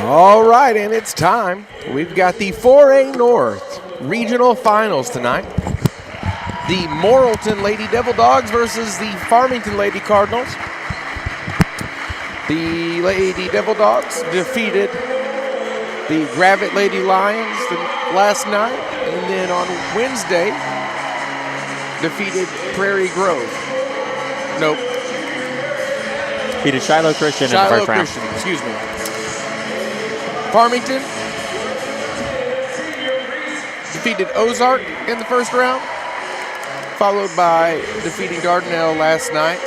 All right, and it's time. We've got the 4A-North regional finals tonight. The Morrilton Lady Devil Dogs versus the Farmington Lady Cardinals. The Lady Devil Dogs defeated the Gravette Lady Lions last night, and then on Wednesday defeated Prairie Grove. Nope. Defeated Shiloh Christian in the first round. Shiloh Christian, excuse me. Farmington defeated Ozark in the first round, followed by defeating Dardanelle last night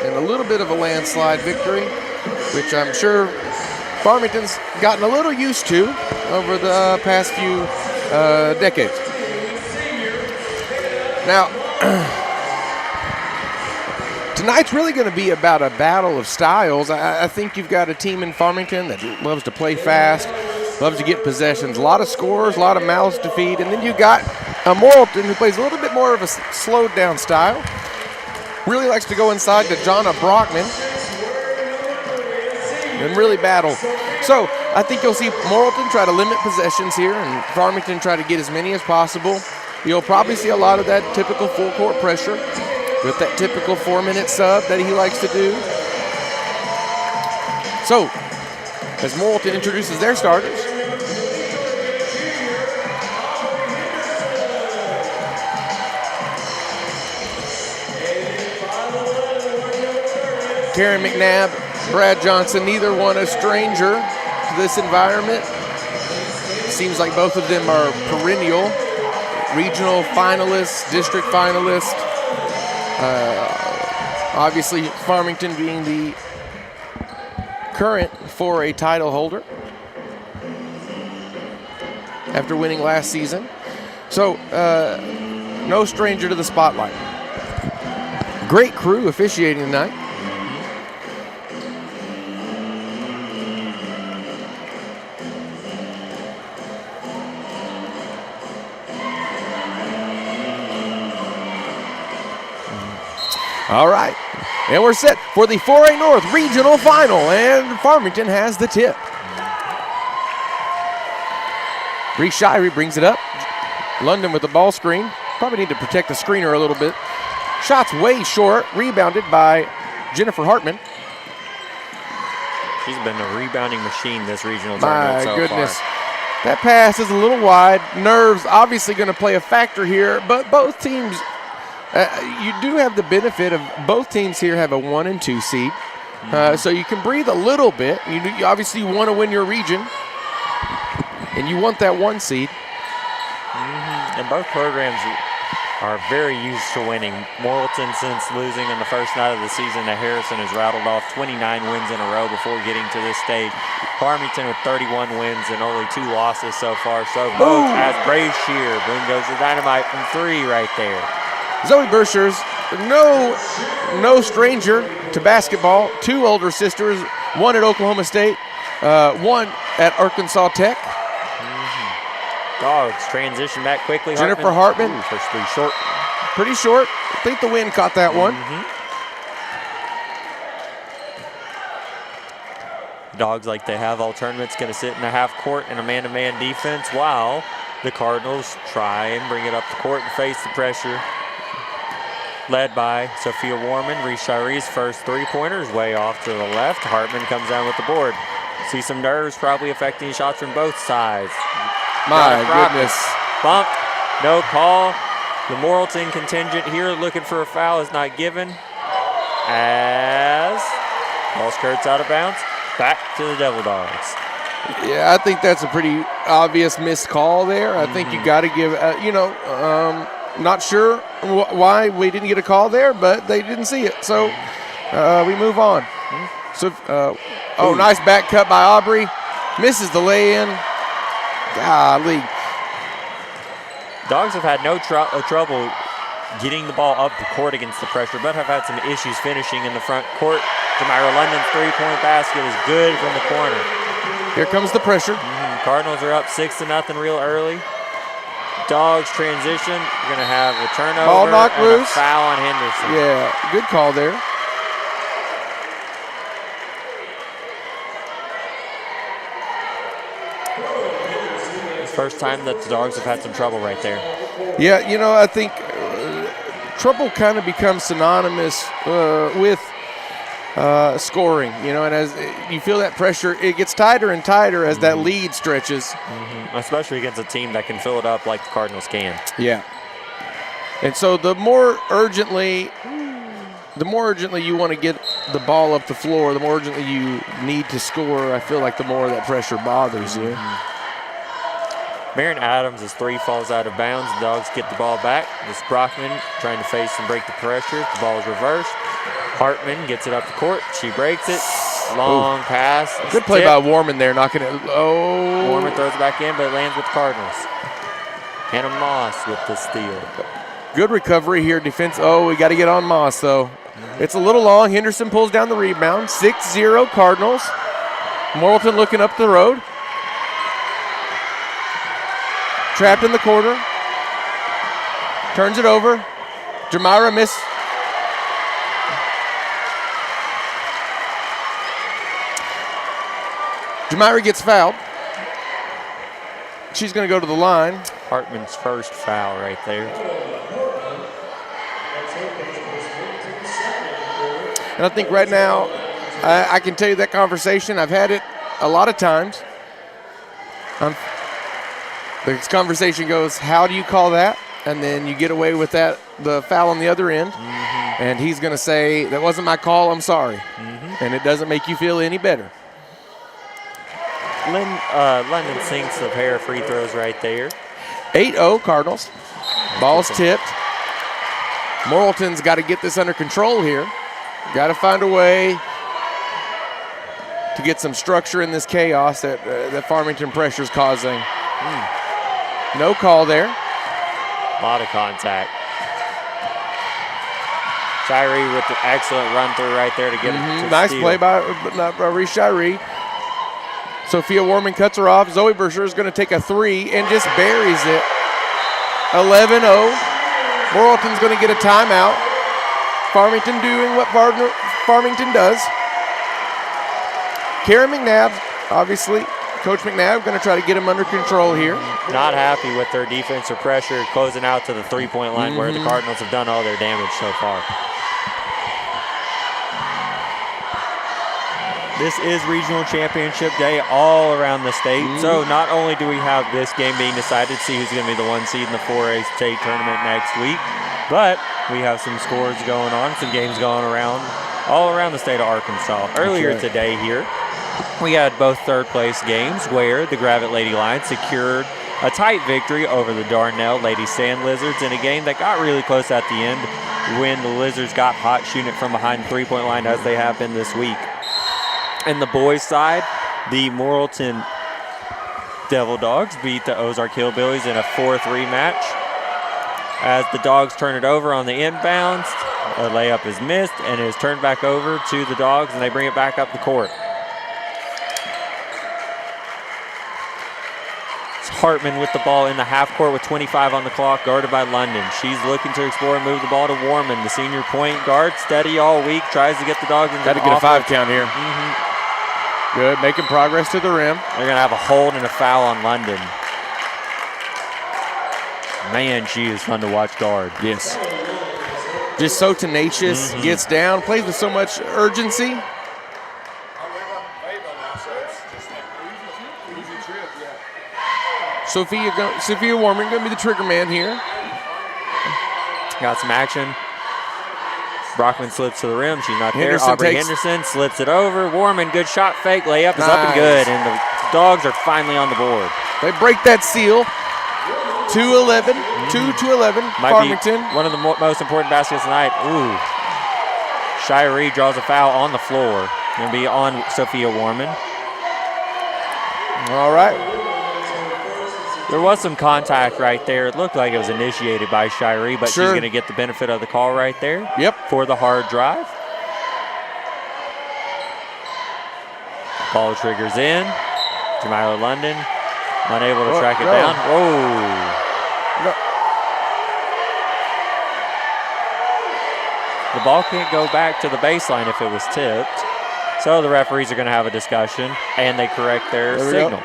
in a little bit of a landslide victory, which I'm sure Farmington's gotten a little used to over the past few decades. Now, tonight's really going to be about a battle of styles. I think you've got a team in Farmington that loves to play fast, loves to get possessions, a lot of scores, a lot of mouths to feed, and then you got a Morrilton who plays a little bit more of a slowed down style. Really likes to go inside to Jonna Brockman and really battle. So I think you'll see Morrilton try to limit possessions here and Farmington try to get as many as possible. You'll probably see a lot of that typical full court pressure with that typical 4-minute sub that he likes to do. So, as Morrilton introduces their starters, Karen McNabb, Brad Johnson, neither one a stranger to this environment. Seems like both of them are perennial regional finalists, district finalists. Obviously, Farmington being the current 4A title holder after winning last season. So, no stranger to the spotlight. Great crew officiating tonight. All right, and we're set for the 4A North Regional Final, and Farmington has the tip. Reese Shirey brings it up. London with the ball screen. Probably need to protect the screener a little bit. Shots way short, rebounded by Jennifer Hartman. She's been a rebounding machine this regional tournament so far. My goodness. That pass is a little wide. Nerves obviously going to play a factor here, but both teams, you do have the benefit of both teams here have a 1 and 2 seed. So you can breathe a little bit. You obviously want to win your region, and you want that 1 seed. And both programs are very used to winning. Morrilton, since losing in the first night of the season to Harrison, has rattled off 29 wins in a row before getting to this stage. Farmington with 31 wins and only 2 losses so far. So both as Brave Shear. Boom goes the dynamite from 3 right there. Zoe Bershers, no stranger to basketball. 2 older sisters, 1 at Oklahoma State, 1 at Arkansas Tech. Dogs transition back quickly. Jennifer Hartman. First 3 short. Pretty short. I think the wind caught that one. Dogs, like they have all tournaments, going to sit in the half court in a man-to-man defense while the Cardinals try and bring it up the court and face the pressure. Led by Sophia Warman. Reese Shirey's first 3-pointer is way off to the left. Hartman comes down with the board. See some nerves probably affecting shots from both sides. My goodness. Bump, no call. The Morrilton contingent here looking for a foul is not given. As ball skirts out of bounds. Back to the Devil Dogs. Yeah, I think that's a pretty obvious missed call there. I think you got to give, not sure why we didn't get a call there, but they didn't see it. So we move on. So, nice back cut by Aubrey. Misses the lay-in. Golly. Dogs have had no trouble getting the ball up the court against the pressure, but have had some issues finishing in the front court. Jamira London's 3-point basket is good from the corner. Here comes the pressure. Cardinals are up 6-0 real early. Dogs transition. You're going to have a turnover. Ball knocked loose. A foul on Henderson. Yeah, good call there. First time that the Dogs have had some trouble right there. Yeah, I think trouble kind of becomes synonymous with scoring, and as you feel that pressure, it gets tighter and tighter as that lead stretches. Especially against a team that can fill it up like the Cardinals can. Yeah. And so the more urgently you want to get the ball up the floor, the more urgently you need to score, I feel like the more that pressure bothers you. Marion Adams' 3 falls out of bounds. The Dogs get the ball back. This Brockman trying to face and break the pressure. The ball is reversed. Hartman gets it up the court. She breaks it. Long pass. Good play by Warman there, knocking it. Oh. Warman throws it back in, but it lands with the Cardinals. Hannah Moss with the steal. Good recovery here, defense. Oh, we got to get on Moss, though. It's a little long. Henderson pulls down the rebound. 6-0 Cardinals. Morrilton looking up the road. Trapped in the corner. Turns it over. Jamira missed. Jamira gets fouled. She's going to go to the line. Hartman's first foul right there. And I think right now, I can tell you that conversation. I've had it a lot of times. The conversation goes, how do you call that? And then you get away with that, the foul on the other end. And he's going to say, that wasn't my call, I'm sorry. And it doesn't make you feel any better. London sinks a pair of free throws right there. 8-0 Cardinals. Ball's tipped. Morrilton's got to get this under control here. Got to find a way to get some structure in this chaos that Farmington pressure's causing. No call there. A lot of contact. Shirey with the excellent run through right there to get it to nice steal. play by Reese Shirey. Sophia Warman cuts her off. Zoe Berger is going to take a 3 and just buries it. 11-0. Morrilton's going to get a timeout. Farmington doing what Farmington does. Karen McNabb, obviously, Coach McNabb going to try to get him under control here. Not happy with their defensive pressure closing out to the three-point line where the Cardinals have done all their damage so far. This is regional championship day all around the state. So not only do we have this game being decided to see who's going to be the 1 seed in the 4A state tournament next week, but we have some scores going on, some games going around all around the state of Arkansas. Earlier today here, we had both third-place games where the Gravette Lady Lions secured a tight victory over the Darnell Lady Sand Lizards in a game that got really close at the end when the Lizards got hot shooting it from behind the three-point line as they have been this week. And the boys' side, the Morrilton Devil Dogs beat the Ozark Hillbillies in a 4-3 match. As the Dogs turn it over on the inbounds, a layup is missed and it is turned back over to the Dogs and they bring it back up the court. It's Hartman with the ball in the half court with 25 on the clock, guarded by London. She's looking to explore and move the ball to Warman, the senior point guard, steady all week, tries to get the Dogs into Got to get a 5 count here. Good, making progress to the rim. They're going to have a hold and a foul on London. Man, she is fun to watch guard. Yes. Just so tenacious, gets down, plays with so much urgency. Sophia Warman going to be the trigger man here. Got some action. Brockman slips to the rim. She's not there. Henderson Aubrey Henderson slips it over. Warman, good shot fake. Layup is up and good. And the Dogs are finally on the board. They break that seal. 2-11. 2-11. Farmington. One of the most important baskets tonight. Ooh. Shirey draws a foul on the floor. Going to be on Sophia Warman. All right. There was some contact right there. It looked like it was initiated by Shirey, but she's going to get the benefit of the call right there. Yep. For the hard drive. Ball triggers in. Jamila London unable to track it down. Whoa. The ball can't go back to the baseline if it was tipped. So the referees are going to have a discussion, and they correct their signal.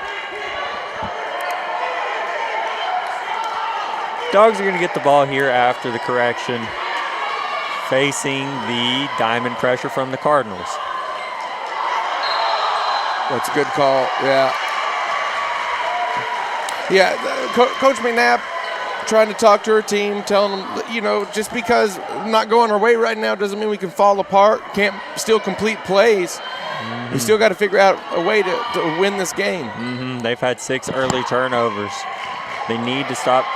Dogs are going to get the ball here after the correction, facing the diamond pressure from the Cardinals. That's a good call, yeah. Yeah, Coach McNabb trying to talk to her team, telling them, just because not going our way right now doesn't mean we can fall apart, can't still complete plays. We still got to figure out a way to win this game. They've had 6 early turnovers. They need to stop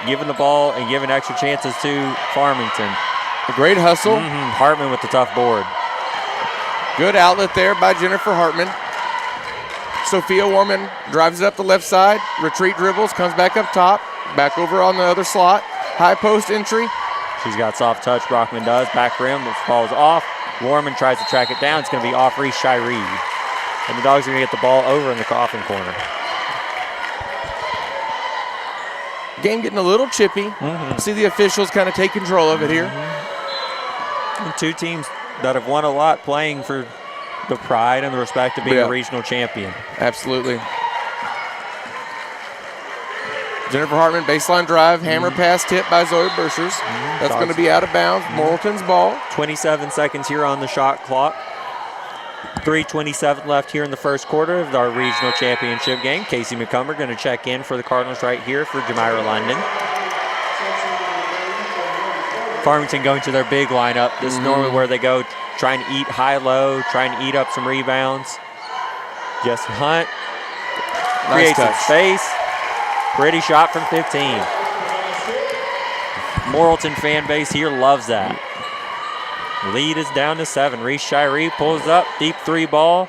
giving the ball and giving extra chances to Farmington. A great hustle. Hartman with the tough board. Good outlet there by Jennifer Hartman. Sophia Warman drives it up the left side, retreat dribbles, comes back up top, back over on the other slot. High post entry. She's got soft touch, Brockman does. Back rim, it falls off. Warman tries to track it down. It's going to be off Reese Shiree. And the Dogs are going to get the ball over in the coffin corner. Game getting a little chippy. See the officials kind of take control of it here. And 2 teams that have won a lot playing for the pride and the respect of being a regional champion. Absolutely. Jennifer Hartman, baseline drive, hammer pass tip by Zoe Burschers. That's going to be out of bounds. Morrilton's ball. 27 seconds here on the shot clock. 3:27 left here in the first quarter of our regional championship game. Casey McCumber going to check in for the Cardinals right here for Jamira London. Farmington going to their big lineup. This is normally where they go trying to eat high-low, trying to eat up some rebounds. Jess Hunt creates some space. Pretty shot from 15. Morrilton fan base here loves that. Lead is down to 7. Reese Shiree pulls up, deep 3 ball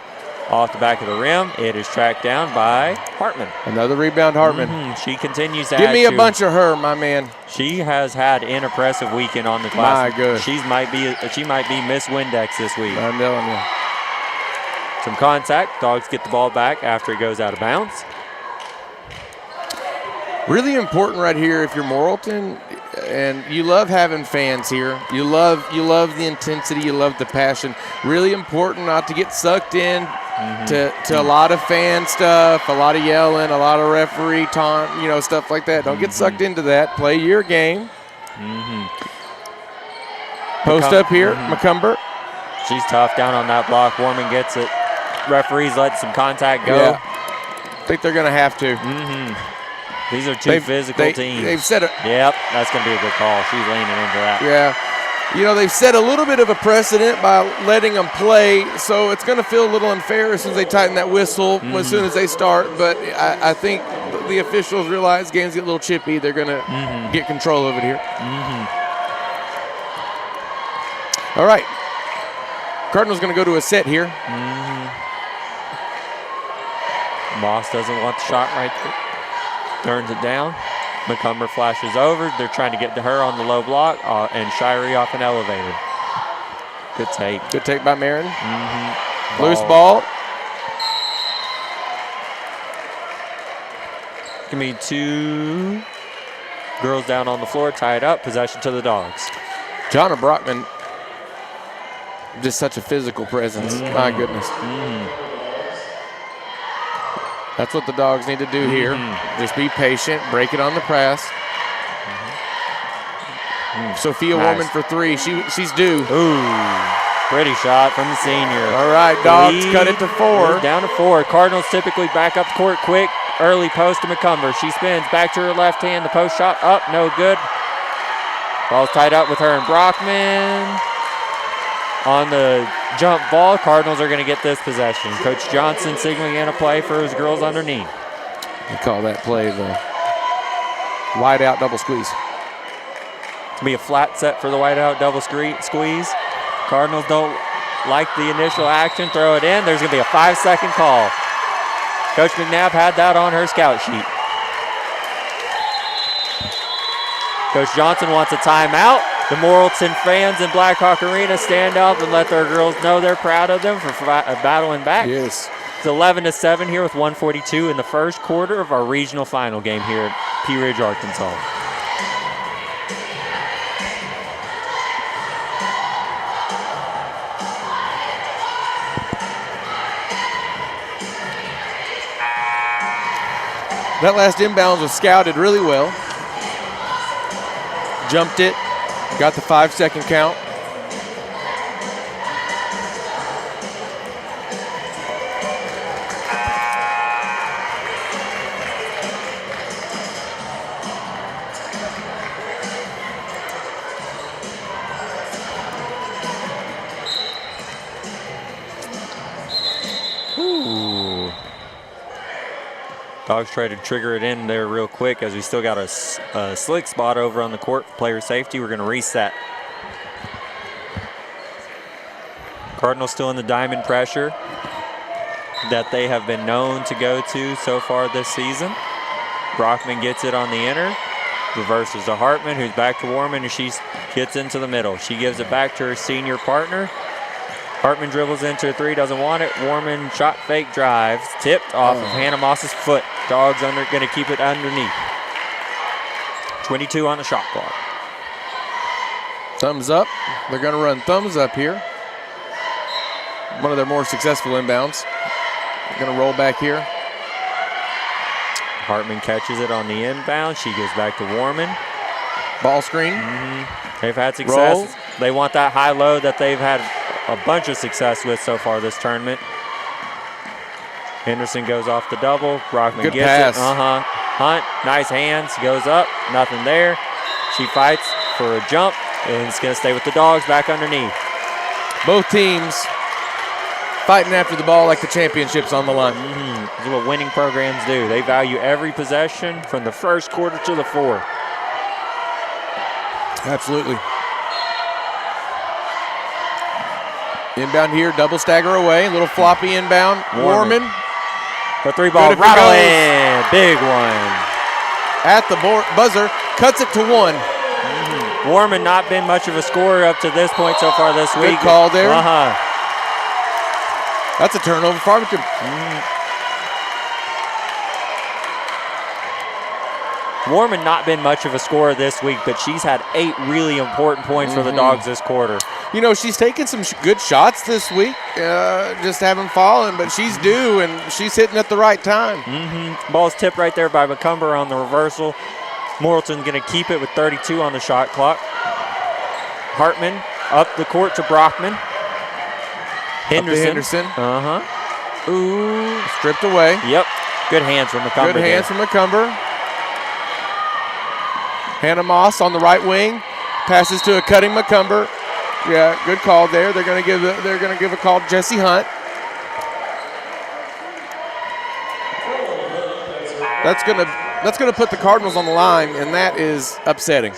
off the back of the rim. It is tracked down by Hartman. Another rebound, Hartman. She continues to Give me a bunch of her, my man. She has had an impressive weekend on the glass. My good. She might be Miss Windex this week. I'm telling you. Some contact. Dogs get the ball back after it goes out of bounds. Really important right here if you're Morrilton, and you love having fans here. You love the intensity, you love the passion. Really important not to get sucked in to a lot of fan stuff, a lot of yelling, a lot of referee taunt, stuff like that. Don't get sucked into that. Play your game. Post up here, McCumber. She's tough down on that block. Warman gets it. Referees let some contact go. Yeah. I think they're going to have to. These are 2 physical teams. They've set it. Yep, that's going to be a good call. She's leaning into that. Yeah. They've set a little bit of a precedent by letting them play, so it's going to feel a little unfair as soon as they tighten that whistle as soon as they start. But I think the officials realize games get a little chippy. They're going to get control of it here. All right. Cardinals going to go to a set here. Moss doesn't want the shot right there. Turns it down. McCumber flashes over. They're trying to get to her on the low block, and Shiree off an elevator. Good take. Good take by Marin. Loose ball. Give me 2 girls down on the floor, tied up. Possession to the Dogs. Jonna Brockman, just such a physical presence. My goodness. That's what the Dogs need to do here. Just be patient, break it on the press. Sophia Warman for 3. She's due. Pretty shot from the senior. All right, Dogs cut it to 4. Down to 4. Cardinals typically back up the court quick. Early post to McCumber. She spins back to her left hand. The post shot up, no good. Ball's tied up with her and Brockman. On the jump ball, Cardinals are going to get this possession. Coach Johnson signaling in a play for his girls underneath. We call that play the wide out double squeeze. It'll be a flat set for the wide out double squeeze. Cardinals don't like the initial action. Throw it in. There's going to be a 5-second call. Coach McNabb had that on her scout sheet. Coach Johnson wants a timeout. The Morrilton fans in Blackhawk Arena stand up and let their girls know they're proud of them for battling back. Yes. It's 11-7 here with 1:42 in the first quarter of our regional final game here at Pea Ridge, Arkansas. That last inbound was scouted really well. jumped it, got the 5-second count. Ooh. Dogs try to trigger it in there real quick as we still got a slick spot over on the court. Player safety, we're going to reset. Cardinals still in the diamond pressure that they have been known to go to so far this season. Brockman gets it on the inner. Reverses to Hartman, who's back to Warman, and she gets into the middle. She gives it back to her senior partner. Hartman dribbles into a three, doesn't want it. Warman shot fake drives, tipped off of Hannah Moss's foot. Dogs going to keep it underneath. 22 on the shot clock. Thumbs up. They're going to run thumbs up here. One of their more successful inbounds. They're going to roll back here. Hartman catches it on the inbound. She goes back to Warman. Ball screen. They've had success. Roll. They want that high-low that they've had a bunch of success with so far this tournament. Henderson goes off the double. Brockman Good gets pass. it. Hunt, nice hands, goes up, nothing there. She fights for a jump, and it's going to stay with the Dogs back underneath. Both teams fighting after the ball like the championship's on the line. This is what winning programs do. They value every possession from the first quarter to the fourth. Absolutely. Inbound here, double stagger away, a little floppy inbound. Warman. The three ball, rattle in, big one. At the buzzer, cuts it to one. Warman not been much of a scorer up to this point so far this week. Good call there. Uh-huh. That's a turnover, Farmington. Warman not been much of a scorer this week, but she's had 8 really important points for the Dogs this quarter. You know, she's taken some good shots this week, just haven't fallen, but she's due, and she's hitting at the right time. Ball's tipped right there by McCumber on the reversal. Morrilton going to keep it with 32 on the shot clock. Hartman up the court to Brockman. Henderson. Ooh, stripped away. Yep. Good hands from McCumber. Good hands from McCumber. Hannah Moss on the right wing, passes to a cutting McCumber. Yeah, good call there. They're going to give a call to Jesse Hunt. That's going to put the Cardinals on the line, and that is upsetting.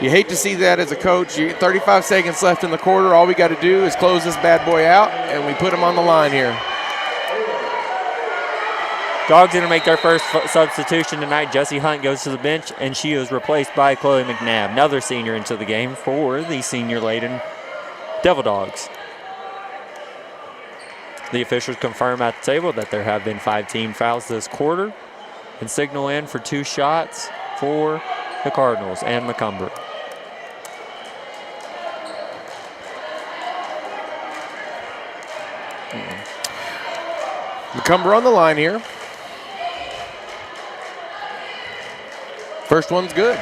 You hate to see that as a coach. 35 seconds left in the quarter. All we got to do is close this bad boy out, and we put him on the line here. Dogs going to make their first substitution tonight. Jesse Hunt goes to the bench, and she is replaced by Chloe McNabb, another senior into the game for the senior-laden Devil Dogs. The officials confirm at the table that there have been 5 team fouls this quarter and signal in for 2 shots for the Cardinals and McCumber. McCumber on the line here. First one's good.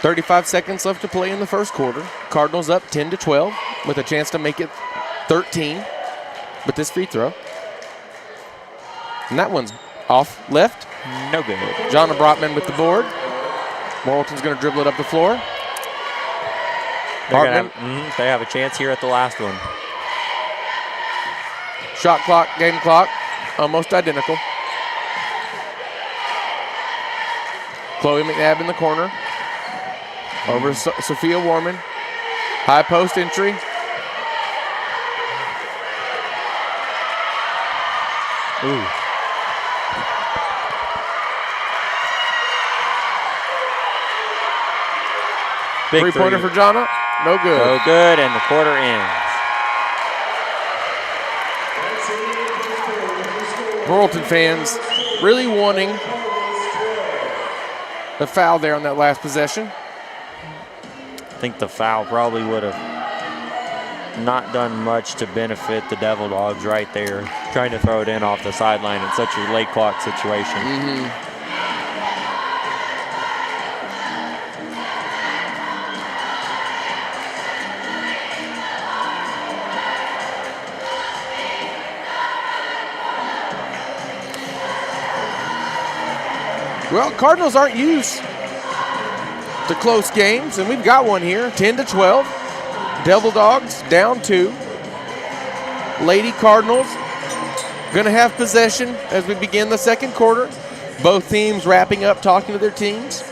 35 seconds left to play in the first quarter. Cardinals up 10-12 with a chance to make it 13 with this free throw. And that one's off left. No good. Jonna Brotman with the board. Morrilton's going to dribble it up the floor. They have a chance here at the last one. Shot clock, game clock, almost identical. Chloe McNabb in the corner. Over Sophia Warman. High post entry. Ooh. Big Three-pointer for Jonna. No good. No good, and the quarter ends. Morrilton fans really wanting the foul there on that last possession. I think the foul probably would have not done much to benefit the Devil Dogs right there, trying to throw it in off the sideline in such a late clock situation. Well, Cardinals aren't used to close games, and we've got one here, 10-12. Devil Dogs down 2. Lady Cardinals going to have possession as we begin the second quarter. Both teams wrapping up, talking to their teams.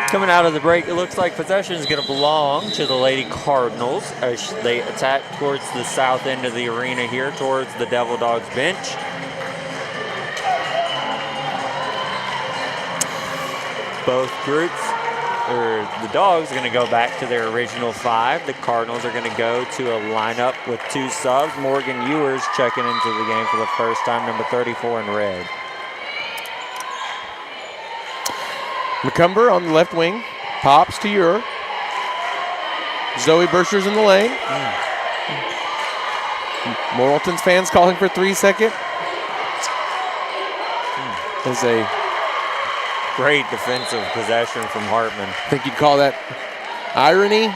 Coming out of the break, it looks like possession is going to belong to the Lady Cardinals as they attack towards the south end of the arena here, towards the Devil Dogs bench. Both groups, or the Dogs, are going to go back to their original 5. The Cardinals are going to go to a lineup with 2 subs. Morgan Ewers checking into the game for the first time, number 34 in red. McCumber on the left wing, pops to Ure. Zoe Burscher's in the lane. Morrilton's fans calling for 3 second. There's a great defensive possession from Hartman. I think you'd call that irony.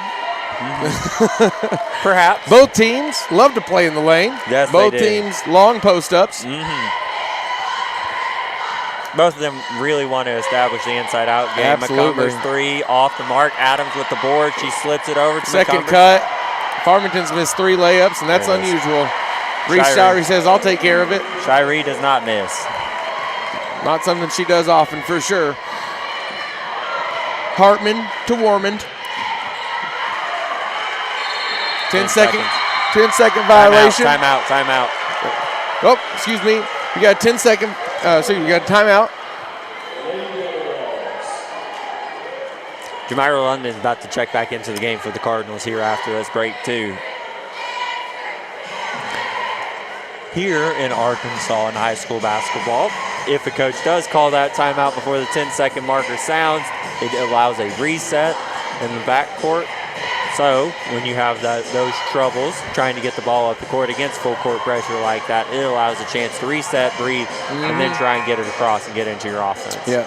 Perhaps. Both teams love to play in the lane. Yes, both they do. teams long post-ups. Both of them really want to establish the inside-out game. Absolutely. McCumber's 3 off the mark. Adams with the board. She slips it over to Second McCumber. cut. Farmington's missed 3 layups, and that's unusual. Reese Shirey says, I'll take care of it. Shirey does not miss. Not something she does often, for sure. Hartman to Warmond. 10 second violation. Timeout. Oh, excuse me. We got a 10-second. We got a timeout. Jamira London's about to check back into the game for the Cardinals here after this break, too. Here in Arkansas in high school basketball, if a coach does call that timeout before the 10-second marker sounds, it allows a reset in the backcourt. So when you have those troubles trying to get the ball up the court against full court pressure like that, it allows a chance to reset, breathe, and then try and get it across and get into your offense. Yeah.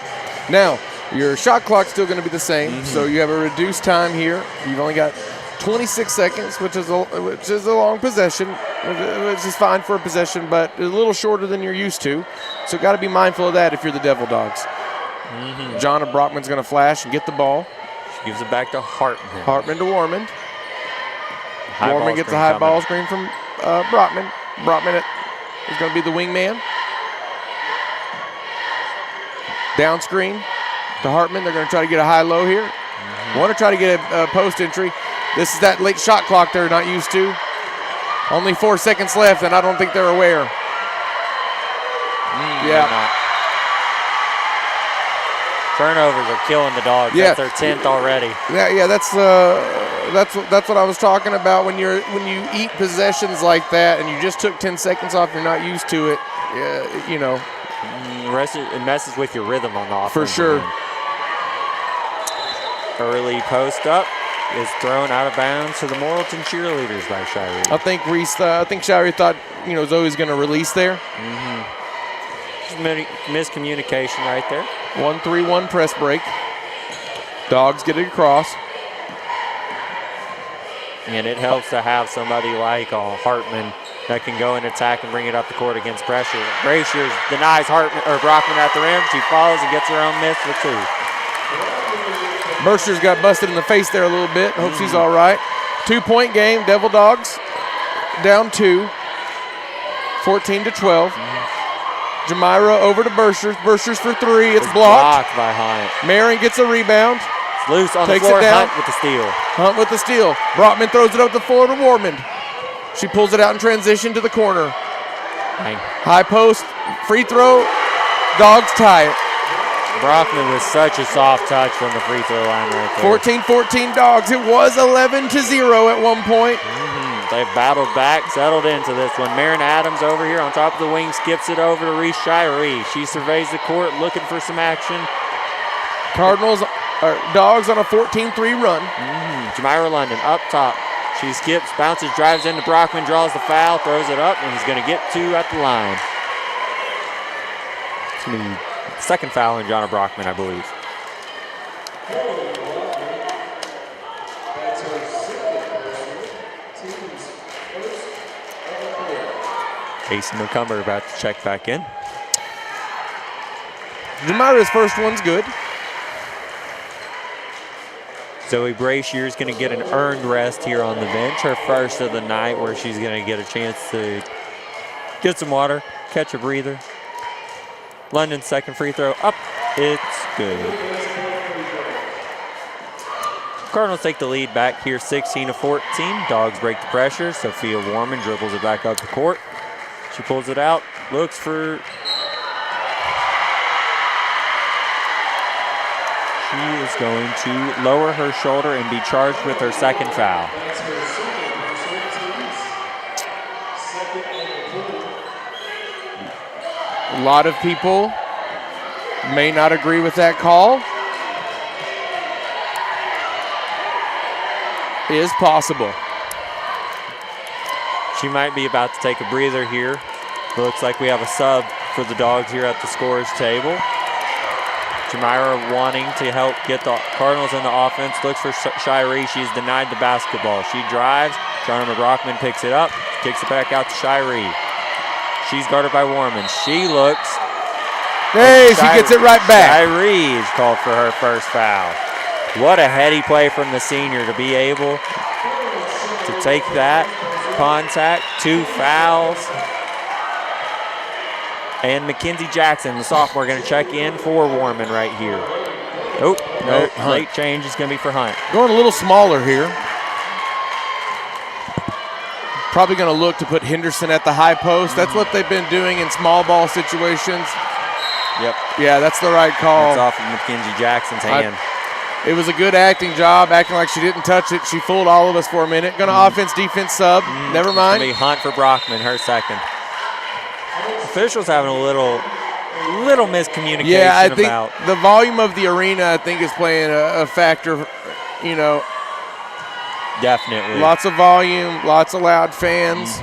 Now, your shot clock's still going to be the same, so you have a reduced time here. You've only got 26 seconds, which is a long possession, which is fine for a possession, but a little shorter than you're used to. So got to be mindful of that if you're the Devil Dogs. Jonna Brockman's going to flash and get the ball. Gives it back to Hartman. Hartman to Warmond. Warmond gets a high ball screen from Brockman. Brockman is going to be the wingman. Down screen to Hartman. They're going to try to get a high-low here. Want to try to get a post entry. This is that late shot clock they're not used to. Only 4 seconds left, and I don't think they're aware. Turnovers are killing the Dogs. Yeah. That's their 10th already. Yeah, that's what I was talking about. When you eat possessions like that and you just took 10 seconds off, you're not used to it. It messes with your rhythm on the offense. For sure. Early post up is thrown out of bounds to the Morrilton cheerleaders by Shirey. I think Shirey thought Zoe's going to release there. Miscommunication right there. 1-3-1 press break. Dogs get it across. And it helps to have somebody like Hartman that can go and attack and bring it up the court against pressure. Brashiers denies Brockman at the rim. She follows and gets her own miss for 2. Burscher's got busted in the face there a little bit. Hope she's all right. 2-point game. Devil Dogs down 2. 14-12. Jamira over to Burscher's. Burscher's for 3. It's blocked by Hunt. Marin gets a rebound. It's loose on Takes the floor. It down. Hunt with the steal. Brockman throws it up the floor to Warmond. She pulls it out in transition to the corner. Dang. High post. Free throw. Dogs tie it. Brockman with such a soft touch from the free throw line right there. 14-14 Dogs. It was 11-0 at one point. They've battled back, settled into this one. Marin Adams over here on top of the wing, skips it over to Reese Shirey. She surveys the court, looking for some action. Dogs on a 14-3 run. Jamira London up top. She skips, bounces, drives into Brockman, draws the foul, throws it up, and he's going to get 2 at the line. It's going to be second foul on John Brockman, I believe. Jason McCumber about to check back in. Jamira's first one's good. Zoe Brashear is going to get an earned rest here on the bench, her first of the night, where she's going to get a chance to get some water, catch a breather. London's second free throw up. It's good. Cardinals take the lead back here 16-14. Dogs break the pressure. Sophia Warman dribbles it back up the court. She pulls it out, looks for... She is going to lower her shoulder and be charged with her second foul. A lot of people may not agree with that call. Is possible. She might be about to take a breather here. It looks like we have a sub for the Dogs here at the scorer's table. Jamira wanting to help get the Cardinals in the offense. Looks for Shiree. She's denied the basketball. She drives. Jonathan Brockman picks it up. Kicks it back out to Shiree. She's guarded by Warman. She looks. Hey, she gets it right back. Shiree is called for her first foul. What a heady play from the senior to be able to take that contact. 2 fouls. And Mackenzie Jackson, the sophomore, going to check in for Warman right here. Nope, late change is going to be for Hunt. Going a little smaller here. Probably going to look to put Henderson at the high post. That's what they've been doing in small ball situations. Yep. Yeah, that's the right call. It's off of Mackenzie Jackson's hand. It was a good acting job, acting like she didn't touch it. She fooled all of us for a minute. Going to offense, defense sub. Never mind. It's going to be Hunt for Brockman, her second. Officials having a little miscommunication. Yeah, I think the volume of the arena, I think, is playing a factor, you know. Definitely. Lots of volume, lots of loud fans.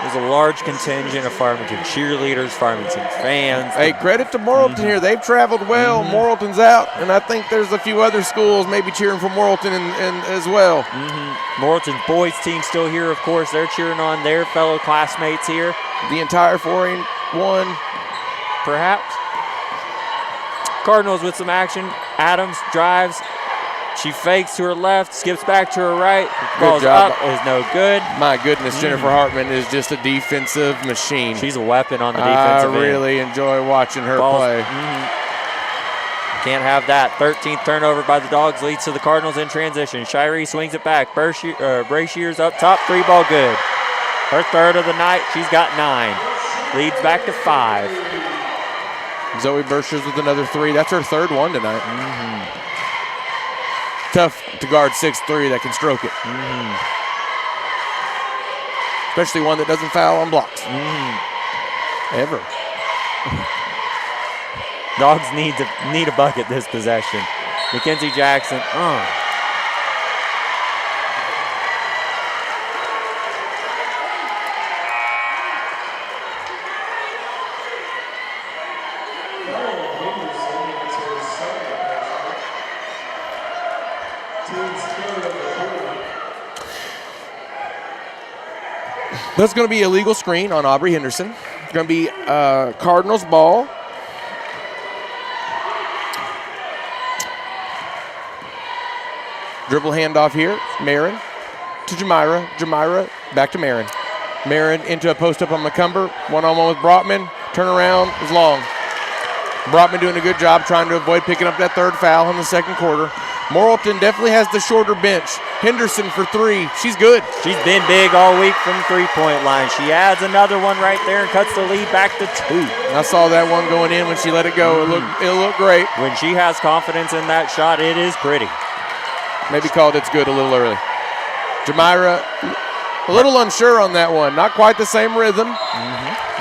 There's a large contingent of Farmington cheerleaders, Farmington fans. Hey, credit to Morrilton here. They've traveled well. Morrilton's out, and I think there's a few other schools maybe cheering for Morrilton and as well. Morrilton's boys team still here, of course. They're cheering on their fellow classmates here. The entire 4A-1. Perhaps. Cardinals with some action. Adams drives. She fakes to her left, skips back to her right. Balls up is no good. My goodness, Jennifer Hartman is just a defensive machine. She's a weapon on the defensive end. I really enjoy watching her play. Can't have that. 13th turnover by the Dogs leads to the Cardinals in transition. Shiree swings it back. Brashear's up top. 3-ball good. Her third of the night. She's got 9. Leads back to 5. Zoe Brashear's with another 3. That's her third one tonight. Tough to guard 6'3" that can stroke it. Especially one that doesn't foul on blocks. Ever. Dogs need a bucket this possession. Mackenzie Jackson. That's going to be a legal screen on Aubrey Henderson. It's going to be Cardinals ball. Dribble handoff here. Marin to Jamira. Jamira back to Marin. Marin into a post up on McCumber. One-on-one with Brockman. Turnaround is long. Brockman doing a good job trying to avoid picking up that third foul in the second quarter. Morrilton definitely has the shorter bench. Henderson for 3. She's good. She's been big all week from the three-point line. She adds another one right there and cuts the lead back to 2. I saw that one going in when she let it go. It looked great. When she has confidence in that shot, it is pretty. Maybe called it's good a little early. Jamira, a little unsure on that one. Not quite the same rhythm.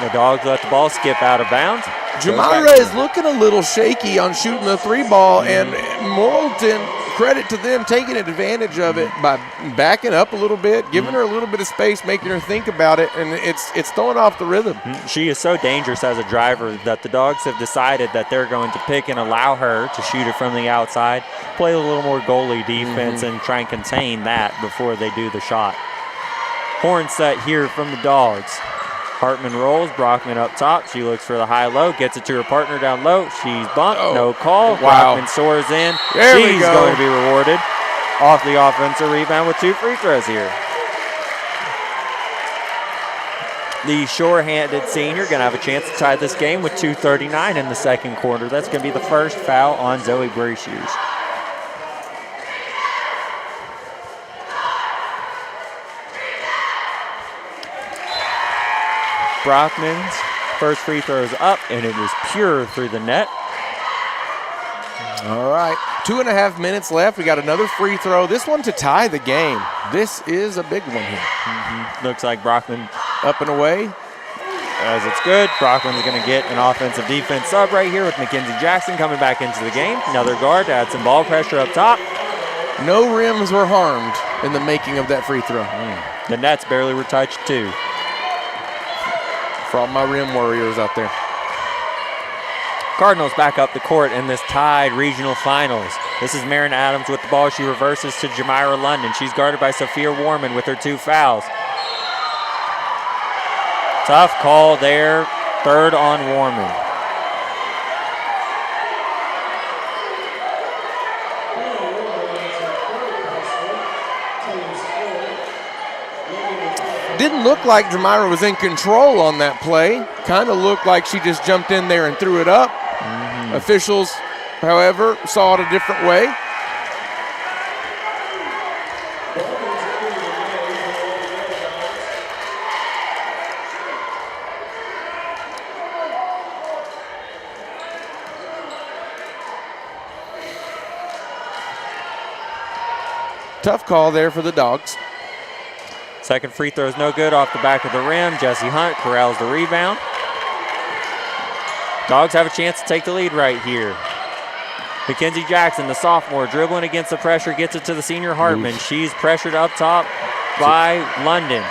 The Dogs let the ball skip out of bounds. Jamira is looking a little shaky on shooting the 3-ball, and Morrilton credit to them taking advantage of it by backing up a little bit, giving her a little bit of space, making her think about it, and it's throwing off the rhythm. She is so dangerous as a driver that the Dogs have decided that they're going to pick and allow her to shoot it from the outside, play a little more goalie defense, and try and contain that before they do the shot. Horn set here from the Dogs. Hartman rolls, Brockman up top. She looks for the high-low, gets it to her partner down low. She's bumped, no call. Wow. Brockman soars in. There we She's go. going to be rewarded off the offensive rebound with 2 free throws here. The sure-handed senior going to have a chance to tie this game with 2:39 in the second quarter. That's going to be the first foul on Zoe Brashears. Brockman's first free throw is up, and it was pure through the net. All right, 2.5 minutes left. We got another free throw. This one to tie the game. This is a big one here. Looks like Brockman up and away. As it's good, Brockman's going to get an offensive defense sub right here with Mackenzie Jackson coming back into the game. Another guard to add some ball pressure up top. No rims were harmed in the making of that free throw. The nets barely were touched too. For all my rim warriors out there. Cardinals back up the court in this tied regional finals. This is Marin Adams with the ball. She reverses to Jamira London. She's guarded by Sophia Warman with her 2 fouls. Tough call there. Third on Warman. Didn't look like Jamira was in control on that play. Kind of looked like she just jumped in there and threw it up. Officials, however, saw it a different way. Tough call there for the Dogs. Second free throw is no good off the back of the rim. Jesse Hunt corrals the rebound. Dogs have a chance to take the lead right here. Mackenzie Jackson, the sophomore, dribbling against the pressure, gets it to the senior Hartman. She's pressured up top by London.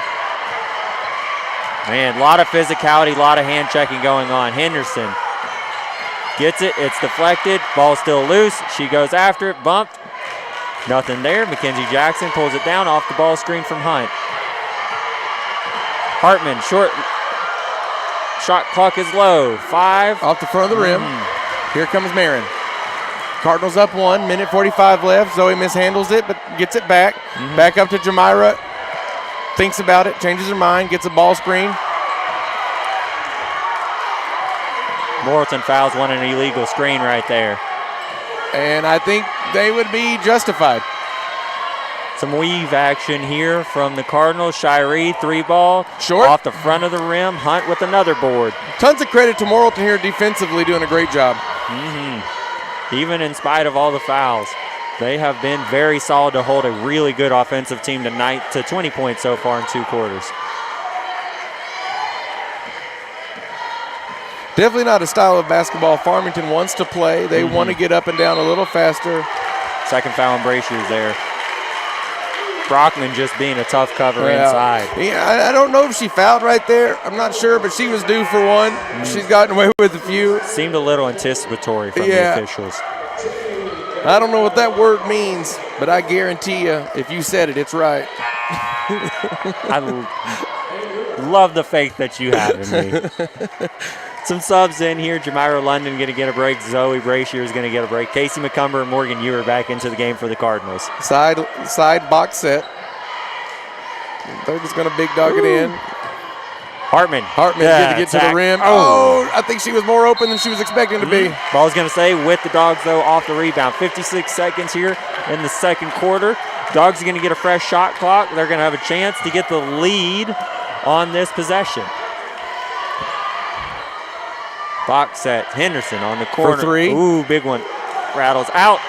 Man, a lot of physicality, a lot of hand checking going on. Henderson gets it, it's deflected, ball still loose. She goes after it, bumped. Nothing there. Mackenzie Jackson pulls it down off the ball screen from Hunt. Hartman, short. Shot clock is low. 5. Off the front of the rim. Here comes Marin. Cardinals up 1, minute 45 left. Zoe mishandles it, but gets it back. Back up to Jamira. Thinks about it, changes her mind, gets a ball screen. Morrilton fouls one, an illegal screen right there. And I think they would be justified. Some weave action here from the Cardinals. Shiree, 3-ball. Short. Off the front of the rim. Hunt with another board. Tons of credit to Morrilton here defensively, doing a great job. Even in spite of all the fouls, they have been very solid to hold a really good offensive team tonight to 20 points so far in 2 quarters. Definitely not a style of basketball Farmington wants to play. They want to get up and down a little faster. Second foul on Brashears there. Brockman just being a tough cover inside. Yeah, I don't know if she fouled right there. I'm not sure, but she was due for one. She's gotten away with a few. Seemed a little anticipatory from the officials. I don't know what that word means, but I guarantee you, if you said it, it's right. I love the faith that you have in me. Some subs in here. Jamira London going to get a break. Zoe Brashear is going to get a break. Casey McCumber and Morgan Ewer back into the game for the Cardinals. Side box set. They're just going to big dog it in. Hartman get to get to the rim. Oh, I think she was more open than she was expecting to be. Ball's going to stay with the Dogs, though, off the rebound. 56 seconds here in the second quarter. Dogs are going to get a fresh shot clock. They're going to have a chance to get the lead on this possession. Box set. Henderson on the corner. For 3. Ooh, big one. Rattles out.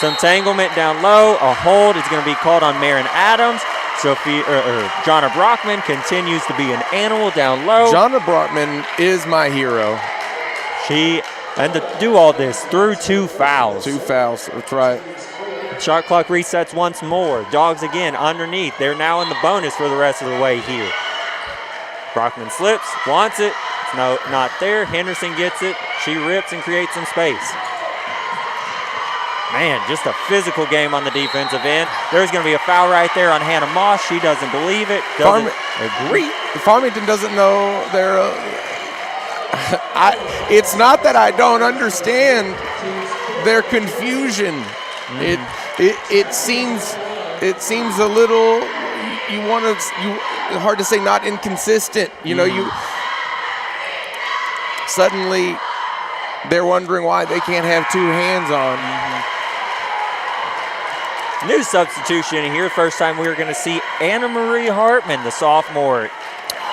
Some entanglement down low. A hold is going to be called on Marin Adams. Jonna Brockman continues to be an animal down low. Jonna Brockman is my hero. And to do all this through 2 fouls. 2 fouls, that's right. Shot clock resets once more. Dogs again underneath. They're now in the bonus for the rest of the way here. Brockman slips, wants it. No, not there. Henderson gets it. She rips and creates some space. Man, just a physical game on the defensive end. There's going to be a foul right there on Hannah Moss. She doesn't believe it. Doesn't agree. Farmington doesn't know they're. It's not that I don't understand their confusion. It seems a little. Hard to say, not inconsistent. You know, you suddenly they're wondering why they can't have two hands on. New substitution here. First time we're going to see Anna Marie Hartman, the sophomore,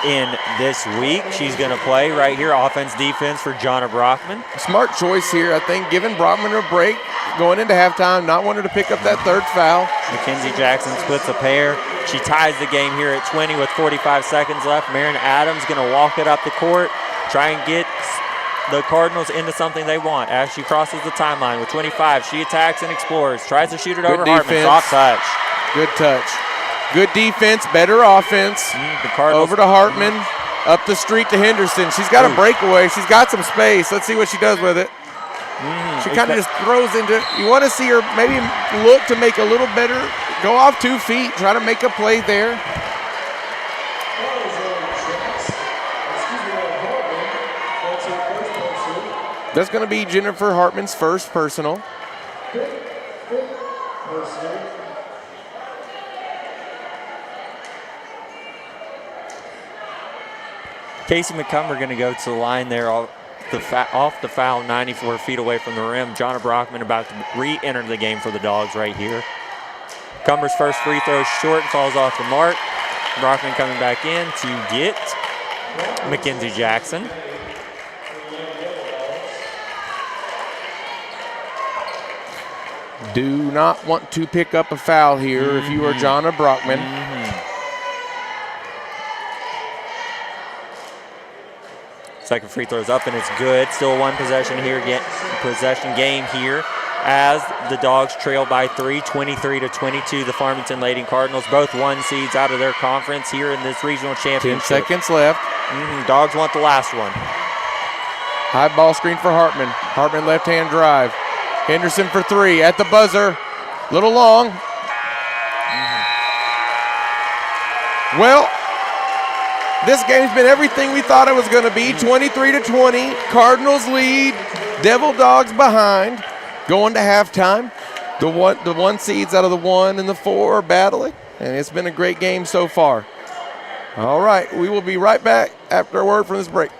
in this week. She's going to play right here, offense, defense for Jonna Brockman. Smart choice here, I think, giving Brockman a break going into halftime, not wanting to pick up that third foul. Mackenzie Jackson splits a pair. She ties the game here at 20 with 45 seconds left. Marin Adams going to walk it up the court, try and get the Cardinals into something they want. As she crosses the timeline with 25, she attacks and explores, tries to shoot it over Hartman. Soft touch. Good touch. Good defense, better offense. The Cardinals over to Hartman, up the street to Henderson. She's got a breakaway. She's got some space. Let's see what she does with it. She kind of just throws into it. You want to see her maybe look to make a little better, go off 2 feet, try to make a play there. That's going to be Jennifer Hartman's first personal. Casey McCumber going to go to the line there off the foul, 94 feet away from the rim. Jonna Brockman about to re-enter the game for the Dogs right here. Cumber's first free throw is short, falls off the mark. Brockman coming back in to get Mackenzie Jackson. Do not want to pick up a foul here if you are Jonna Brockman. Second free throw is up and it's good. Still one possession game here as the Dogs trail by 3, 23-22. The Farmington Lady Cardinals, both 1 seeds out of their conference here in this regional championship. 10 seconds left. Dogs want the last one. High ball screen for Hartman. Hartman left-hand drive. Henderson for 3 at the buzzer. Little long. Well, this game's been everything we thought it was going to be. 23-20. Cardinals lead. Devil Dogs behind. Going to halftime. The one seeds out of the 1 and the 4 are battling. And it's been a great game so far. All right, we will be right back after a word from this break.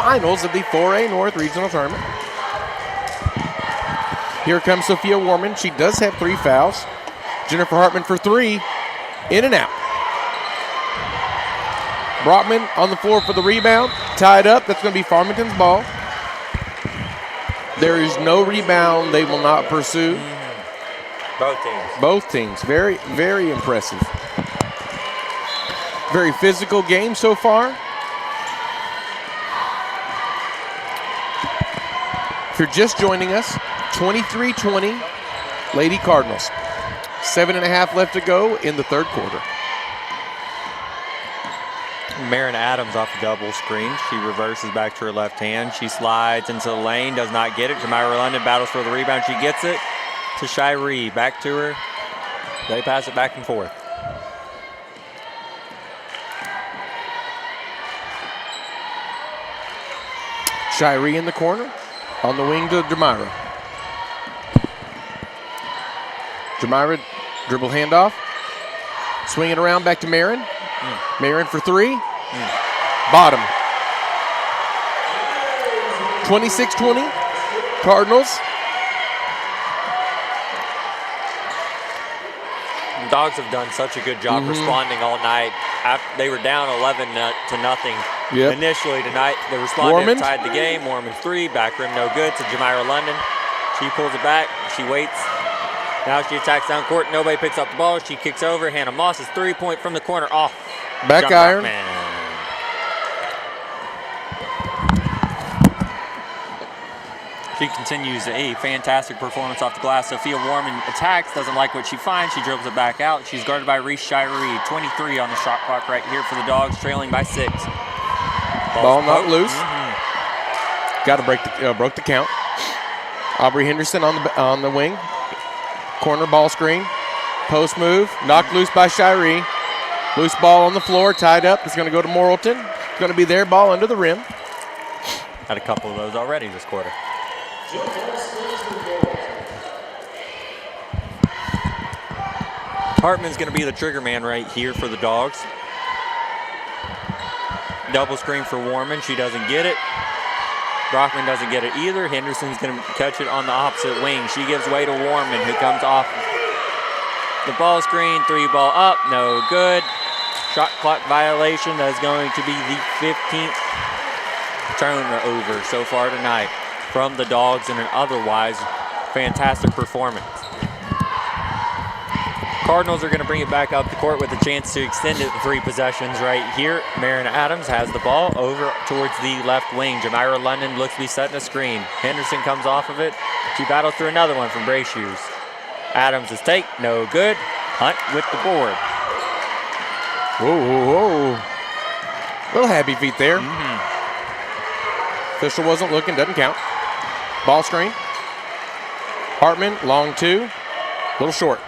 finals of the 4A North Regional Tournament. Here comes Sophia Warman. She does have 3 fouls. Jennifer Hartman for 3, in and out. Brockman on the floor for the rebound, tied up. That's going to be Farmington's ball. There is no rebound they will not pursue. Both teams. Both teams. Very, very impressive. Very physical game so far. If you're just joining us, 23-20 Lady Cardinals. 7.5 left to go in the third quarter. Marin Adams off the double screen. She reverses back to her left hand. She slides into the lane, does not get it. Jamira London battles for the rebound. She gets it to Shiree. Back to her. They pass it back and forth. Shiree in the corner. On the wing to Jamira. Jamira dribble handoff. Swing it around back to Marin. Marin for 3. Bottom. 26-20. Cardinals. The Dogs have done such a good job responding all night. They were down 11 to nothing. Initially tonight, they responded, tied the game. Warman's 3, back rim no good to Jamira London. She pulls it back, she waits. Now she attacks down court, nobody picks up the ball. She kicks over, Hannah Moss's 3-point from the corner off. Back iron. She continues a fantastic performance off the glass. Sophia Warman attacks, doesn't like what she finds. She dribbles it back out. She's guarded by Reese Shiree. 23 on the shot clock right here for the Dogs, trailing by 6. Ball not loose. Got to broke the count. Aubrey Henderson on the wing. Corner ball screen. Post move. Knocked loose by Shiree. Loose ball on the floor, tied up. It's going to go to Morrilton. It's going to be their ball under the rim. Had a couple of those already this quarter. Hartman's going to be the trigger man right here for the Dogs. Double screen for Warman. She doesn't get it. Brockman doesn't get it either. Henderson's going to catch it on the opposite wing. She gives way to Warman, who comes off the ball screen. 3 ball up, no good. Shot clock violation. That is going to be the 15th turnover so far tonight from the Dogs in an otherwise fantastic performance. Cardinals are going to bring it back up the court with a chance to extend it to 3 possessions right here. Marin Adams has the ball over towards the left wing. Jamira London looks to be setting a screen. Henderson comes off of it. She battles through another one from Bray Shoes. Adams' take, no good. Hunt with the board. Whoa. Little happy feet there. Official wasn't looking, doesn't count. Ball screen. Hartman, long 2. Little short.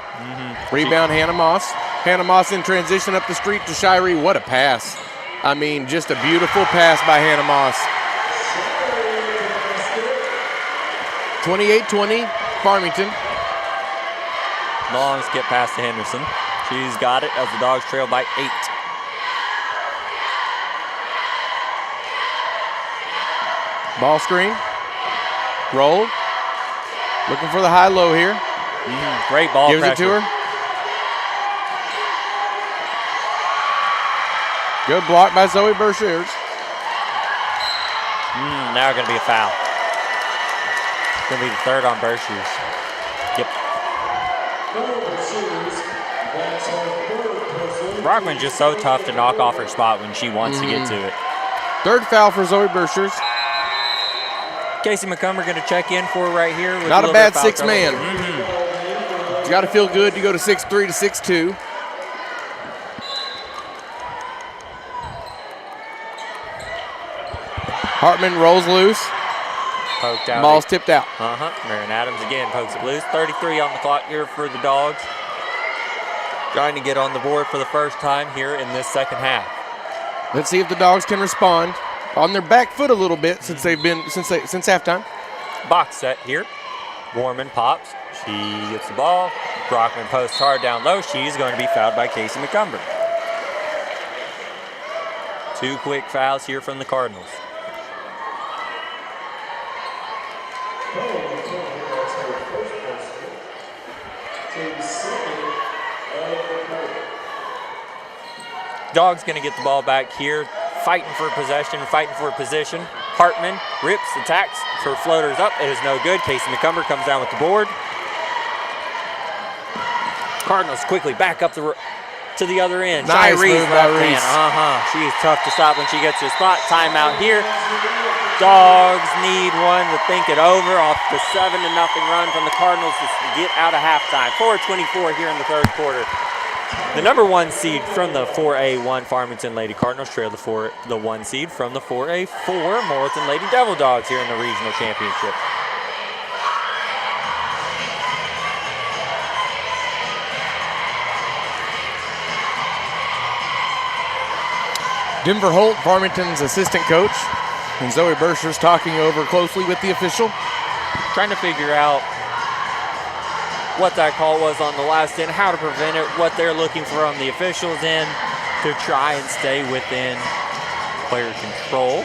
Rebound, Hannah Moss. Hannah Moss in transition up the street to Shiree. What a pass. I mean, just a beautiful pass by Hannah Moss. 28-20, Farmington. Long skip pass to Henderson. She's got it as the Dogs trail by 8. Ball screen. Roll. Looking for the high-low here. Great ball Gives pressure. it to her. Good block by Zoe Bershers. Now going to be a foul. Going to be the 3rd on Bershers. Yep. Brockman's just so tough to knock off her spot when she wants to get to it. 3rd foul for Zoe Bershers. Casey McCumber going to check in for her right here. Not a bad 6 man. You got to feel good to go to 6'3" to 6'2". Hartman rolls loose. Poked out. Ball's tipped out. Marin Adams again pokes it loose. 33 on the clock here for the Dogs. Trying to get on the board for the first time here in this second half. Let's see if the Dogs can respond on their back foot a little bit since halftime. Box set here. Warman pops. She gets the ball. Brockman posts hard down low. She's going to be fouled by Casey McCumber. 2 quick fouls here from the Cardinals. Dog's going to get the ball back here, fighting for possession, fighting for position. Hartman rips, attacks, her floater's up. It is no good. Casey McCumber comes down with the board. Cardinals quickly back up to the other end. Nice Shirey's move by left Reese. hand. She is tough to stop when she gets to the spot. Timeout here. Dogs need one to think it over off the 7-0 run from the Cardinals to get out of halftime. 4:24 here in the third quarter. The number 1 seed from the 4A1 Farmington Lady Cardinals trail the 1 seed from the 4A4 Morrilton Lady Devil Dogs here in the regional championship. Denver Holt, Farmington's assistant coach, and Zoe Burscher's talking over closely with the official. Trying to figure out what that call was on the last end, how to prevent it, what they're looking for on the officials' end to try and stay within player control.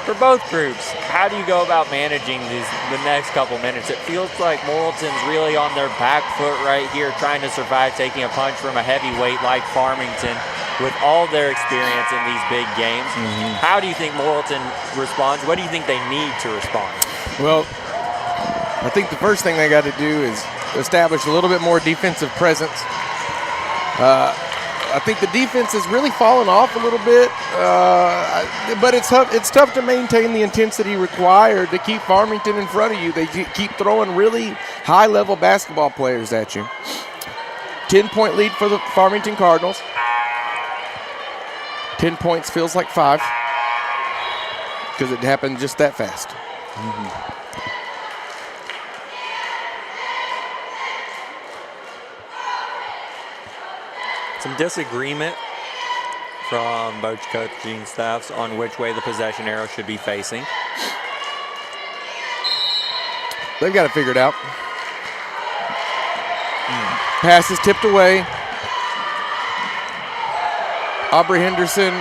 For both groups, how do you go about managing the next couple minutes? It feels like Morrilton's really on their back foot right here, trying to survive taking a punch from a heavyweight like Farmington with all their experience in these big games. How do you think Morrilton responds? What do you think they need to respond? Well, I think the first thing they got to do is establish a little bit more defensive presence. I think the defense has really fallen off a little bit, but it's tough to maintain the intensity required to keep Farmington in front of you. They keep throwing really high-level basketball players at you. 10-point lead for the Farmington Cardinals. 10 points feels like 5 because it happened just that fast. Some disagreement from both coaching staffs on which way the possession arrow should be facing. They've got to figure it out. Pass is tipped away. Aubrey Henderson.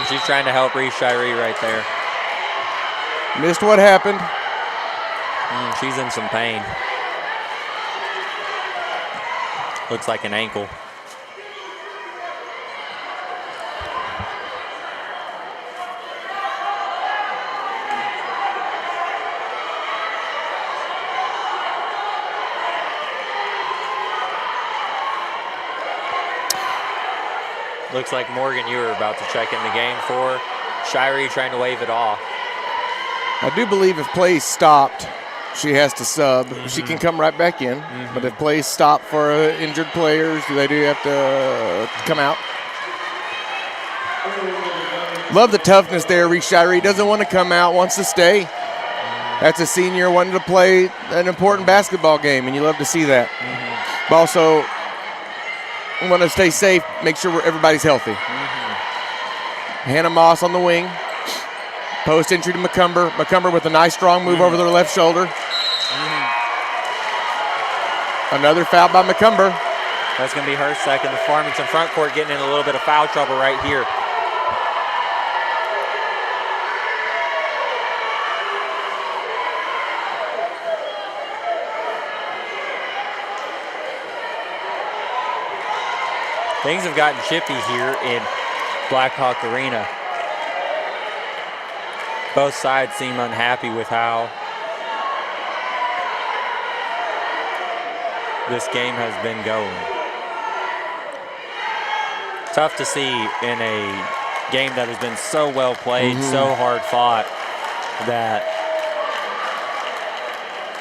She's trying to help Reese Shirey right there. Missed what happened. She's in some pain. Looks like an ankle. Looks like Morgan, you were about to check in the game for Shirey trying to wave it off. I do believe if play stopped, she has to sub. She can come right back in, but if play stop for injured players, they do have to come out. Love the toughness there. Reese Shirey doesn't want to come out, wants to stay. That's a senior wanting to play an important basketball game, and you love to see that. But also, want to stay safe, make sure everybody's healthy. Hannah Moss on the wing. Post entry to McCumber. McCumber with a nice strong move over their left shoulder. Another foul by McCumber. That's going to be her second. The Farmington front court getting in a little bit of foul trouble right here. Things have gotten chippy here in Blackhawk Arena. Both sides seem unhappy with how this game has been going. Tough to see in a game that has been so well played, so hard fought, that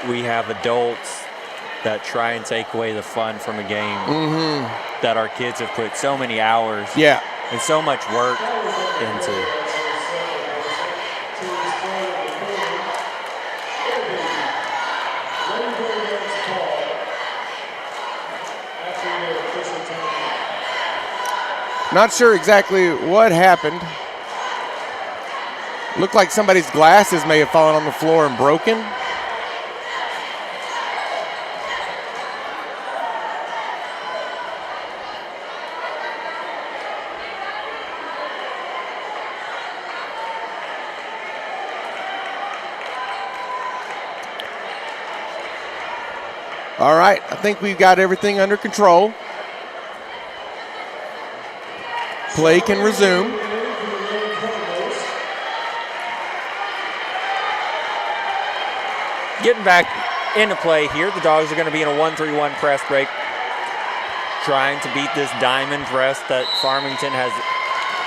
we have adults that try and take away the fun from a game that our kids have put so many hours and so much work into. Not sure exactly what happened. Looked like somebody's glasses may have fallen on the floor and broken. All right, I think we've got everything under control. Play can resume. Getting back into play here, the Dogs are going to be in a 1-3-1 press break, trying to beat this diamond press that Farmington has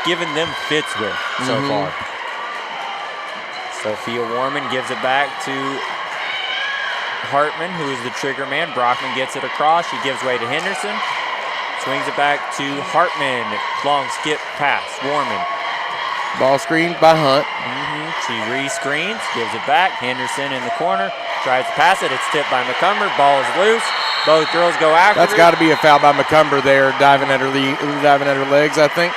given them fits with so far. Sophia Warman gives it back to Hartman, who is the trigger man. Brockman gets it across. She gives way to Henderson. Swings it back to Hartman. Long skip pass. Warman. Ball screened by Hunt. She re-screens, gives it back. Henderson in the corner. Tries to pass it. It's tipped by McCumber. Ball is loose. Both girls go after it. That's got to be a foul by McCumber there, diving at her legs, I think.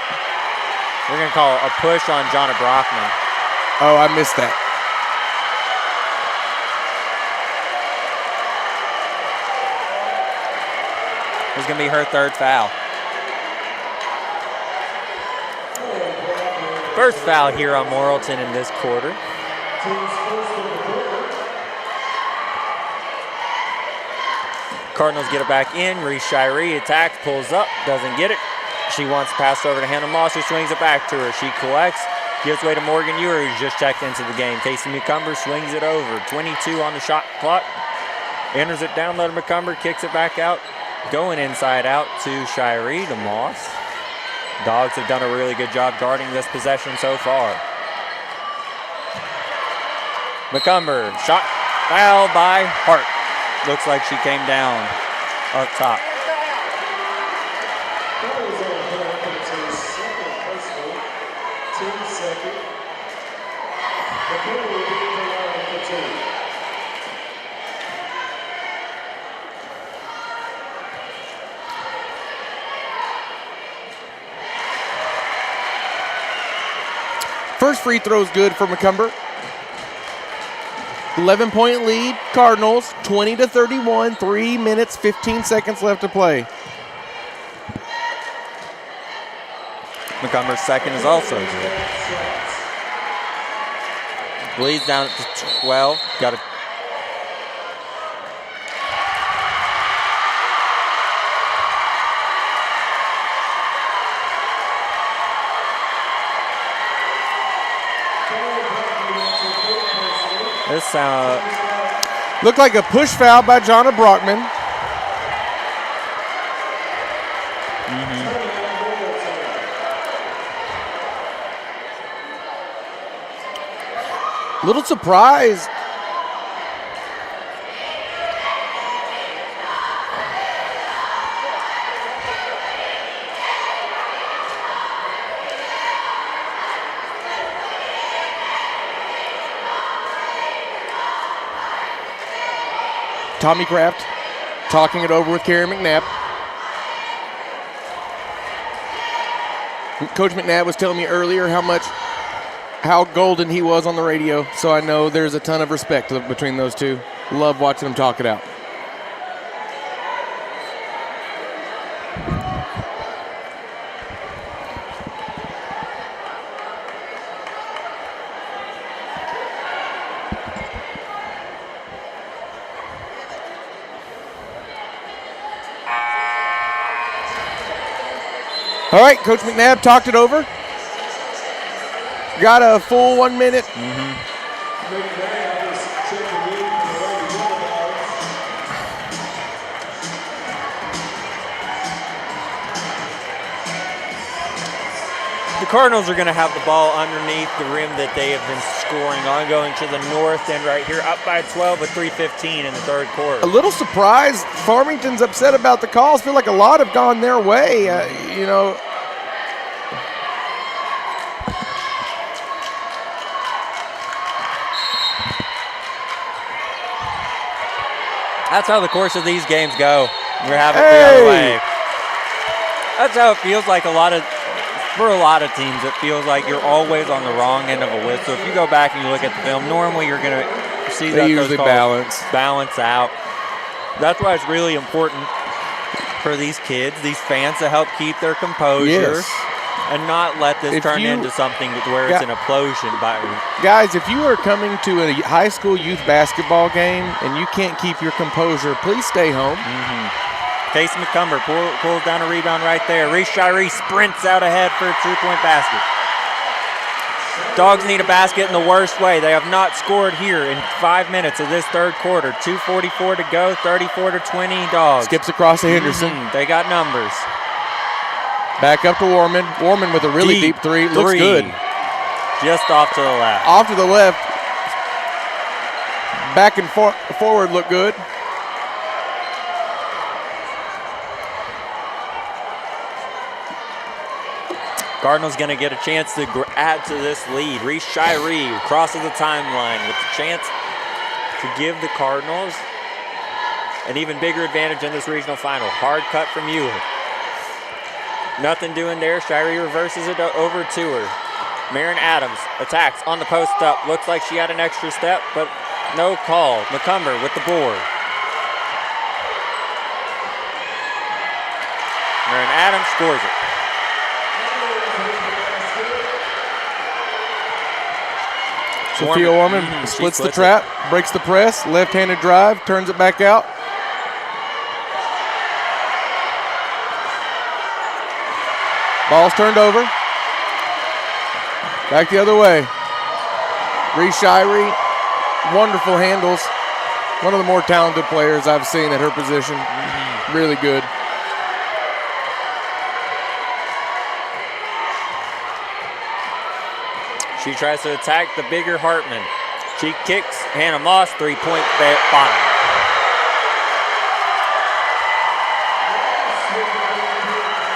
We're going to call a push on Jonna Brockman. Oh, I missed that. This is going to be her third foul. First foul here on Morrilton in this quarter. Cardinals get it back in. Reese Shirey attacks, pulls up, doesn't get it. She wants to pass over to Hannah Moss, who swings it back to her. She collects, gives way to Morgan Ewer, who's just checked into the game. Casey McCumber swings it over. 22 on the shot clock. Enters it down, let McCumber, kicks it back out. Going inside out to Shirey, to Moss. Dogs have done a really good job guarding this possession so far. McCumber, shot foul by Hart. Looks like she came down up top. First free throw is good for McCumber. 11-point lead, Cardinals, 20-31, 3 minutes, 15 seconds left to play. McCumber's second is also good. Leads down to 12. Got a This looked like a push foul by Jonna Brockman. Little surprised. Tommy Kraft talking it over with Carrie McNabb. Coach McNabb was telling me earlier how golden he was on the radio, so I know there's a ton of respect between those two. Love watching them talk it out. All right, Coach McNabb talked it over. Got a full 1 minute. The Cardinals are going to have the ball underneath the rim that they have been scoring on, going to the north end right here, up by 12 with 3:15 in the third quarter. A little surprised. Farmington's upset about the calls. Feel like a lot have gone their way. That's how the course of these games go. We're having it the other way. That's how it feels like for a lot of teams, it feels like you're always on the wrong end of a whistle. If you go back and you look at the film, normally you're going to see that they usually balance out. That's why it's really important for these kids, these fans, to help keep their composure and not let this turn into something where it's an implosion. Guys, if you are coming to a high school youth basketball game and you can't keep your composure, please stay home. Casey McCumber pulls down a rebound right there. Reese Shiree sprints out ahead for a three-point basket. Dogs need a basket in the worst way. They have not scored here in 5 minutes of this third quarter. 2:44 to go, 34-20 Dogs. Skips across to Henderson. They got numbers. Back up to Warman. Warman with a really deep three. Looks good. Just off to the left. Off to the left. Back and forward look good. Cardinals going to get a chance to add to this lead. Reese Shiree crosses the timeline with the chance to give the Cardinals an even bigger advantage in this regional final. Hard cut from Mueller. Nothing doing there. Shiree reverses it over to her. Marin Adams attacks on the post up. Looks like she had an extra step, but no call. McCumber with the board. Marin Adams scores it. Sophia Warman splits the trap, breaks the press, left-handed drive, turns it back out. Ball's turned over. Back the other way. Reese Shiree, wonderful handles. One of the more talented players I've seen at her position. Really good. She tries to attack the bigger Hartman. She kicks Hannah Moss, three-point bottom.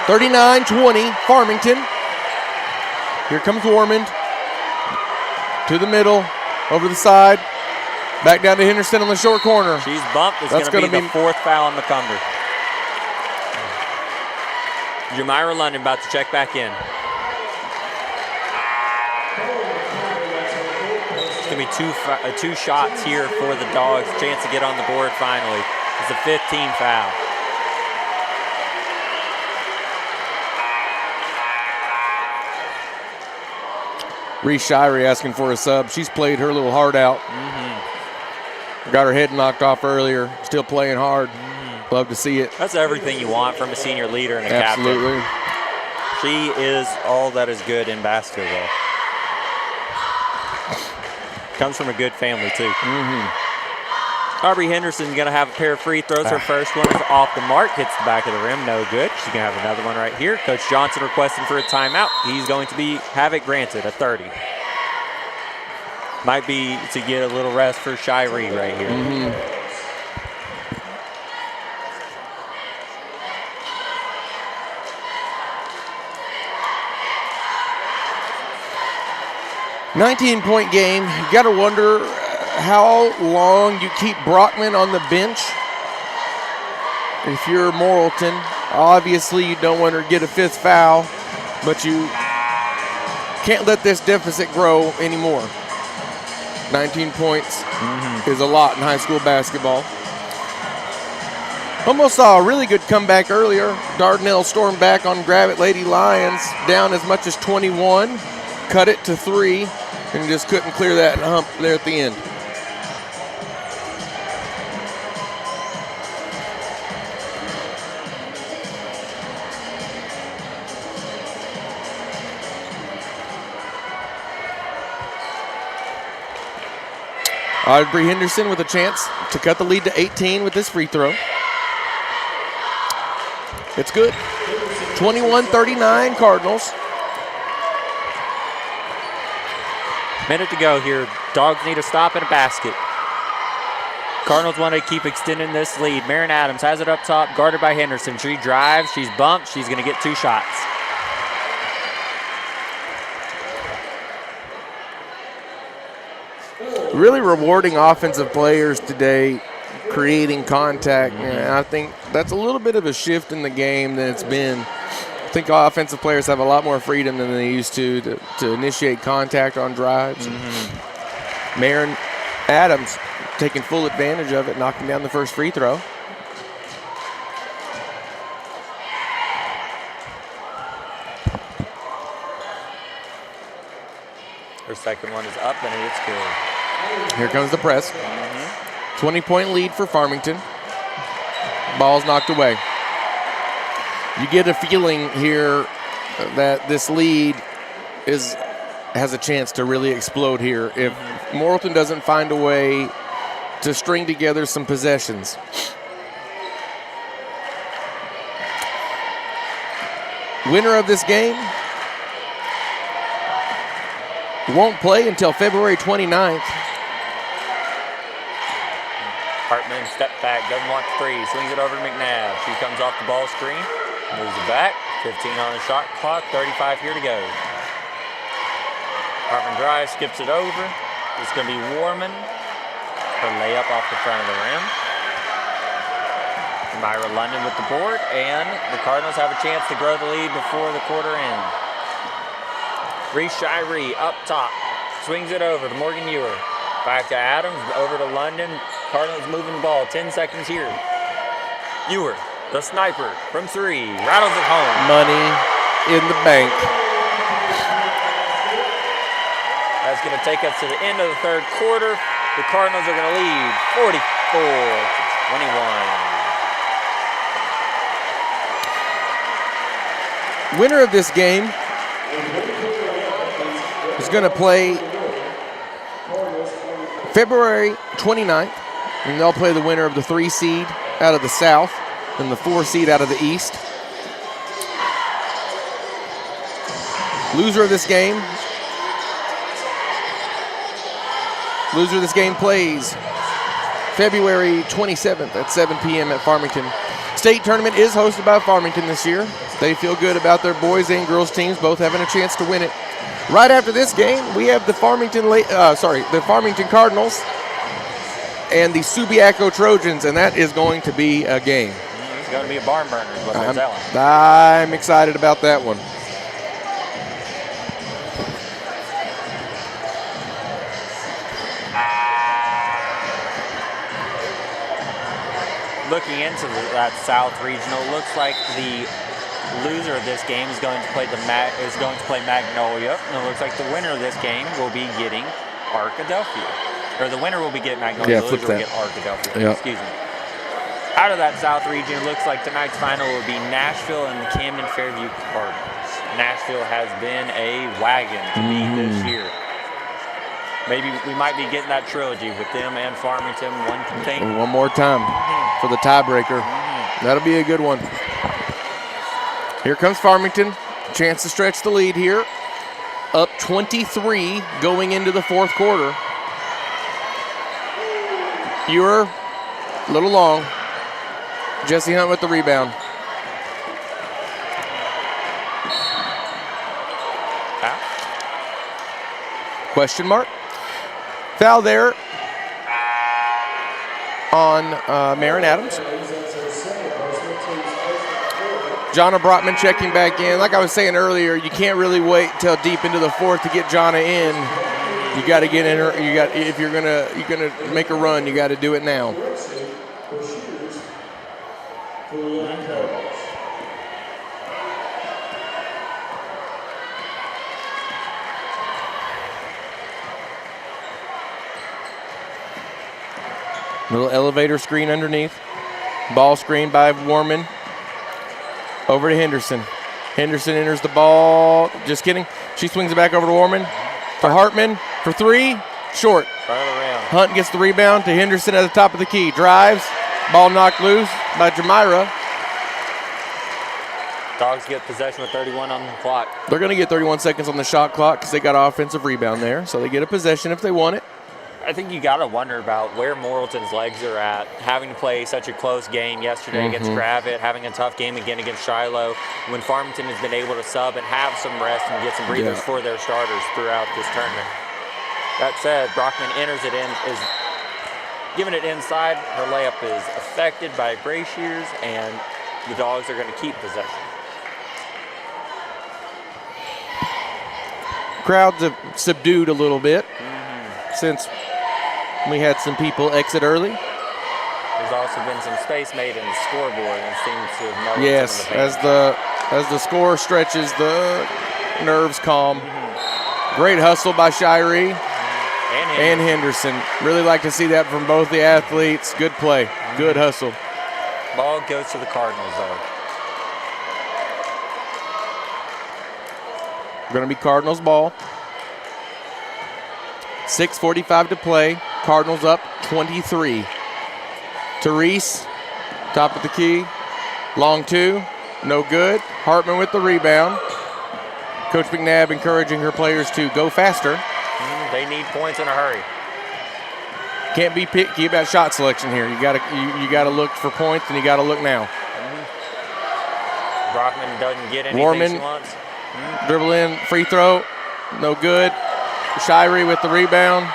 (39-20) Farmington. Here comes Warman. To the middle, over the side. Back down to Henderson on the short corner. She's bumped. It's going to be the fourth foul on McCumber. Jamira London about to check back in. It's going to be two shots here for the Dogs. Chance to get on the board finally. It's a 15 foul. Reese Shiree asking for a sub. She's played her little heart out. Got her head knocked off earlier. Still playing hard. Love to see it. That's everything you want from a senior leader and a Absolutely. captain. She is all that is good in basketball. Comes from a good family, too. Aubrey Henderson going to have a pair of free throws. Her first one is off the mark. Hits the back of the rim. No good. She's going to have another one right here. Coach Johnson requesting for a timeout. He's going to have it granted, a 30. Might be to get a little rest for Shiree right here. 19-point game. You got to wonder how long you keep Brockman on the bench. If you're Morrilton, obviously you don't want her to get a fifth foul, but you can't let this deficit grow anymore. 19 points is a lot in high school basketball. Almost saw a really good comeback earlier. Dardanelle stormed back on Gravette Lady Lions, down as much as 21, cut it to 3, and just couldn't clear that hump there at the end. Aubrey Henderson with a chance to cut the lead to 18 with this free throw. It's good. 21-39 Cardinals. Minute to go here. Dogs need a stop and a basket. Cardinals want to keep extending this lead. Marin Adams has it up top, guarded by Henderson. She drives, she's bumped, she's going to get 2 shots. Really rewarding offensive players today, creating contact. And I think that's a little bit of a shift in the game than it's been. I think offensive players have a lot more freedom than they used to initiate contact on drives. Marin Adams taking full advantage of it, knocking down the first free throw. Her second one is up and it's good. Here comes the press. 20-point lead for Farmington. Ball's knocked away. You get a feeling here that this lead has a chance to really explode here if Morrilton doesn't find a way to string together some possessions. Winner of this game won't play until February 29th. Hartman step back, doesn't want the three, swings it over to McNabb. She comes off the ball screen, moves it back, 15 on the shot clock, 35 here to go. Hartman drives, skips it over. It's going to be Warman. Her layup off the front of the rim. Myra London with the board, and the Cardinals have a chance to grow the lead before the quarter end. Reese Shirey up top, swings it over to Morgan Ewer. Back to Adams, over to London. Cardinals moving the ball, 10 seconds here. Ewer, the sniper from three, rattles it home. Money in the bank. That's going to take us to the end of the third quarter. The Cardinals are going to lead 44-21. Winner of this game is going to play February 29th, and they'll play the winner of the 3 seed out of the South and the 4 seed out of the East. Loser of this game plays February 27th at 7 p.m. at Farmington. State tournament is hosted by Farmington this year. They feel good about their boys and girls teams both having a chance to win it. Right after this game, we have the Farmington Cardinals and the Subiaco Trojans, and that is going to be a game. It's going to be a barn burner, is what they're telling. I'm excited about that one. Looking into that South Regional, looks like the loser of this game is going to play Magnolia, and it looks like the winner of this game will be getting Arkadelphia. Or the winner will be getting Magnolia, the loser will get Arkadelphia. Yeah. Excuse me. Out of that South region, it looks like tonight's final will be Nashville and the Camden Fairview Cardinals. Nashville has been a wagon to beat this year. Maybe we might be getting that trilogy with them and Farmington, one container. One more time for the tiebreaker. That'll be a good one. Here comes Farmington. Chance to stretch the lead here. Up 23 going into the fourth quarter. Ewer, a little long. Jesse Hunt with the rebound. Question mark. Foul there on Marin Adams. Jonna Brotman checking back in. Like I was saying earlier, you can't really wait till deep into the fourth to get Jonna in. You got to get in her. If you're gonna make a run, you got to do it now. Little elevator screen underneath. Ball screen by Warman. Over to Henderson. Henderson enters the ball. Just kidding. She swings it back over to Warman. To Hartman for three. Short. Hunt gets the rebound to Henderson at the top of the key. Drives. Ball knocked loose by Jamira. Dogs get possession with 31 on the clock. They're going to get 31 seconds on the shot clock because they got an offensive rebound there. So they get a possession if they want it. I think you got to wonder about where Morrilton's legs are at, having to play such a close game yesterday against Gravett, having a tough game again against Shiloh, when Farmington has been able to sub and have some rest and get some breathers for their starters throughout this tournament. That said, Brockman enters it in, is giving it inside. Her layup is affected by Brashears, and the Dogs are going to keep possession. Crowds have subdued a little bit since we had some people exit early. There's also been some space made in the scoreboard and seems to have melted. Yes, as the score stretches, the nerves calm. Great hustle by Shirey and Henderson. Really like to see that from both the athletes. Good play, good hustle. Ball goes to the Cardinals, though. Going to be Cardinals ball. 6:45 to play. Cardinals up 23. Therese, top of the key. Long two, no good. Hartman with the rebound. Coach McNabb encouraging her players to go faster. They need points in a hurry. Can't be picky about shot selection here. You gotta look for points, and you gotta look now. Brockman doesn't get anything Warman, she wants. dribble in, free throw, no good. Shirey with the rebound.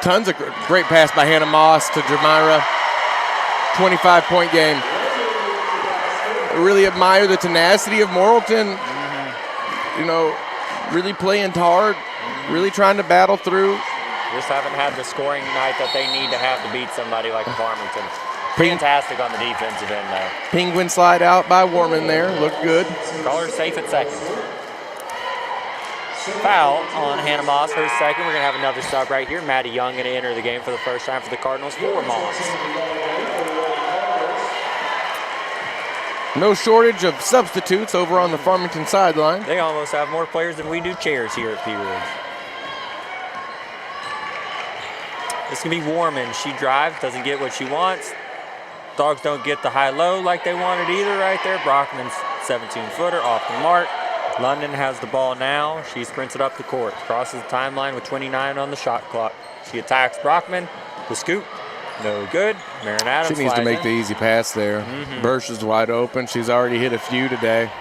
Tons of great pass by Hannah Moss to Jamira. 25-point game. I really admire the tenacity of Morrilton. You know, really playing hard, really trying to battle through. Just haven't had the scoring night that they need to have to beat somebody like Farmington. Fantastic on the defensive end, though. Penguin slide out by Warman there. Looked good. Call her safe at second. Foul on Hannah Moss, her second. We're going to have another sub right here. Maddie Young going to enter the game for the first time for the Cardinals for Moss. No shortage of substitutes over on the Farmington sideline. They almost have more players than we do chairs here at P. Ridge. This can be Warman. She drives, doesn't get what she wants. Dogs don't get the high-low like they wanted either right there. Brockman's 17-footer off the mark. London has the ball now. She sprints it up the court. Crosses the timeline with 29 on the shot clock. She attacks Brockman. The scoop. No good. Marin Adams She needs to make in. the easy pass there. Bursch is wide open. She's already hit a few today.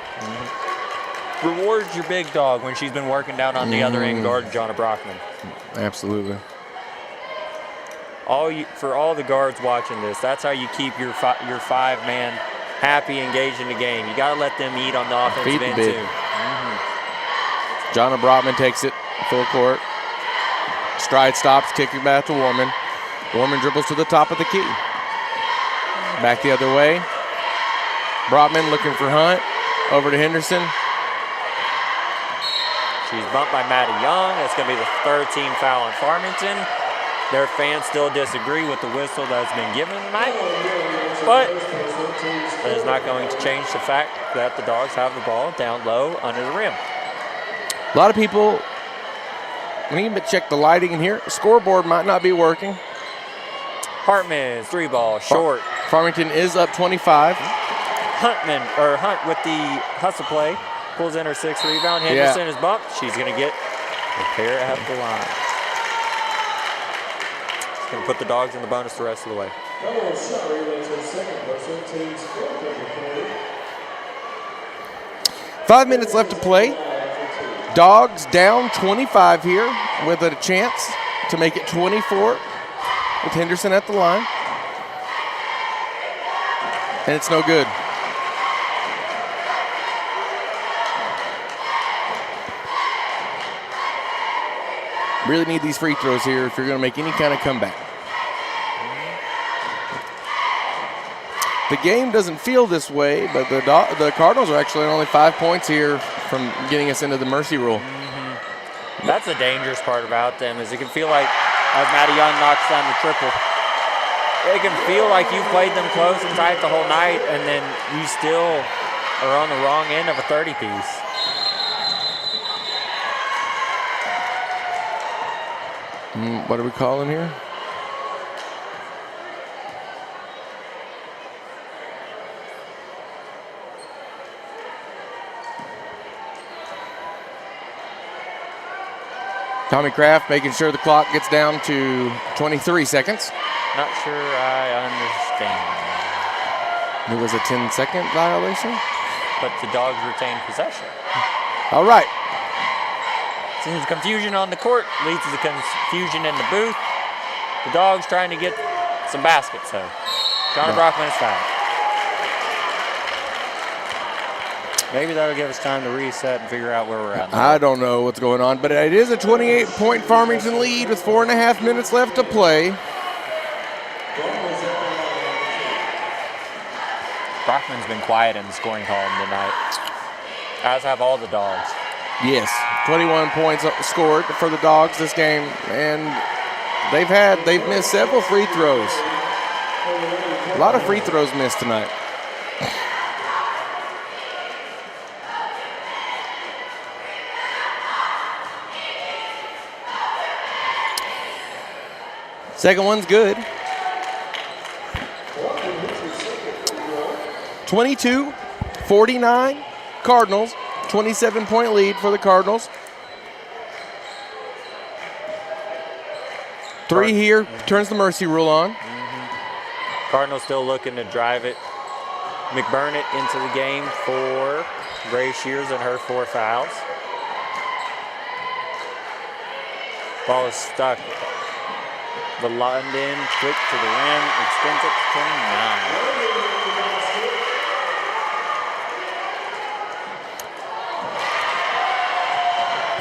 Rewards your big dog when she's been working down on the other end guard, Jonna Brockman. Absolutely. For all the guards watching this, that's how you keep your five-man happy, engaged in the game. You got to let them eat on the offensive end, too. Jonna Brockman takes it full court. Stride stops, kicking back to Warman. Warman dribbles to the top of the key. Back the other way. Brockman looking for Hunt. Over to Henderson. She's bumped by Maddie Young. That's going to be the third team foul on Farmington. Their fans still disagree with the whistle that's been given tonight. But that is not going to change the fact that the Dogs have the ball down low under the rim. A lot of people, when you check the lighting in here, scoreboard might not be working. Hartman's three ball short. Farmington is up 25. Hunt with the hustle play. Pulls in her sixth rebound. Henderson is bumped. She's going to get a pair at the line. She's going to put the Dogs in the bonus the rest of the way. 5 minutes left to play. Dogs down 25 here with a chance to make it 24 with Henderson at the line. And it's no good. Really need these free throws here if you're going to make any kind of comeback. The game doesn't feel this way, but the Cardinals are actually only 5 points here from getting us into the mercy rule. That's the dangerous part about them is it can feel like, as Maddie Young knocks down the triple, it can feel like you've played them close and tight the whole night, and then you still are on the wrong end of a 30-piece. What are we calling here? Tommy Kraft making sure the clock gets down to 23 seconds. Not sure I understand. It was a 10-second violation? But the Dogs retain possession. All right. Seems confusion on the court leads to the confusion in the booth. The Dogs trying to get some baskets, though. Jonna Brockman is fouled. Maybe that'll give us time to reset and figure out where we're at. I don't know what's going on, but it is a 28-point Farmington lead with 4.5 minutes left to play. Brockman's been quiet in the scoring column tonight, as have all the Dogs. Yes, 21 points scored for the Dogs this game, and they've missed several free throws. A lot of free throws missed tonight. Second one's good. 22-49 Cardinals. 27-point lead for the Cardinals. 3 here, turns the mercy rule on. Cardinals still looking to drive it. McBurnett into the game for Gray Shears and her 4 fouls. Ball is stuck. The London quick to the rim, extends it to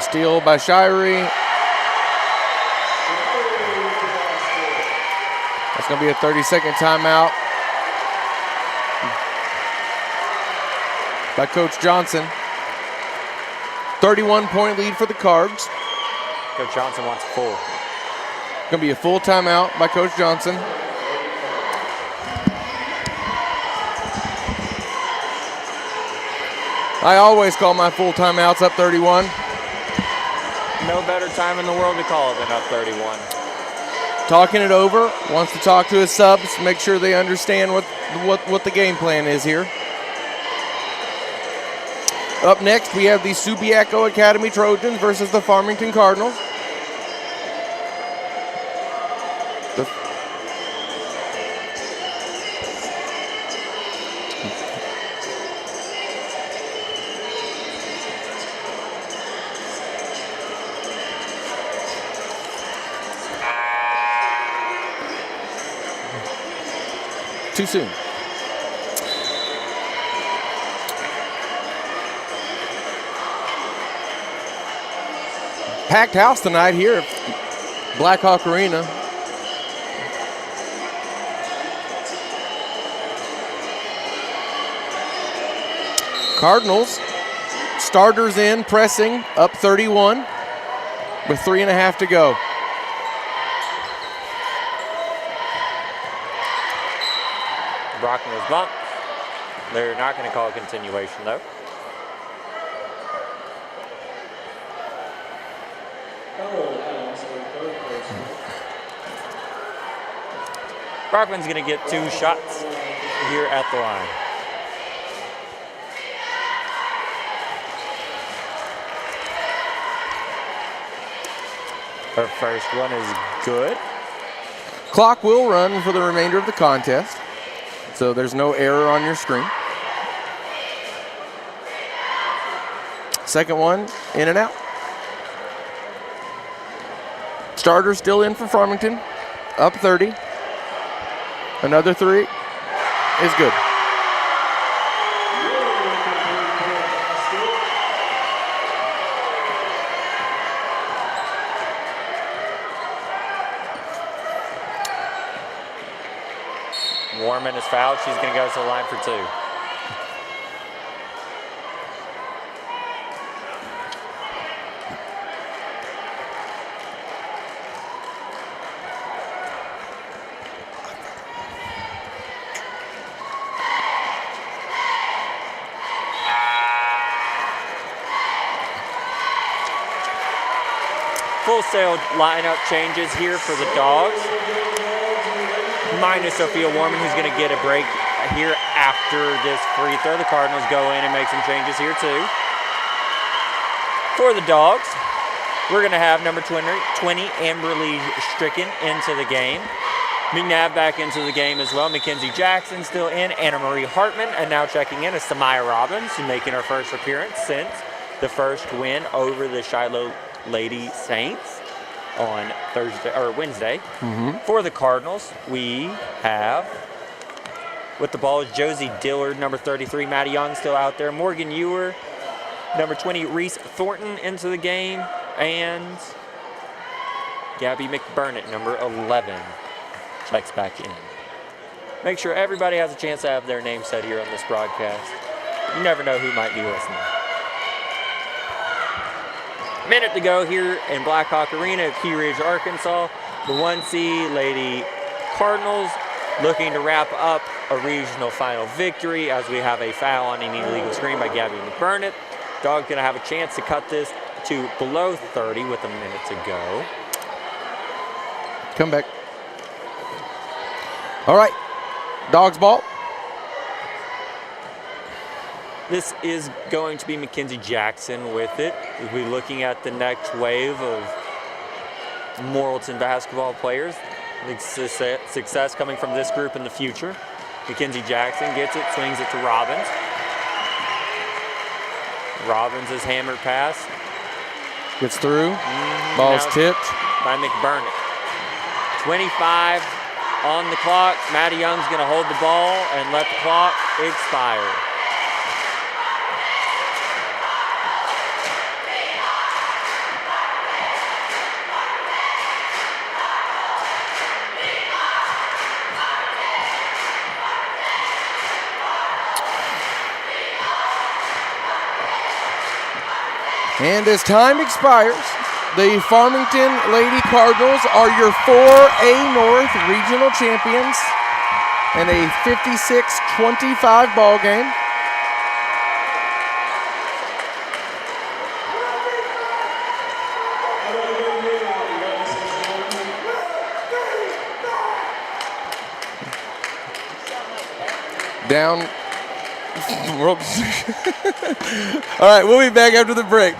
29. Steal by Shirey. That's going to be a 30-second timeout by Coach Johnson. 31-point lead for the Cards. Coach Johnson wants full. Going to be a full timeout by Coach Johnson. I always call my full timeouts up 31. No better time in the world to call it than up 31. Talking it over, wants to talk to his subs, make sure they understand what the game plan is here. Up next, we have the Subiaco Academy Trojans versus the Farmington Cardinals. Too soon. Packed house tonight here at Blackhawk Arena. Cardinals, starters in, pressing, up 31 with 3.5 to go. Brockman is bumped. They're not going to call a continuation, though. Brockman's going to get 2 shots here at the line. Her first one is good. Clock will run for the remainder of the contest, so there's no error on your screen. Second one, in and out. Starter still in for Farmington, up 30. Another 3 is good. Warman is fouled. She's going to go to the line for 2. Full sail lineup changes here for the Dogs. Minus Sophia Warman, who's going to get a break here after this free throw. The Cardinals go in and make some changes here too. For the Dogs, we're going to have number 20 Amberly Stricken into the game. McNabb back into the game as well. Mackenzie Jackson still in. Anna Marie Hartman, and now checking in is Samaya Robbins, who's making her first appearance since the first win over the Shiloh Lady Saints on Wednesday. For the Cardinals, we have, with the ball, is Josie Dillard, number 33. Maddie Young still out there. Morgan Ewer, number 20. Reese Thornton into the game. And Gabby McBurnett, number 11, checks back in. Make sure everybody has a chance to have their name said here on this broadcast. You never know who might be listening. Minute to go here in Blackhawk Arena at Key Ridge, Arkansas. The 1C Lady Cardinals looking to wrap up a regional final victory as we have a foul on an illegal screen by Gabby McBurnett. Dog's going to have a chance to cut this to below 30 with a minute to go. Come back. All right, Dogs ball. This is going to be Mackenzie Jackson with it. We'll be looking at the next wave of Morrilton basketball players. The success coming from this group in the future. Mackenzie Jackson gets it, swings it to Robbins. Robbins' hammered pass. Gets through. Ball's tipped. By McBurnett. 25 on the clock. Maddie Young's going to hold the ball and let the clock expire. And as time expires, the Farmington Lady Cardinals are your 4A-North regional champions in a 56-25 ball game. Down. All right, we'll be back after the break.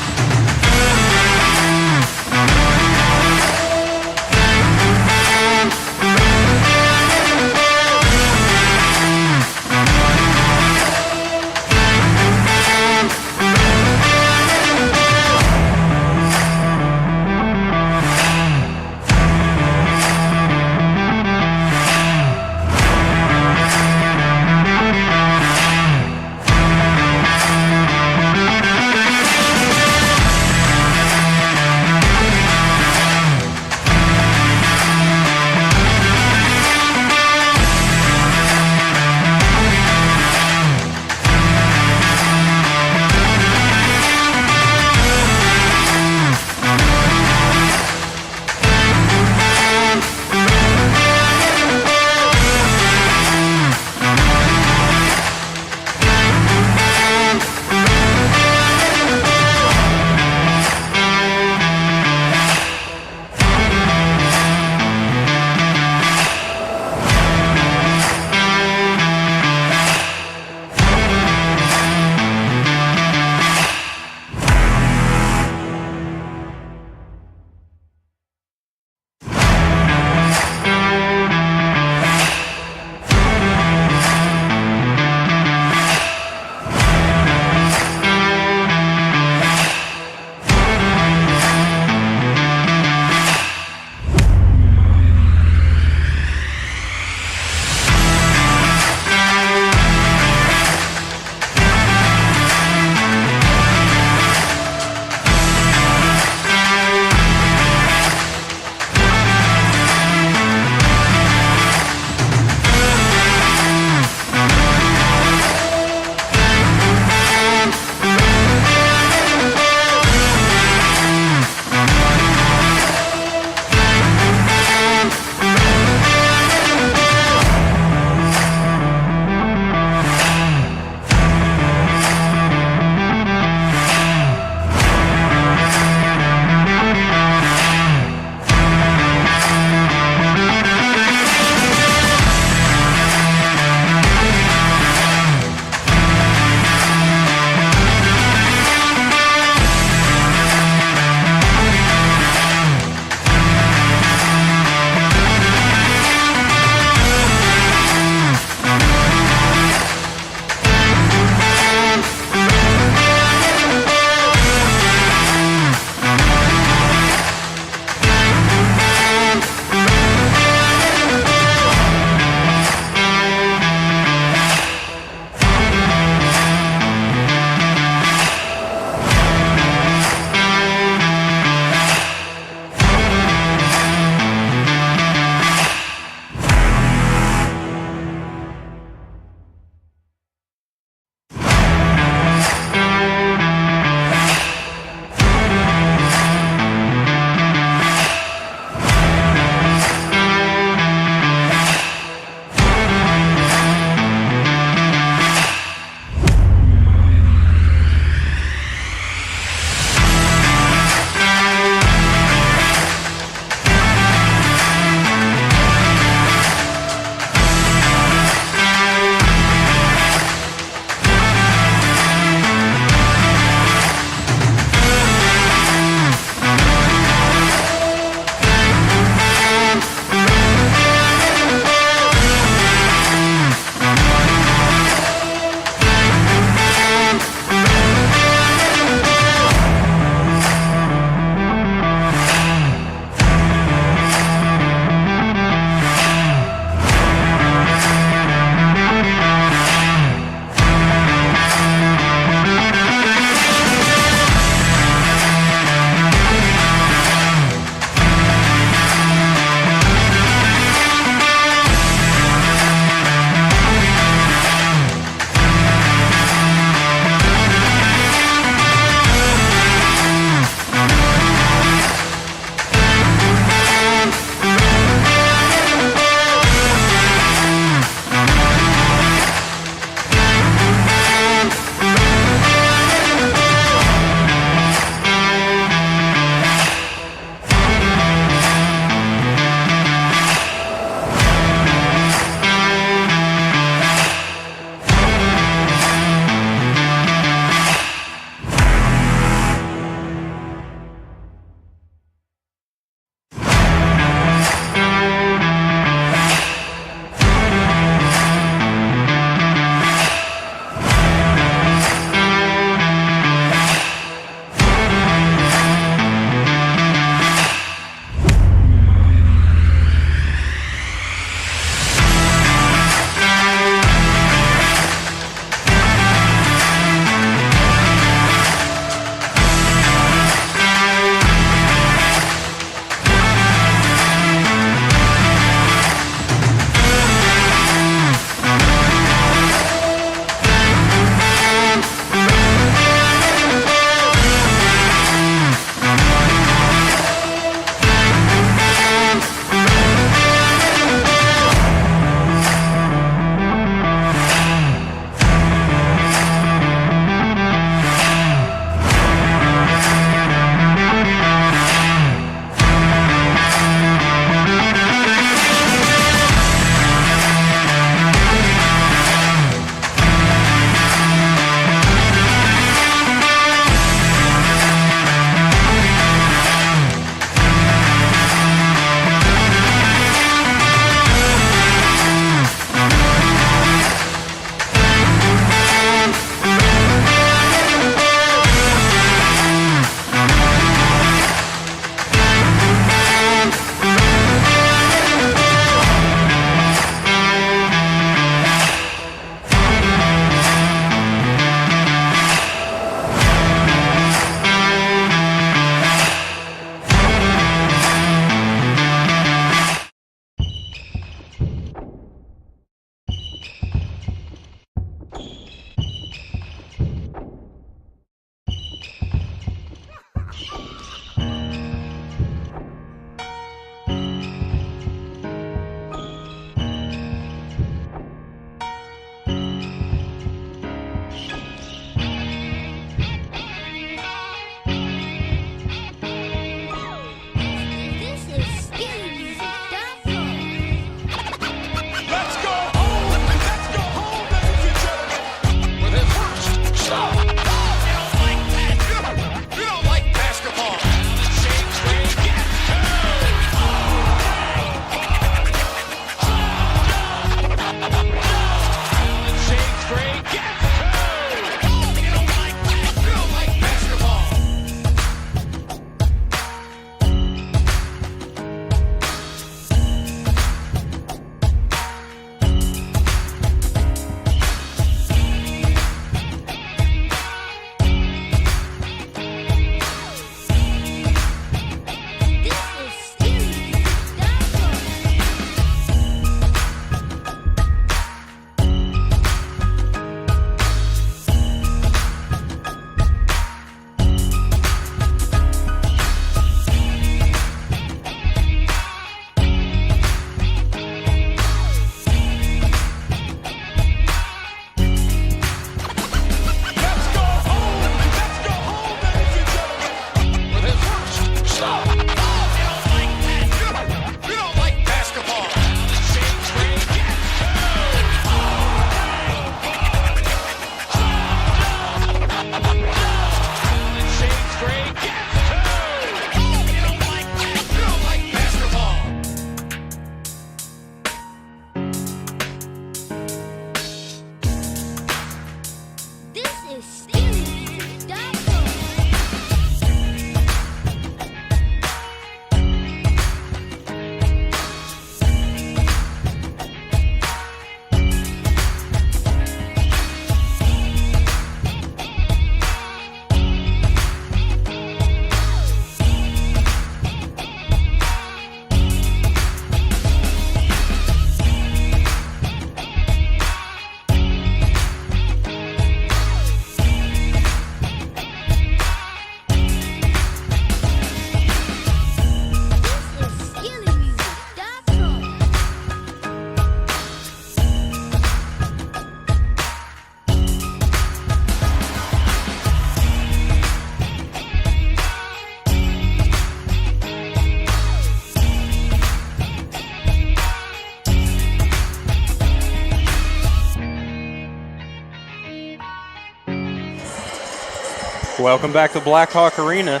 Welcome back to Blackhawk Arena.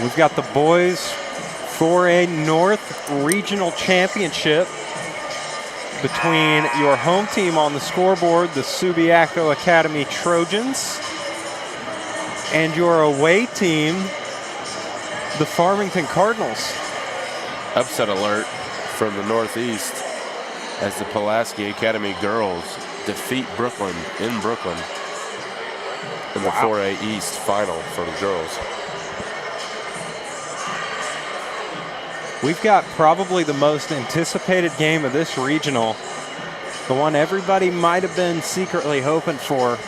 We've got the boys 4A-North Regional Championship between your home team on the scoreboard, the Subiaco Academy Trojans, and your away team, the Farmington Cardinals. Upset alert from the Northeast as the Pulaski Academy girls defeat Brooklyn in Brooklyn in the 4A East final for the girls. We've got probably the most anticipated game of this regional, the one everybody might have been secretly hoping for,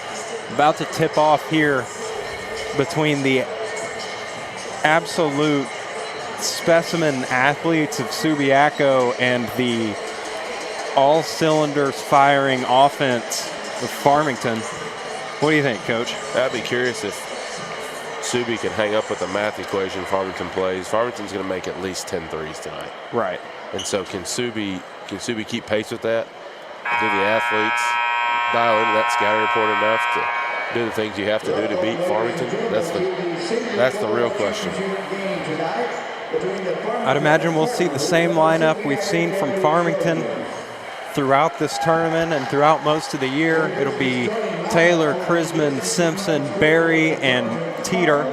about to tip off here between the absolute specimen athletes of Subiaco and the all cylinders firing offense of Farmington. What do you think, Coach? I'd be curious if Subi can hang up with the math equation Farmington plays. Farmington's going to make at least 10 threes tonight. Right. And so can Subi keep pace with that? Do the athletes dial into that scouting report enough to do the things you have to do to beat Farmington? That's the real question. I'd imagine we'll see the same lineup we've seen from Farmington throughout this tournament and throughout most of the year. It'll be Taylor, Krisman, Simpson, Berry, and Teeter.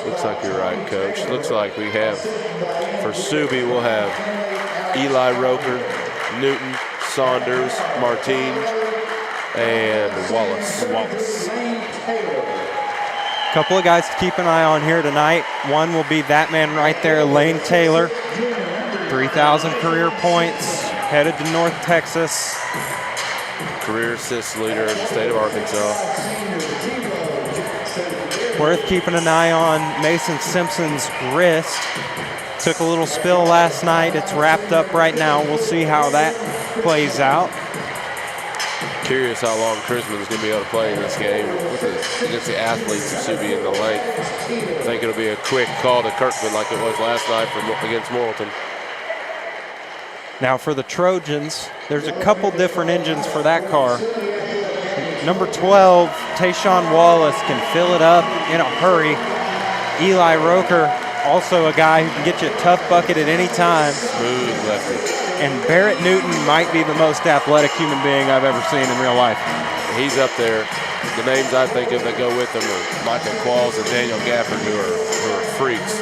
Looks like you're right, Coach. Looks like we have, for Subi, we'll have Eli Roker, Newton, Saunders, Martine, and Wallace. A couple of guys to keep an eye on here tonight. One will be that man right there, Lane Taylor. 3,000 career points, headed to North Texas. Career assist leader in the state of Arkansas. Worth keeping an eye on Mason Simpson's wrist. Took a little spill last night. It's wrapped up right now. We'll see how that plays out. Curious how long Krisman's going to be able to play in this game against the athletes of Subi in the length. I think it'll be a quick call to Kirkman like it was last night against Morrilton. Now for the Trojans, there's a couple different engines for that car. Number 12, Tayshawn Wallace, can fill it up in a hurry. Eli Roker, also a guy who can get you a tough bucket at any time. Smooth lefty. And Barrett Newton might be the most athletic human being I've ever seen in real life. He's up there. The names I think of that go with him are Michael Qualls and Daniel Gafford, who are freaks.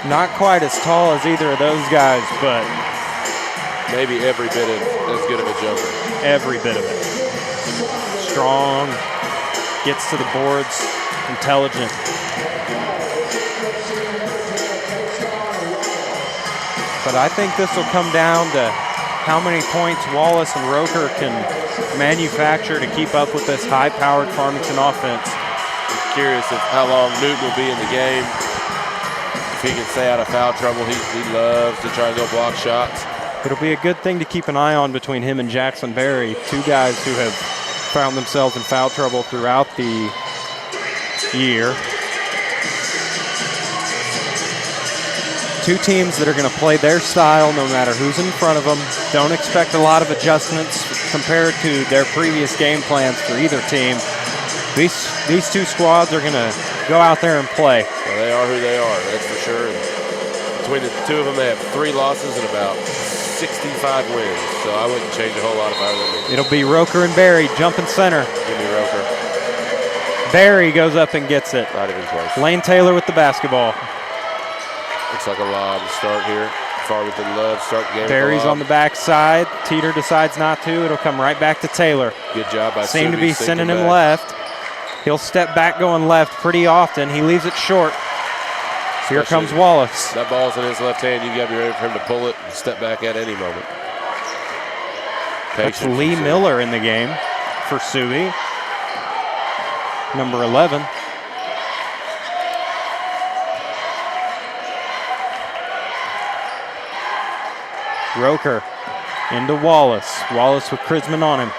Not quite as tall as either of those guys, but maybe every bit as good of a jumper. Every bit of it. Strong, gets to the boards, intelligent. But I think this will come down to how many points Wallace and Roker can manufacture to keep up with this high-powered Farmington offense. I'm curious of how long Newton will be in the game. If he can stay out of foul trouble, he loves to try and go block shots. It'll be a good thing to keep an eye on between him and Jackson Berry, two guys who have found themselves in foul trouble throughout the year. Two teams that are going to play their style no matter who's in front of them. Don't expect a lot of adjustments compared to their previous game plans for either team. These two squads are going to go out there and play. Well, they are who they are, that's for sure. And between the two of them, they have 3 losses and about 65 wins, so I wouldn't change a whole lot if I were them. It'll be Roker and Berry jumping center. Give me Roker. Barry goes up and gets it. Not even close. Lane Taylor with the basketball. Looks like a lob to start here. Farmington loves start the game. Barry's on the backside. Teeter decides not to. It'll come right back to Taylor. Good job by Seem to be Subi sending him back. left. He'll step back going left pretty often. He leaves it short. Here comes Wallace. That ball's in his left hand. You got to be ready for him to pull it and step back at any moment. That's Lee Miller in the game for Subi. Number 11. Roker into Wallace. Wallace with Krisman on him.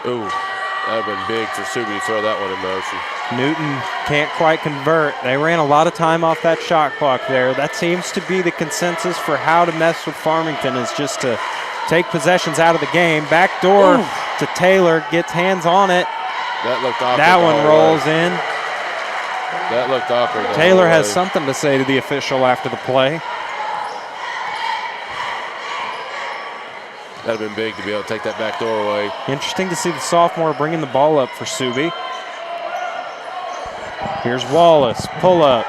Ooh, that would have been big for Subi to throw that one in motion. Newton can't quite convert. They ran a lot of time off that shot clock there. That seems to be the consensus for how to mess with Farmington, is just to take possessions out of the game. Back door to Taylor, gets hands on it. That looked awkward. That one rolls in. That looked awkward. Taylor has something to say to the official after the play. That'd have been big to be able to take that back door away. Interesting to see the sophomore bringing the ball up for Subi. Here's Wallace, pull up.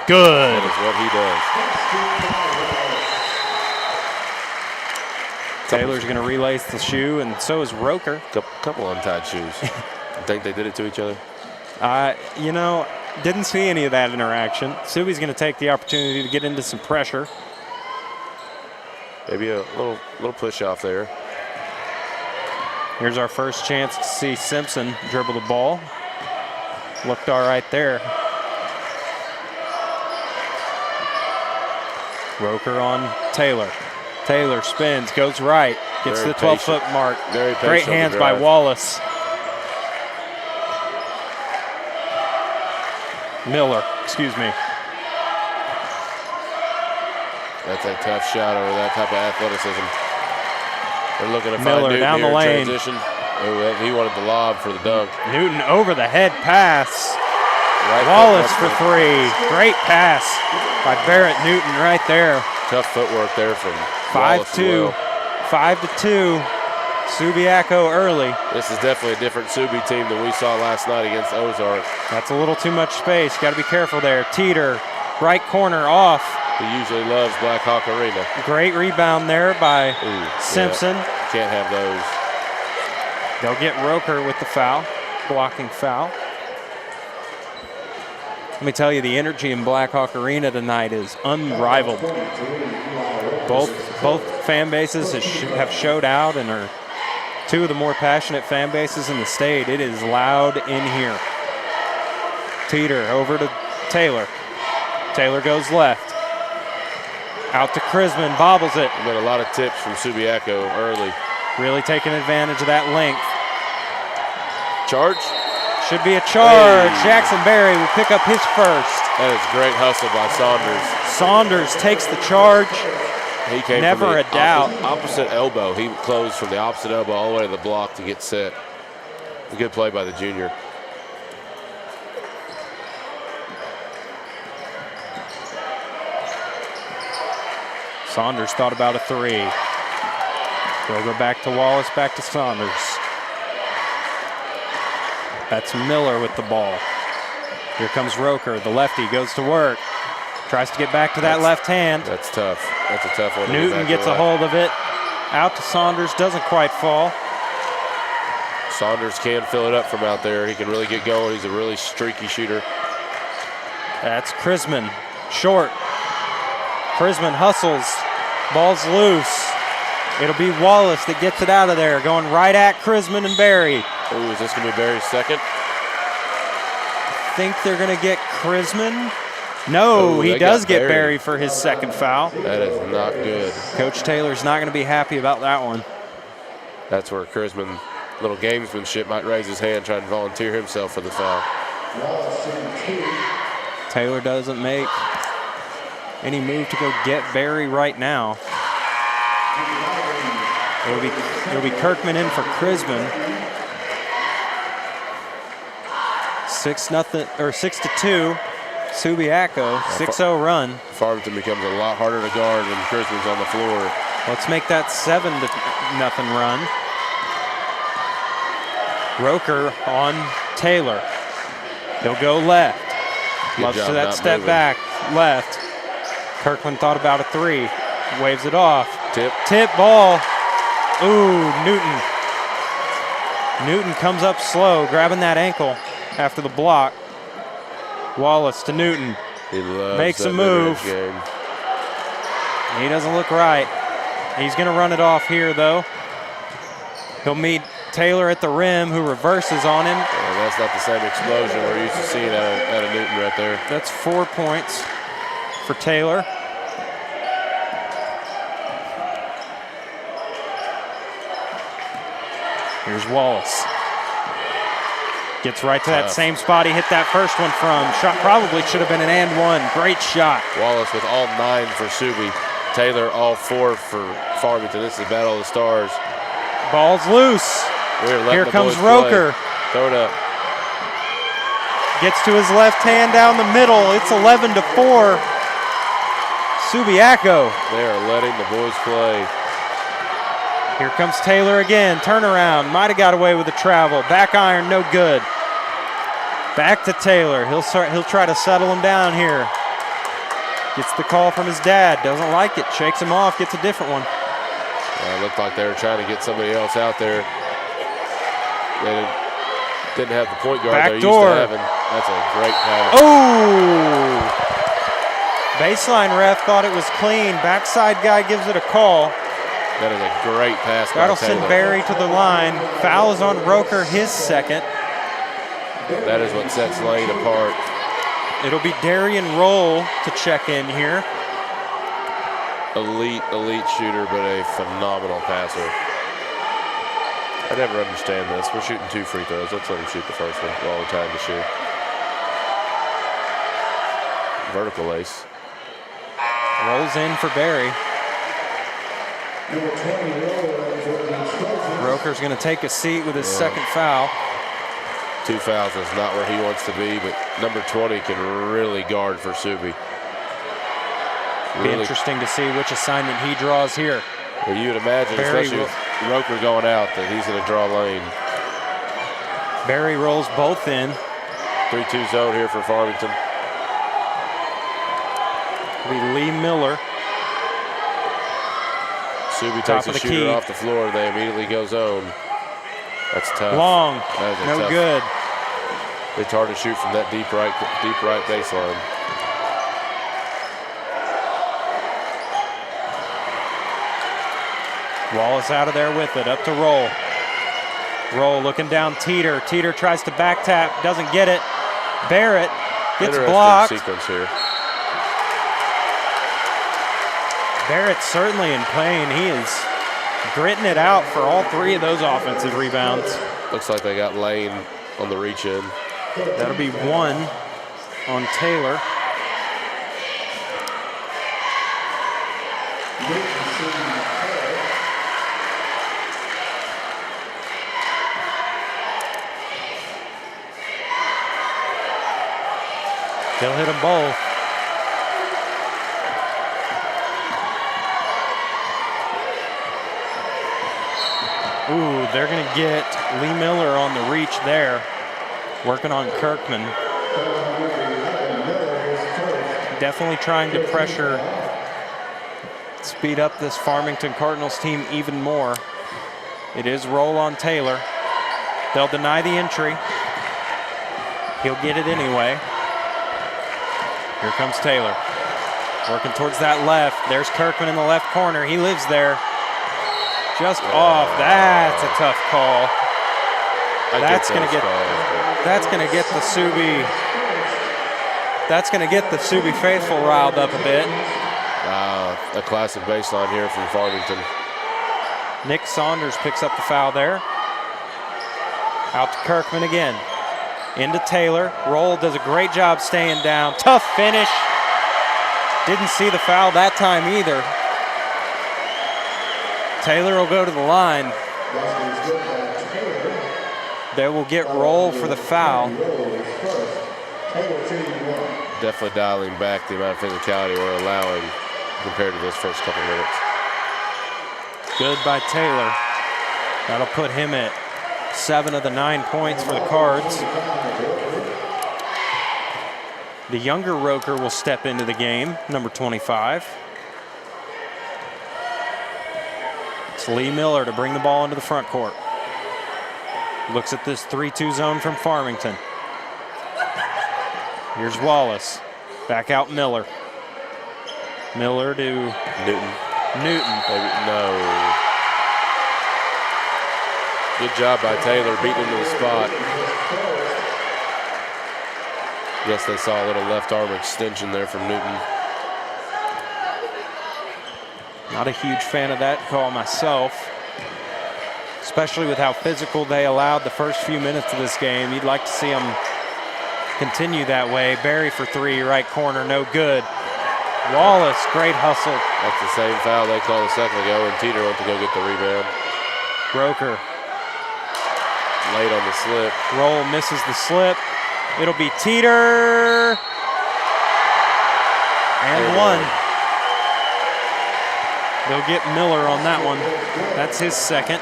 Good. That is what he does. Taylor's going to relace the shoe, and so is Roker. Couple untied shoes. I think they did it to each other. You know, didn't see any of that interaction. Subi's going to take the opportunity to get into some pressure. Maybe a little push off there. Here's our first chance to see Simpson dribble the ball. Looked all right there. Roker on Taylor. Taylor spins, goes right, gets to the 12-foot mark. Very patient. Great hands by Wallace. Miller, excuse me. That's a tough shot over that type of athleticism. They're looking to Miller find Newton down the here in lane. transition. Oh, he wanted the lob for the dunk. Newton over the head pass. Right Wallace foot, for three. Great pass by Barrett Newton right there. Tough footwork there from 5-2. 5-2. Subiaco early. This is definitely a different Subi team than we saw last night against Ozark. That's a little too much space. Got to be careful there. Teeter, right corner off. He usually loves Blackhawk Arena. Great rebound there by Simpson. Yeah. Can't have those. They'll get Roker with the foul, blocking foul. Let me tell you, the energy in Blackhawk Arena tonight is unrivaled. Both fan bases have showed out and are two of the more passionate fan bases in the state. It is loud in here. Teeter over to Taylor. Taylor goes left. Out to Krisman, bobbles it. Been a lot of tips from Subiaco early. Really taking advantage of that length. Charge? Should be a charge. Hey. Jackson Berry will pick up his first. That is great hustle by Saunders. Saunders takes the charge. He came Never from the a doubt. Opposite elbow. He closed from the opposite elbow all the way to the block to get set. A good play by the junior. Saunders thought about a three. They'll go back to Wallace, back to Saunders. That's Miller with the ball. Here comes Roker, the lefty, goes to work. Tries to get back to that left hand. That's tough. That's a tough one. Newton gets a hold of it. Out to Saunders, doesn't quite fall. Saunders can fill it up from out there. He can really get going. He's a really streaky shooter. That's Krisman, short. Krisman hustles, ball's loose. It'll be Wallace that gets it out of there, going right at Krisman and Barry. Ooh, is this going to be Barry's second? I think they're going to get Krisman. No, he does get Barry for his second foul. That is not good. Coach Taylor's not going to be happy about that one. That's where Krisman, little gamesmanship, might raise his hand, try and volunteer himself for the foul. Taylor doesn't make any move to go get Barry right now. It'll be Kirkman in for Krisman. 6-2. Subiaco, 6-0 run. Farmington becomes a lot harder to guard when Kirkman's on the floor. Let's make that 7-0 run. Roker on Taylor. He'll go left. Loves to that step back. Left. Kirkland thought about a 3. Waves it off. Tip ball. Ooh, Newton. Newton comes up slow, grabbing that ankle after the block. Wallace to Newton. He makes a move. He doesn't look right. He's going to run it off here, though. He'll meet Taylor at the rim, who reverses on him. Yeah, that's not the same explosion we're used to seeing out of Newton right there. That's 4 points for Taylor. Here's Wallace. Gets right to that same spot he hit that first one from. Shot probably should have been an and one. Great shot. Wallace with all 9 for Subi. Taylor all 4 for Farmington. This is the battle of the stars. Ball's loose. Here comes Roker. Throw it up. Gets to his left hand down the middle. It's 11-4. Subiaco. They are letting the boys play. Here comes Taylor again. Turnaround. Might have got away with the travel. Back iron, no good. Back to Taylor. He'll try to settle him down here. Gets the call from his dad. Doesn't like it. Shakes him off. Gets a different one. It looked like they were trying to get somebody else out there. They didn't have the point guard they're used to having. That's a great pass. Oh! Baseline ref thought it was clean. Backside guy gives it a call. That is a great pass by That'll send Barry to the line. Fouls on Roker, his second. That is what sets Lane apart. It'll be Darian Roll to check in here. Elite shooter, but a phenomenal passer. I never understand this. We're shooting 2 free throws. Let's let him shoot the first one. All the time to shoot. Vertical ace. Rolls in for Barry. Roker's going to take a seat with his second foul. 2 fouls is not where he wants to be, but number 20 can really guard for Subi. Be interesting to see which assignment he draws here. Well, you would imagine, especially with Roker going out, that he's going to draw lane. Barry rolls both in. 3-2 zone here for Farmington. It'll be Lee Miller. Subi takes a shooter off the floor. They immediately go zone. That's tough. Long. No tough. Good. It's hard to shoot from that deep right baseline. Wallace out of there with it. Up to Roll. Roll looking down Teeter. Teeter tries to back tap. Doesn't get it. Barrett gets blocked. Sequence here. Barrett certainly in pain. He is gritting it out for all 3 of those offensive rebounds. Looks like they got Lane on the reach in. That'll be 1 on Taylor. They'll hit them both. Ooh, they're going to get Lee Miller on the reach there, working on Kirkman. Definitely trying to pressure, speed up this Farmington Cardinals team even more. It is Roll on Taylor. They'll deny the entry. He'll get it anyway. Here comes Taylor. Working towards that left. There's Kirkman in the left corner. He lives there. Just off. That's a tough call. That's going to get the Subi. That's going to get the Subi faithful riled up a bit. A classic baseline here from Farmington. Nick Saunders picks up the foul there. Out to Kirkman again. Into Taylor. Roll does a great job staying down. Tough finish. Didn't see the foul that time either. Taylor will go to the line. They will get Roll for the foul. Definitely dialing back the amount of physicality we're allowing compared to those first couple minutes. Good by Taylor. That'll put him at 7 of the 9 points for the Cards. The younger Roker will step into the game, number 25. It's Lee Miller to bring the ball into the front court. Looks at this 3-2 zone from Farmington. Here's Wallace. Back out Miller. Miller to Newton. Newton. No. Good job by Taylor beating him to the spot. Guess they saw a little left arm extension there from Newton. Not a huge fan of that call myself, especially with how physical they allowed the first few minutes of this game. You'd like to see them continue that way. Barry for 3, right corner, no good. Wallace, great hustle. That's the same foul they called a second ago, and Teeter went to go get the rebound. Roker. Late on the slip. Roll misses the slip. It'll be Teeter. And one. They'll get Miller on that one. That's his second.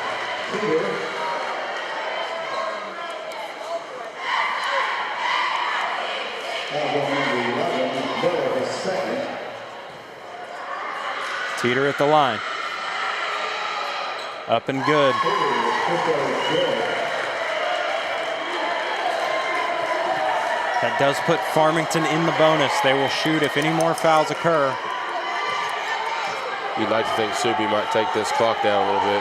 Teeter at the line. Up and good. That does put Farmington in the bonus. They will shoot if any more fouls occur. You'd like to think Subi might take this clock down a little bit.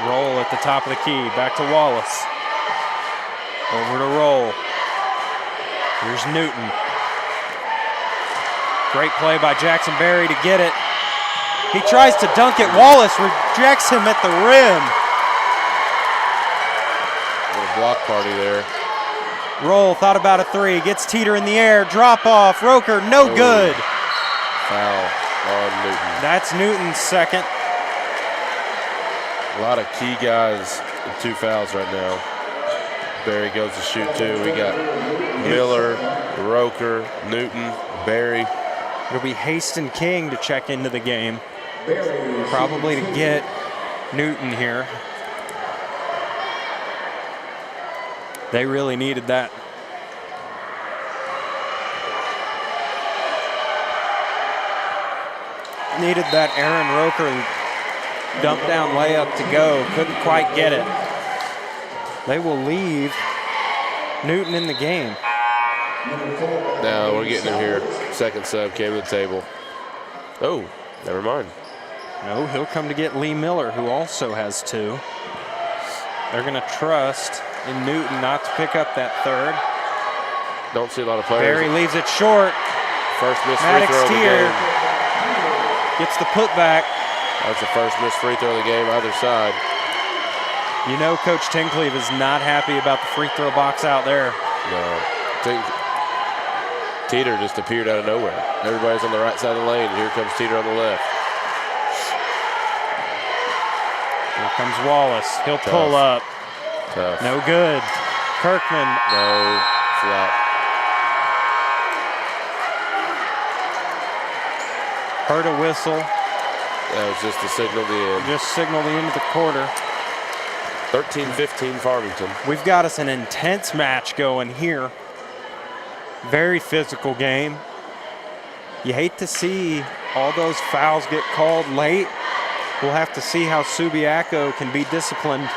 Roll at the top of the key. Back to Wallace. Over to Roll. Here's Newton. Great play by Jackson Berry to get it. He tries to dunk it. Wallace rejects him at the rim. What a block party there. Roll thought about a 3. Gets Teeter in the air. Drop off. Roker, no good. Foul on Newton. That's Newton's second. A lot of key guys with 2 fouls right now. Barry goes to shoot 2. We got Miller, Roker, Newton, Barry. It'll be Haston King to check into the game. Probably to get Newton here. They really needed that. Needed that Aaron Roker dump down layup to go. Couldn't quite get it. They will leave Newton in the game. Now we're getting him here. Second sub came to the table. Oh, never mind. No, he'll come to get Lee Miller, who also has 2. They're going to trust in Newton not to pick up that third. Don't see a lot of players. Barry leaves it short. First missed free throw of the game. Gets the putback. That's the first missed free throw of the game, either side. You know Coach Tincleve is not happy about the free throw box out there. No. Teeter just appeared out of nowhere. Everybody's on the right side of the lane, and here comes Teeter on the left. Here comes Wallace. He'll pull up. Tough. No good. Kirkman. No flat. Heard a whistle. That was just to signal the end. Just signal the end of the quarter. 13-15 Farmington. We've got us an intense match going here. Very physical game. You hate to see all those fouls get called late. We'll have to see how Subiaco can be disciplined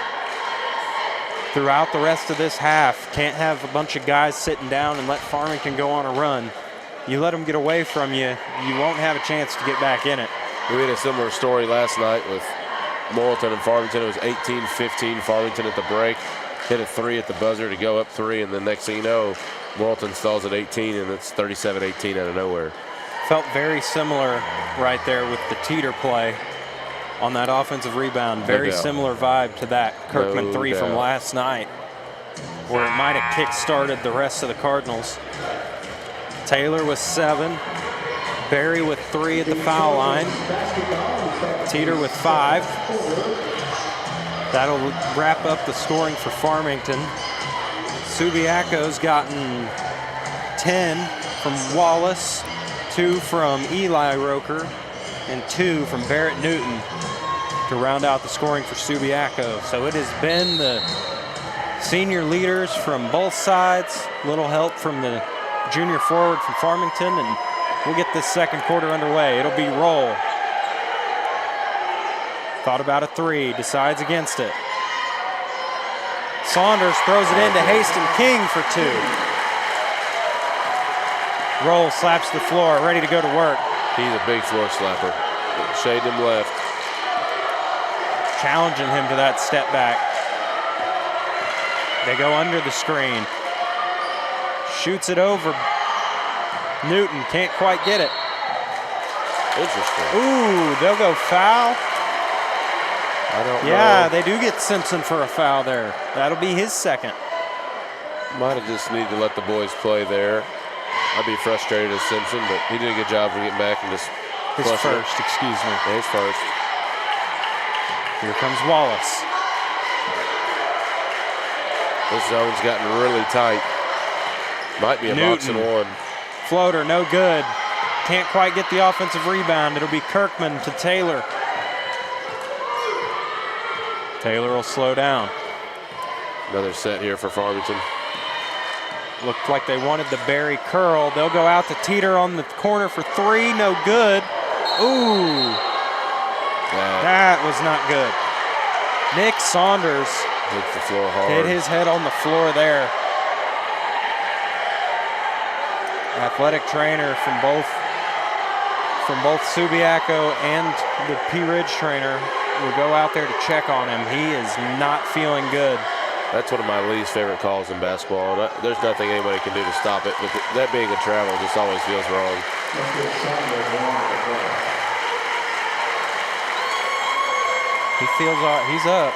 throughout the rest of this half. Can't have a bunch of guys sitting down and let Farmington go on a run. You let them get away from you, you won't have a chance to get back in it. We had a similar story last night with Morrilton and Farmington. It was 18-15 Farmington at the break. Hit a 3 at the buzzer to go up 3, and the next thing you know, Morrilton stalls at 18, and it's 37-18 out of nowhere. Felt very similar right there with the Teeter play on that offensive rebound. Very similar vibe to that Kirkman 3 from last night, where it might have kick-started the rest of the Cardinals. Taylor with 7. Barry with 3 at the foul line. Teeter with 5. That'll wrap up the scoring for Farmington. Subiaco's gotten 10 from Wallace, 2 from Eli Roker, and 2 from Barrett Newton to round out the scoring for Subiaco. So it has been the senior leaders from both sides, little help from the junior forward from Farmington, and we'll get this second quarter underway. It'll be Roll. Thought about a 3, decides against it. Saunders throws it into Haston King for 2. Roll slaps the floor, ready to go to work. He's a big floor slapper. Shade him left. Challenging him to that step back. They go under the screen. Shoots it over. Newton can't quite get it. Interesting. Ooh, they'll go foul. I don't know. Yeah, they do get Simpson for a foul there. That'll be his second. Might have just needed to let the boys play there. I'd be frustrated as Simpson, but he did a good job of getting back and just His flushing it. first, excuse me. Yeah, his first. Here comes Wallace. This zone's gotten really tight. Might be a box and Newton. 1. Floater, no good. Can't quite get the offensive rebound. It'll be Kirkman to Taylor. Taylor will slow down. Another set here for Farmington. Looked like they wanted the Barry curl. They'll go out to Teeter on the corner for 3, no good. Ooh, that was not good. Nick Saunders Hit the floor hard. hit his head on the floor there. Athletic trainer from both Subiaco and the P Ridge trainer will go out there to check on him. He is not feeling good. That's one of my least favorite calls in basketball. And there's nothing anybody can do to stop it, but that being a travel just always feels wrong. He feels he's up.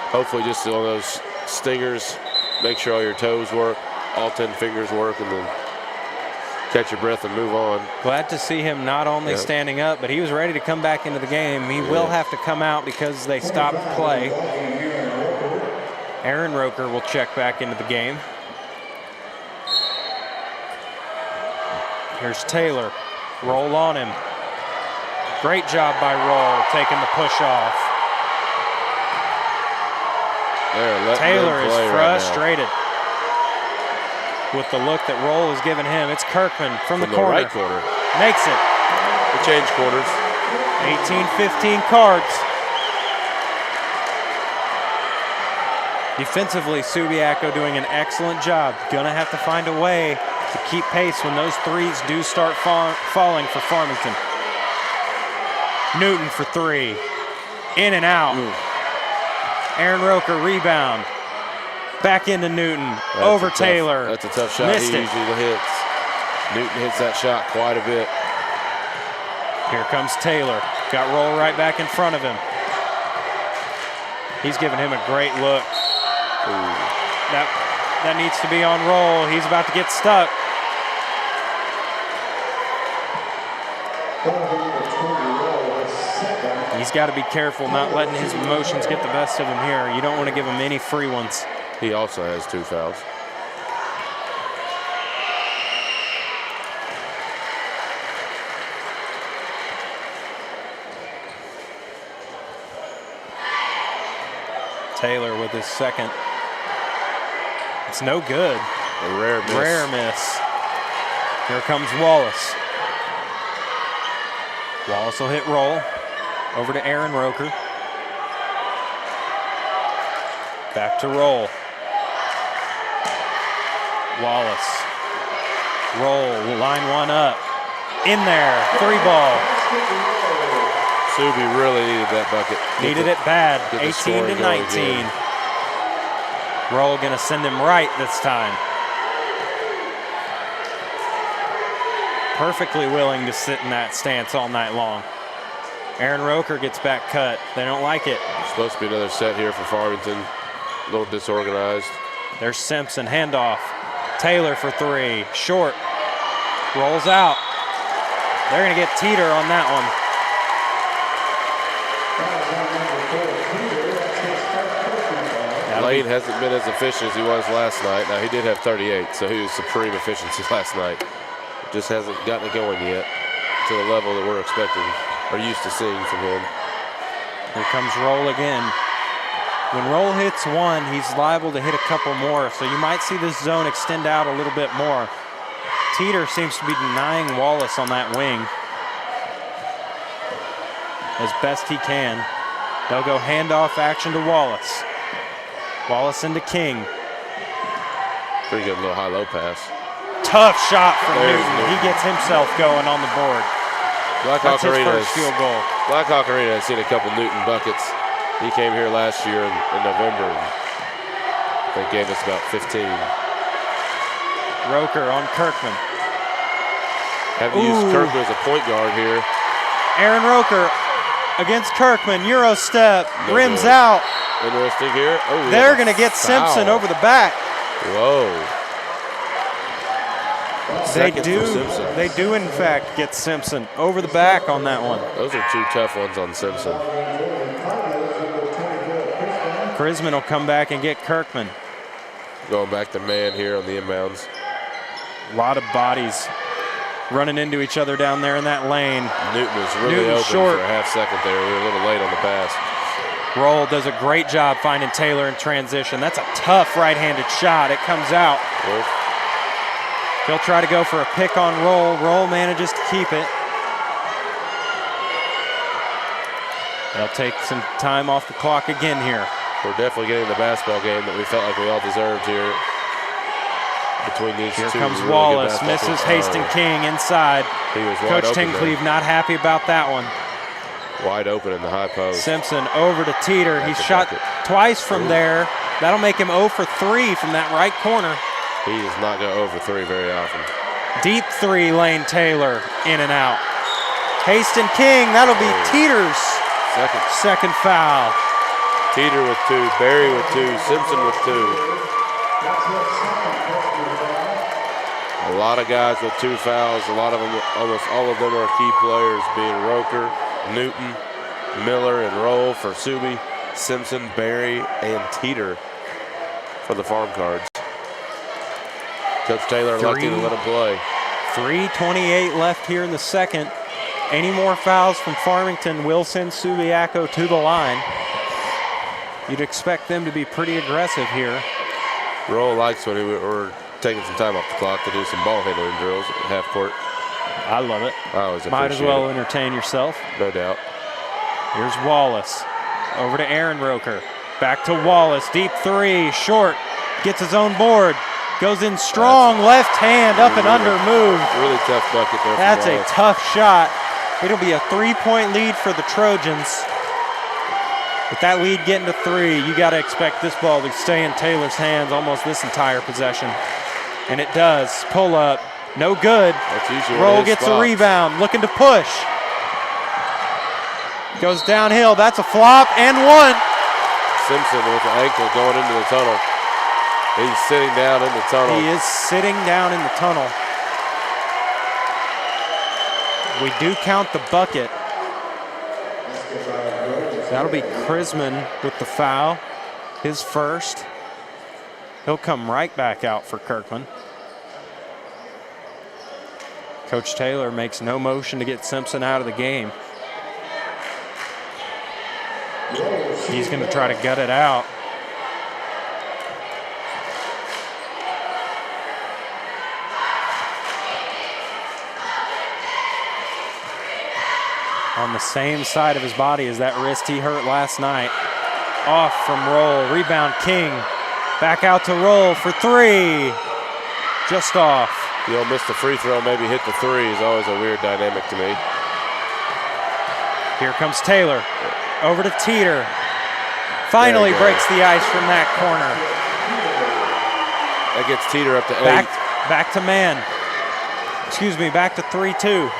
Hopefully just on those stingers, make sure all your toes work, all 10 fingers work, and then catch your breath and move on. Glad to see him not only standing up, but he was ready to come back into the game. He will have to come out because they stopped play. Aaron Roker will check back into the game. Here's Taylor. Roll on him. Great job by Roll, taking the push off. Taylor is frustrated with the look that Roll has given him. It's Kirkman from the corner. Right corner. Makes it. We change corners. 18-15 Cards. Defensively, Subiaco doing an excellent job. Gonna have to find a way to keep pace when those threes do start falling for Farmington. Newton for 3. In and out. Aaron Roker rebound. Back into Newton. Over Taylor. That's a tough shot. Missed He it. usually hits. Newton hits that shot quite a bit. Here comes Taylor. Got Roll right back in front of him. He's giving him a great look. That needs to be on Roll. He's about to get stuck. He's got to be careful not letting his emotions get the best of him here. You don't want to give him any free ones. He also has 2 fouls. Taylor with his second. It's no good. A rare miss. Rare miss. Here comes Wallace. Wallace will hit Roll. Over to Aaron Roker. Back to Roll. Wallace. Roll, line one up. In there, 3 ball. Subi really needed that bucket. Needed it bad, get the 18 scoring to going 19. again. Roll gonna send him right this time. Perfectly willing to sit in that stance all night long. Aaron Roker gets back cut. They don't like it. Supposed to be another set here for Farmington. A little disorganized. There's Simpson, handoff. Taylor for 3, short. Rolls out. They're gonna get Teeter on that one. Lane hasn't been as efficient as he was last night. Now, he did have 38, so he was supreme efficiency last night. Just hasn't gotten it going yet to the level that we're expecting or used to seeing from him. Here comes Roll again. When Roll hits one, he's liable to hit a couple more, so you might see this zone extend out a little bit more. Teeter seems to be denying Wallace on that wing as best he can. They'll go handoff action to Wallace. Wallace into King. Pretty good little high-low pass. Tough shot from There's Newton. He gets himself going on the board. Blackhawk That's his Arena first field goal. Blackhawk Arena has seen a couple Newton buckets. He came here last year in November. And they gave us about 15. Roker on Kirkman. Haven't used Kirkman as a point guard here. Aaron Roker against Kirkman. Euro step. No rims good. out. Interesting here. Oh, They're going to get Simpson over the back. Whoa. They Second do. for Simpson. They do, in fact, get Simpson over the back on that one. Those are two tough ones on Simpson. Krisman will come back and get Kirkman. Going back to man here on the inbounds. A lot of bodies running into each other down there in that lane. Newton was really open short for a half second there. We were a little late on the pass. Roll does a great job finding Taylor in transition. That's a tough right-handed shot. It comes out. Wolf. He'll try to go for a pick on Roll. Roll manages to keep it. They'll take some time off the clock again here. We're definitely getting the basketball game that we felt like we all deserved here. Between these Here two. comes really good Wallace, basketball misses teams. Haston King inside. He was wide Coach open Tincleve there. not happy about that one. Wide open in the high post. Simpson over to Teeter. He's That's a shot bucket. twice from there. That'll make him 0 for 3 from that right corner. He does not go over 3 very often. Deep three, Lane Taylor, in and out. Haston King, that'll be Teeter's second foul. Teeter with 2, Barry with 2, Simpson with 2. A lot of guys with 2 fouls. A lot of them, almost all of them are key players, being Roker, Newton, Miller, and Roll for Subi, Simpson, Barry, and Teeter for the Farm Cards. Coach Taylor electing to let him play. 3:28 left here in the second. Any more fouls from Farmington will send Subiaco to the line. You'd expect them to be pretty aggressive here. Roll likes when we're taking some time off the clock to do some ball handling drills at half court. I love it. I always appreciate Might as well it. entertain yourself. No doubt. Here's Wallace. Over to Aaron Roker. Back to Wallace. Deep three. Short. Gets his own board. Goes in strong. Left hand up and under move. Really tough bucket there. That's from a Wallace. tough shot. It'll be a 3-point lead for the Trojans. With that lead getting to 3, you got to expect this ball to stay in Taylor's hands almost this entire possession. And it does. Pull up. No good. That's usually Roll one of his gets a spots. rebound. Looking to push. Goes downhill. That's a flop and one. Simpson with the ankle going into the tunnel. He's sitting down in the tunnel. He is sitting down in the tunnel. We do count the bucket. That'll be Krisman with the foul, his first. He'll come right back out for Kirkman. Coach Taylor makes no motion to get Simpson out of the game. He's going to try to gut it out. On the same side of his body as that wrist he hurt last night. Off from Roll, rebound King. Back out to Roll for 3. Just off. You'll miss the free throw, maybe hit the 3 is always a weird dynamic to me. Here comes Taylor. Over to Teeter. Finally There you go. breaks the ice from that corner. That gets Teeter up to 8. Back to man. Excuse me, back to 3-2.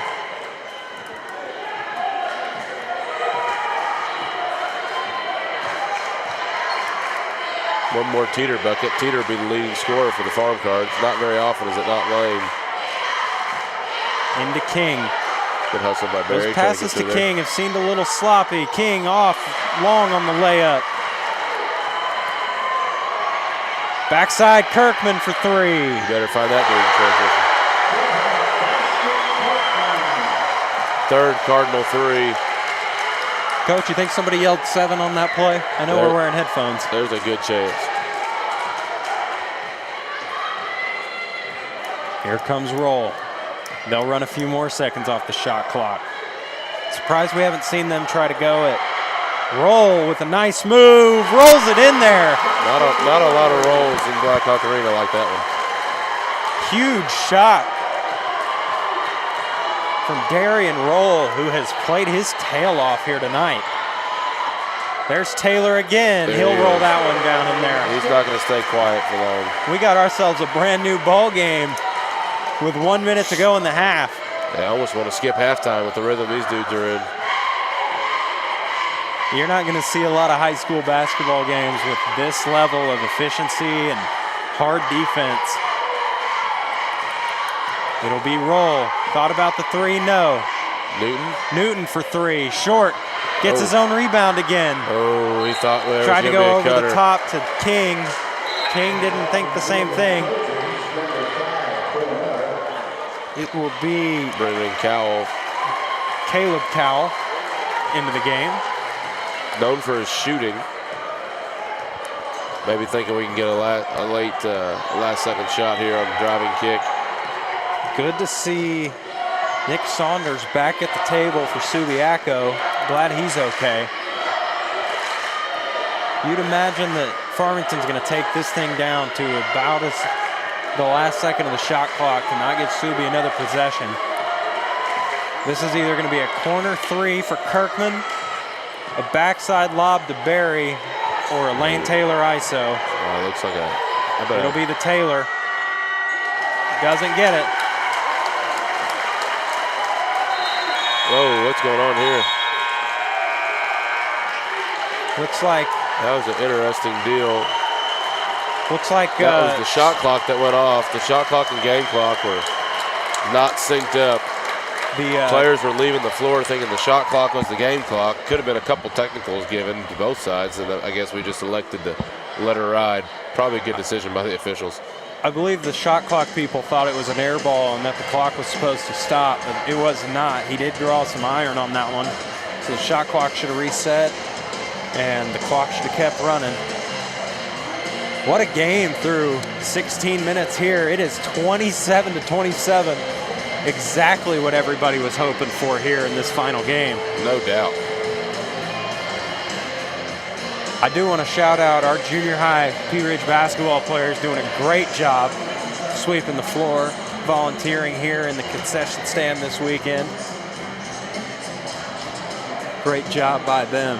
One more Teeter bucket. Teeter will be the leading scorer for the Farm Cards. Not very often is it not Lane. Into King. Good hustle by Barry. Those passes to trying get through there. King have seemed a little sloppy. King off long on the layup. Backside Kirkman for three. You better find that dude in transition. Third Cardinal three. Coach, you think somebody yelled 7 on that play? I know we're wearing headphones. There's a good chance. Here comes Roll. They'll run a few more seconds off the shot clock. Surprised we haven't seen them try to go it. Roll with a nice move, rolls it in there. Not a lot of rolls in Blackhawk Arena like that one. Huge shot from Darian Roll, who has played his tail off here tonight. There's Taylor again. He'll roll that one down in there. He's not going to stay quiet for long. We got ourselves a brand new ball game with 1 minute to go in the half. I almost want to skip halftime with the rhythm these dudes are in. You're not going to see a lot of high school basketball games with this level of efficiency and hard defense. It'll be Roll. Thought about the three, no. Newton for three, short. Gets his own rebound again. Oh, he thought there tried was to go be a over the top to King. King didn't think the same thing. It will be bringing Caleb Cowell into the game. Known for his shooting. Maybe thinking we can get a late last-second shot here on the driving kick. Good to see Nick Saunders back at the table for Subiaco. Glad he's okay. You'd imagine that Farmington's going to take this thing down to about the last second of the shot clock to not give Subi another possession. This is either going to be a corner three for Kirkman, a backside lob to Barry, or a Lane Taylor ISO. Oh, looks like It'll be the Taylor. Doesn't get it. Whoa, what's going on here? Looks like that was an interesting deal. Looks like that was the shot clock that went off. The shot clock and game clock were not synced up. The players were leaving the floor thinking the shot clock was the game clock. Could have been a couple technicals given to both sides, and I guess we just elected to let her ride. Probably a good decision by the officials. I believe the shot clock people thought it was an air ball and that the clock was supposed to stop, but it was not. He did draw some iron on that one, so the shot clock should have reset, and the clock should have kept running. What a game through 16 minutes here. It is 27-27. Exactly what everybody was hoping for here in this final game. No doubt. I do want to shout out our junior high Pea Ridge basketball players doing a great job sweeping the floor, volunteering here in the concession stand this weekend. Great job by them.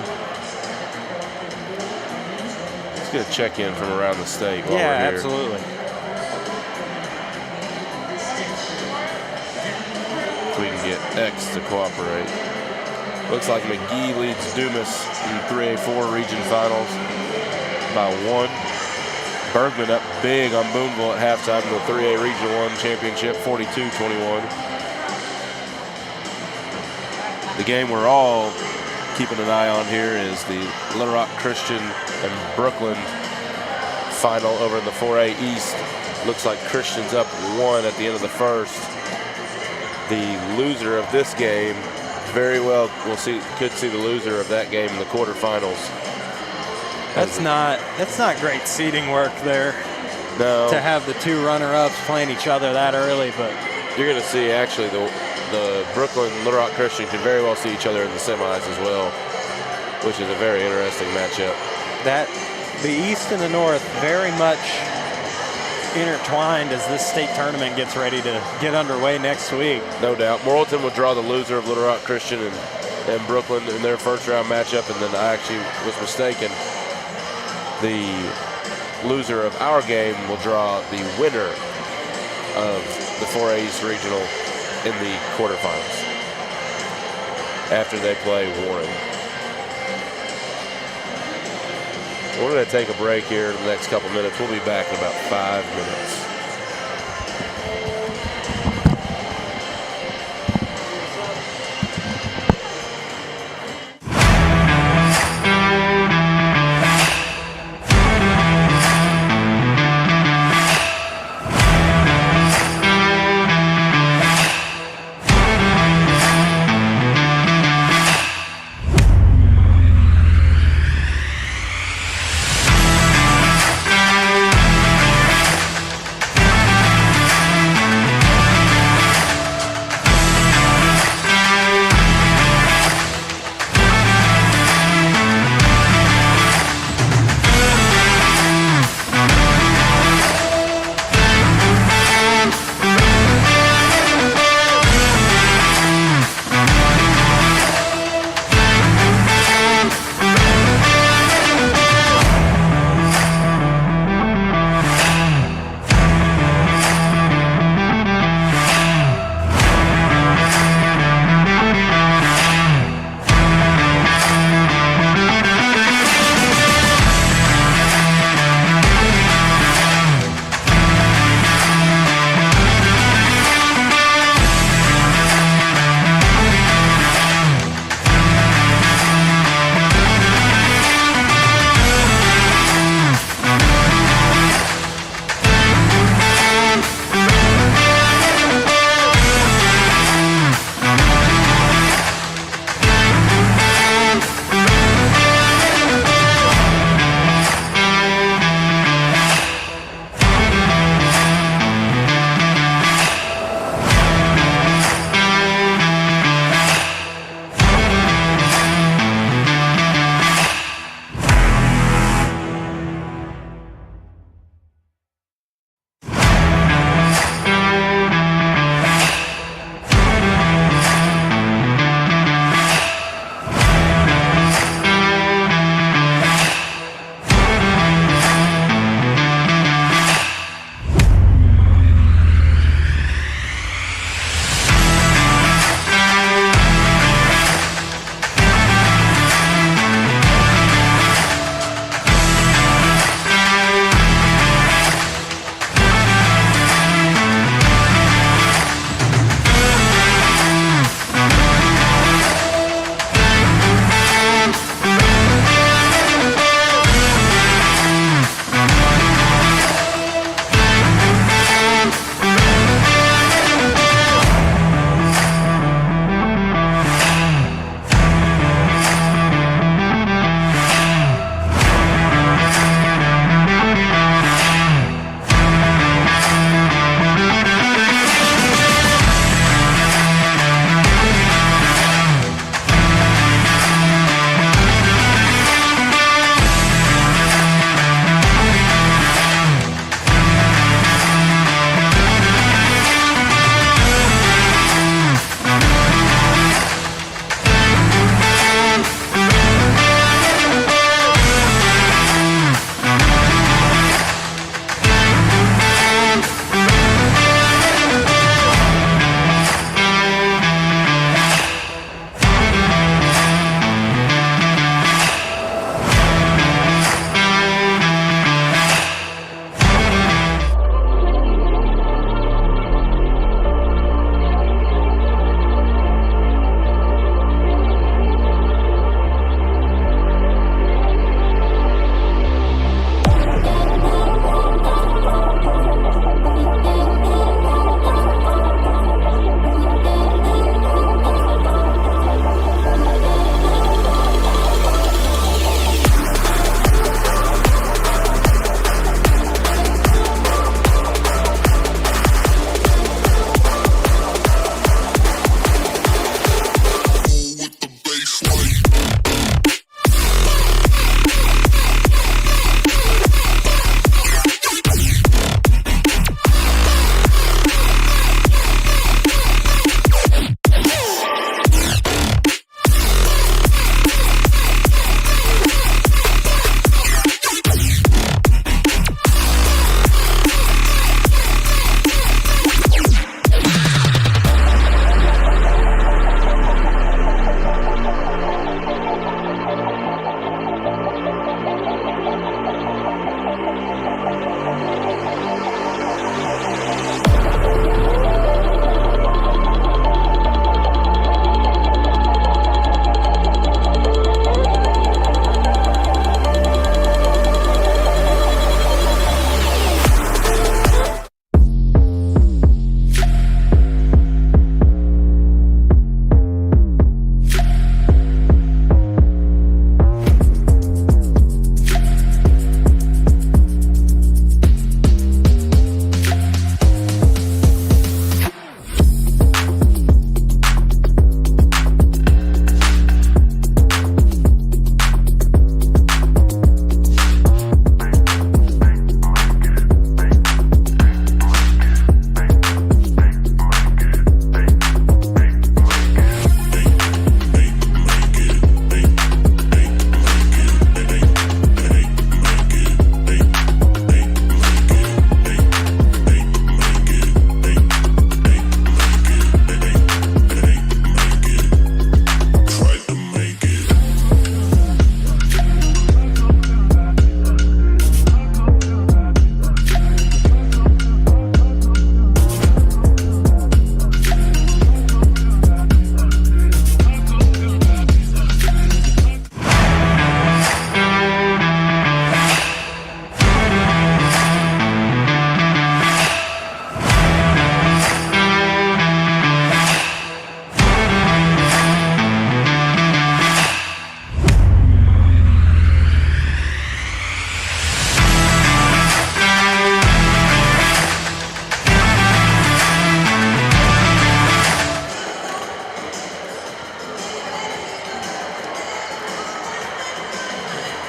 Let's get a check-in from around the state while we're here. Absolutely. If we can get X to cooperate. Looks like McGee leads Dumas in the 3A-4 region finals by 1. Bergman up big on Boonville at halftime in the 3A Region 1 championship, 42-21. The game we're all keeping an eye on here is the Little Rock Christian and Brooklyn final over in the 4A East. Looks like Christian's up 1 at the end of the first. The loser of this game very well could see the loser of that game in the quarterfinals. That's not great seeding work there. No. To have the two runner-ups playing each other that early, but you're going to see actually the Brooklyn and Little Rock Christian could very well see each other in the semis as well, which is a very interesting matchup. The East and the North very much intertwined as this state tournament gets ready to get underway next week. No doubt. Morrilton will draw the loser of Little Rock Christian and Brooklyn in their first round matchup, and then I actually was mistaken. The loser of our game will draw the winner of the 4A East Regional in the quarterfinals after they play Warren. We're going to take a break here in the next couple minutes. We'll be back in about 5 minutes.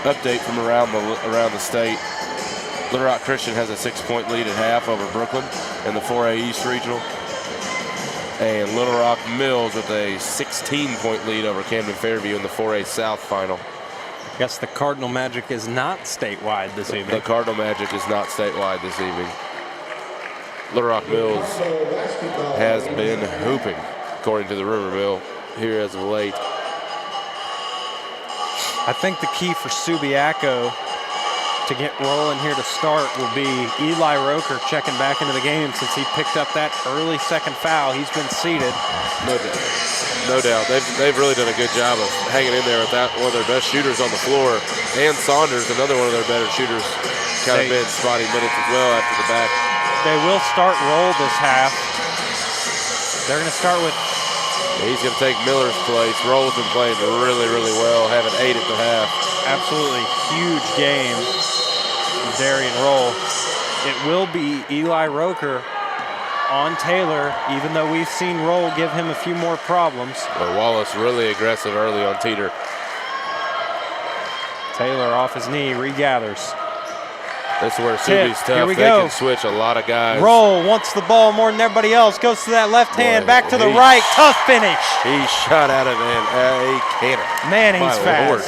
update from around the state. Little Rock Christian has a 6-point lead at half over Brooklyn in the 4A East Regional. And Little Rock Mills with a 16-point lead over Camden Fairview in the 4A South final. I guess the Cardinal Magic is not statewide this evening. The Cardinal Magic is not statewide this evening. Little Rock Mills has been hooping, according to the rumor mill, here as of late. I think the key for Subiaco to get rolling here to start will be Eli Roker checking back into the game since he picked up that early second foul. He's been seated. No doubt. No doubt. They've really done a good job of hanging in there with that one of their best shooters on the floor. And Saunders, another one of their better shooters, kind of been spotty minutes as well after the back. They will start roll this half. They're going to start with... He's going to take Miller's place. Roll's been playing really, really well, having 8 at the half. Absolutely huge game from Darian Roll. It will be Eli Roker on Taylor, even though we've seen Roll give him a few more problems. But Wallace really aggressive early on Teeter. Taylor off his knee, regathers. This is where Subi's tough. Here we they go. Can switch a lot of guys. Roll wants the ball more than everybody else. Goes to that left hand, back to the right. Tough finish. He shot out of a cannon. Man, he's fast.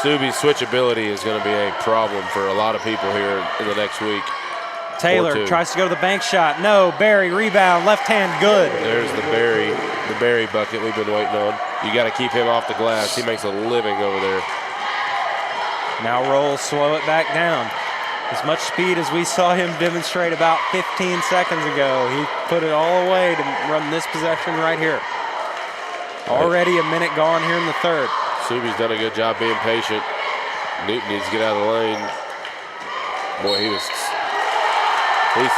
Subi's switchability is going to be a problem for a lot of people here in the next week. Taylor tries to go to the bank shot. No, Barry rebound, left hand good. There's the Barry bucket we've been waiting on. You got to keep him off the glass. He makes a living over there. Now Roll slow it back down. As much speed as we saw him demonstrate about 15 seconds ago, he put it all away to run this possession right here. Already a minute gone here in the third. Subi's done a good job being patient. Newton needs to get out of the lane. Boy, he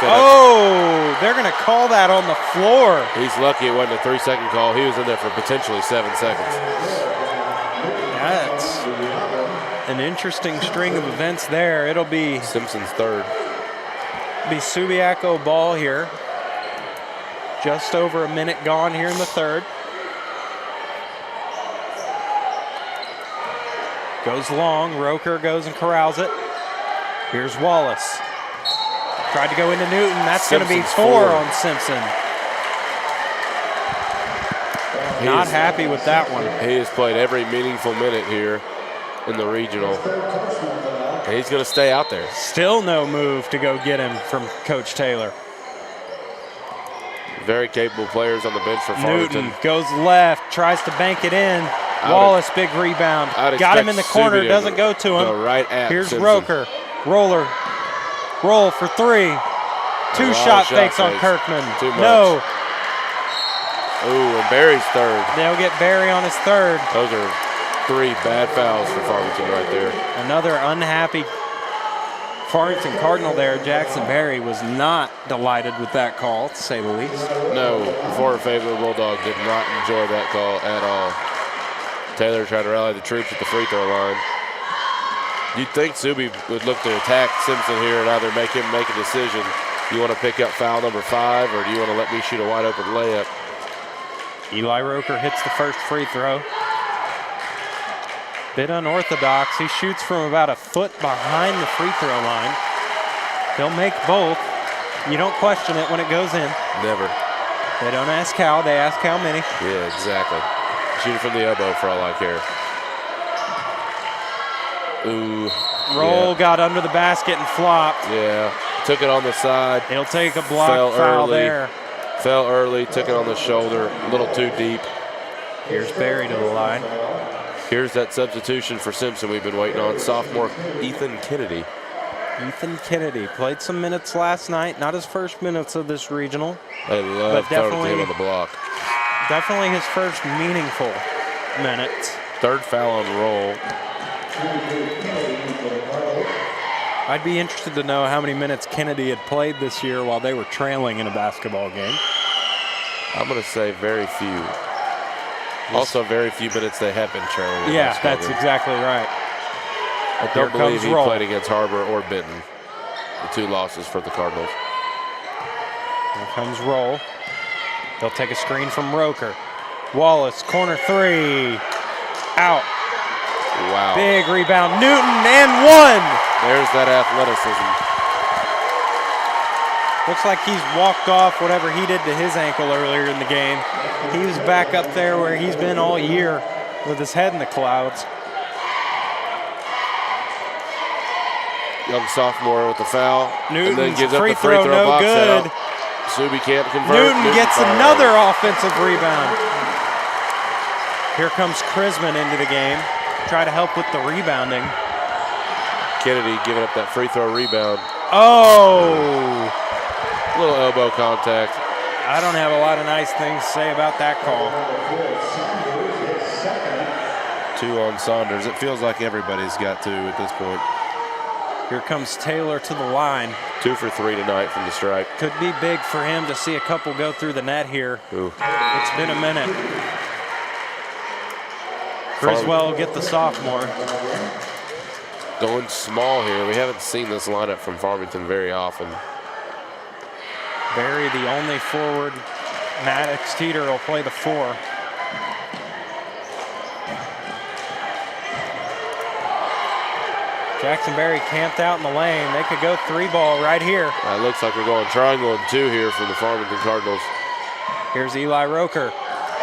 said, oh, they're going to call that on the floor. He's lucky it wasn't a 3-second call. He was in there for potentially 7 seconds. That's an interesting string of events there. It'll be Simpson's third. Be Subiaco ball here. Just over a minute gone here in the third. Goes long. Roker goes and corrals it. Here's Wallace. Tried to go into Newton. That's going to be 4 on Simpson. Not happy with that one. He has played every meaningful minute here in the regional. And he's going to stay out there. Still no move to go get him from Coach Taylor. Very capable players on the bench for Farmington. Newton goes left, tries to bank it in. Wallace, big rebound. Got him in the corner, doesn't go to him. Go right at Here's Simpson. Roker. Roll for 3. Two shot fakes on Kirkman. Too much. No. Ooh, and Barry's third. They'll get Barry on his third. Those are 3 bad fouls for Farmington right there. Another unhappy Farmington Cardinal there. Jackson Barry was not delighted with that call, to say the least. No, the former favorite Bulldog did not enjoy that call at all. Taylor trying to rally the troops at the free throw line. You'd think Subi would look to attack Simpson here and either make him make a decision. Do you want to pick up foul number 5, or do you want to let me shoot a wide open layup? Eli Roker hits the first free throw. Bit unorthodox. He shoots from about a foot behind the free throw line. He'll make both. You don't question it when it goes in. Never. They don't ask how, they ask how many. Yeah, exactly. Shoot it from the elbow for all I care. Ooh. Roll got under the basket and flopped. Yeah. Took it on the side. He'll take a block foul there. Fell early, took it on the shoulder, a little too deep. Here's Barry to the line. Here's that substitution for Simpson we've been waiting on. Sophomore Ethan Kennedy. Ethan Kennedy played some minutes last night. Not his first minutes of this regional. They love throwing him on the block. Definitely his first meaningful minutes. Third foul on Roll. I'd be interested to know how many minutes Kennedy had played this year while they were trailing in a basketball game. I'm going to say very few. Also, very few minutes they have been trailing. Yeah, that's exactly right. I don't believe he played against Harbor or Benton. The 2 losses for the Cardinals. Here comes Roll. They'll take a screen from Roker. Wallace, corner 3. Out. Wow. Big rebound. Newton and one. There's that athleticism. Looks like he's walked off whatever he did to his ankle earlier in the game. He was back up there where he's been all year with his head in the clouds. Young sophomore with the foul. Newton's and then gives up free the free throw, throw no box good. out. Subi can't convert. Newton gets fires. another offensive rebound. Here comes Chrisman into the game. Try to help with the rebounding. Kennedy giving up that free throw rebound. Oh! A little elbow contact. I don't have a lot of nice things to say about that call. 2 on Saunders. It feels like everybody's got 2 at this point. Here comes Taylor to the line. 2 for 3 tonight from the stripe. Could be big for him to see a couple go through the net here. Ooh. It's been a minute. Griswold will get the sophomore. Going small here. We haven't seen this lineup from Farmington very often. Barry, the only forward. Maddox Teeter will play the 4. Jackson Berry camped out in the lane. They could go 3-ball right here. It looks like we're going triangle and 2 here for the Farmington Cardinals. Here's Eli Roker.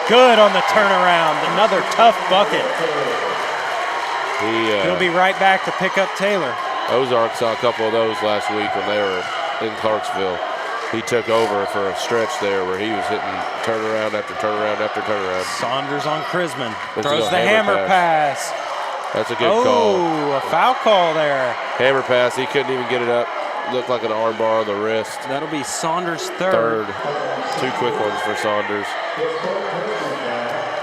Good on the turnaround. Another tough bucket. He'll be right back to pick up Taylor. Ozark saw a couple of those last week when they were in Clarksville. He took over for a stretch there where he was hitting turnaround after turnaround after turnaround. Saunders on Chrisman. Let's Throws go the hammer pass. That's a good call. Oh, a foul call there. Hammer pass. He couldn't even get it up. Looked like an arm bar on the wrist. That'll be Saunders' third. 2 quick ones for Saunders.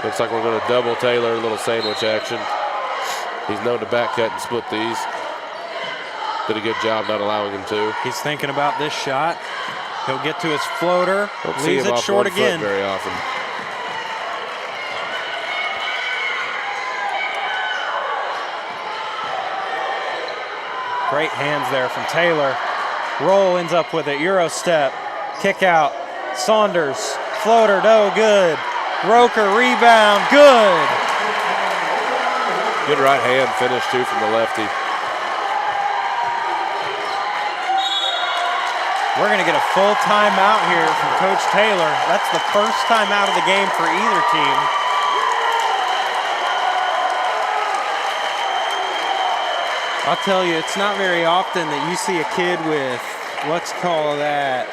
Looks like we're going to double Taylor, a little sandwich action. He's known to back cut and split these. Did a good job not allowing him to. He's thinking about this shot. He'll get to his floater. Don't see Leaves him it off short 1 foot again. very often. Great hands there from Taylor. Roll ends up with it. Euro step. Kick out. Saunders. Floater. No good. Roker rebound. Good. Good right hand finish, too, from the lefty. We're going to get a full timeout here from Coach Taylor. That's the first time out of the game for either team. I'll tell you, it's not very often that you see a kid with, let's call that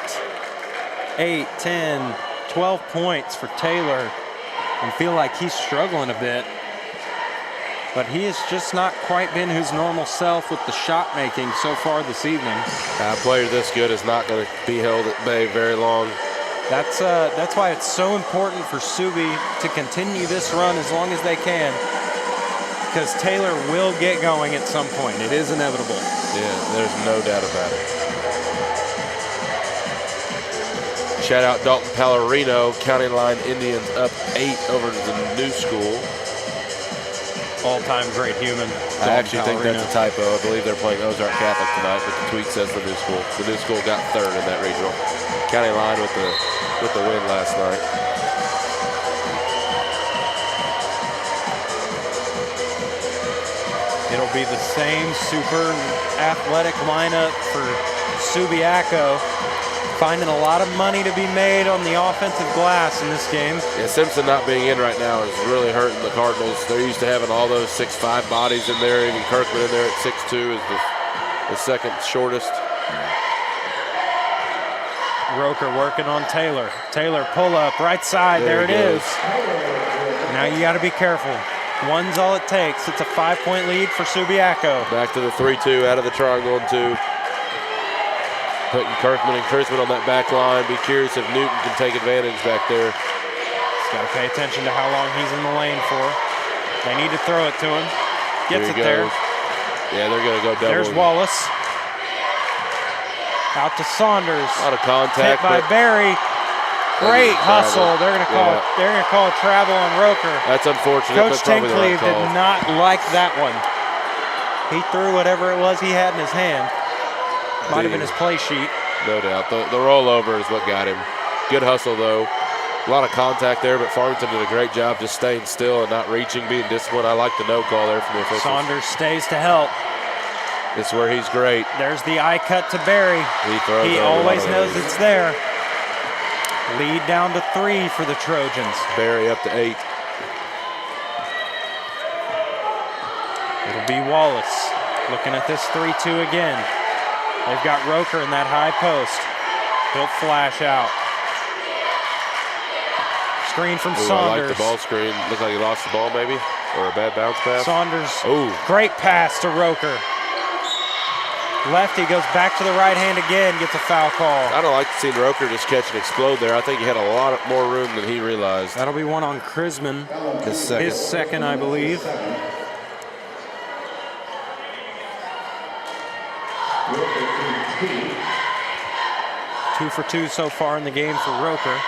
8, 10, 12 points for Taylor and feel like he's struggling a bit. But he has just not quite been his normal self with the shot making so far this evening. A player this good is not going to be held at bay very long. That's why it's so important for Subi to continue this run as long as they can, because Taylor will get going at some point. It is inevitable. Yeah, there's no doubt about it. Shout out Dalton Pallarino, County Line Indians up 8 over to the new school. All-time great human. I actually think that's a typo. I believe they're playing Ozark Catholic tonight, but the tweet says the new school. The new school got 3rd in that regional. County Line with the win last night. It'll be the same super athletic lineup for Subiaco. Finding a lot of money to be made on the offensive glass in this game. Yeah, Simpson not being in right now is really hurting the Cardinals. They're used to having all those 6'5" bodies in there. Even Kirkman in there at 6'2" is the second shortest. Roker working on Taylor. Taylor pull up, right side, there it is. Now you gotta be careful. One's all it takes. It's a 5-point lead for Subiaco. Back to the 3-2 out of the triangle and 2. Putting Kirkman and Chrisman on that back line. Be curious if Newton can take advantage back there. He's got to pay attention to how long he's in the lane for. They need to throw it to him. Gets it there. Yeah, they're going to go double. There's Wallace. Out to Saunders. A lot of contact. Hit by Barry. Great hustle. They're going to call. They're going to call travel on Roker. That's unfortunate. Coach Tinkley did not like that one. He threw whatever it was he had in his hand. Might have been his play sheet. No doubt. The rollover is what got him. Good hustle, though. A lot of contact there, but Farmington did a great job just staying still and not reaching, being disciplined. I like the no call there from the officials. Saunders stays to help. This is where he's great. There's the eye cut to Barry. He always knows it's there. Lead down to 3 for the Trojans. Barry up to 8. It'll be Wallace looking at this 3-2 again. They've got Roker in that high post. He'll flash out. Screen from Saunders. I like the ball screen. Looks like he lost the ball maybe, or a bad bounce pass. Saunders, great pass to Roker. Lefty goes back to the right hand again, gets a foul call. I don't like to see Roker just catch and explode there. I think he had a lot more room than he realized. That'll be one on Krisman. His second, I believe. Two for 2 so far in the game for Roker.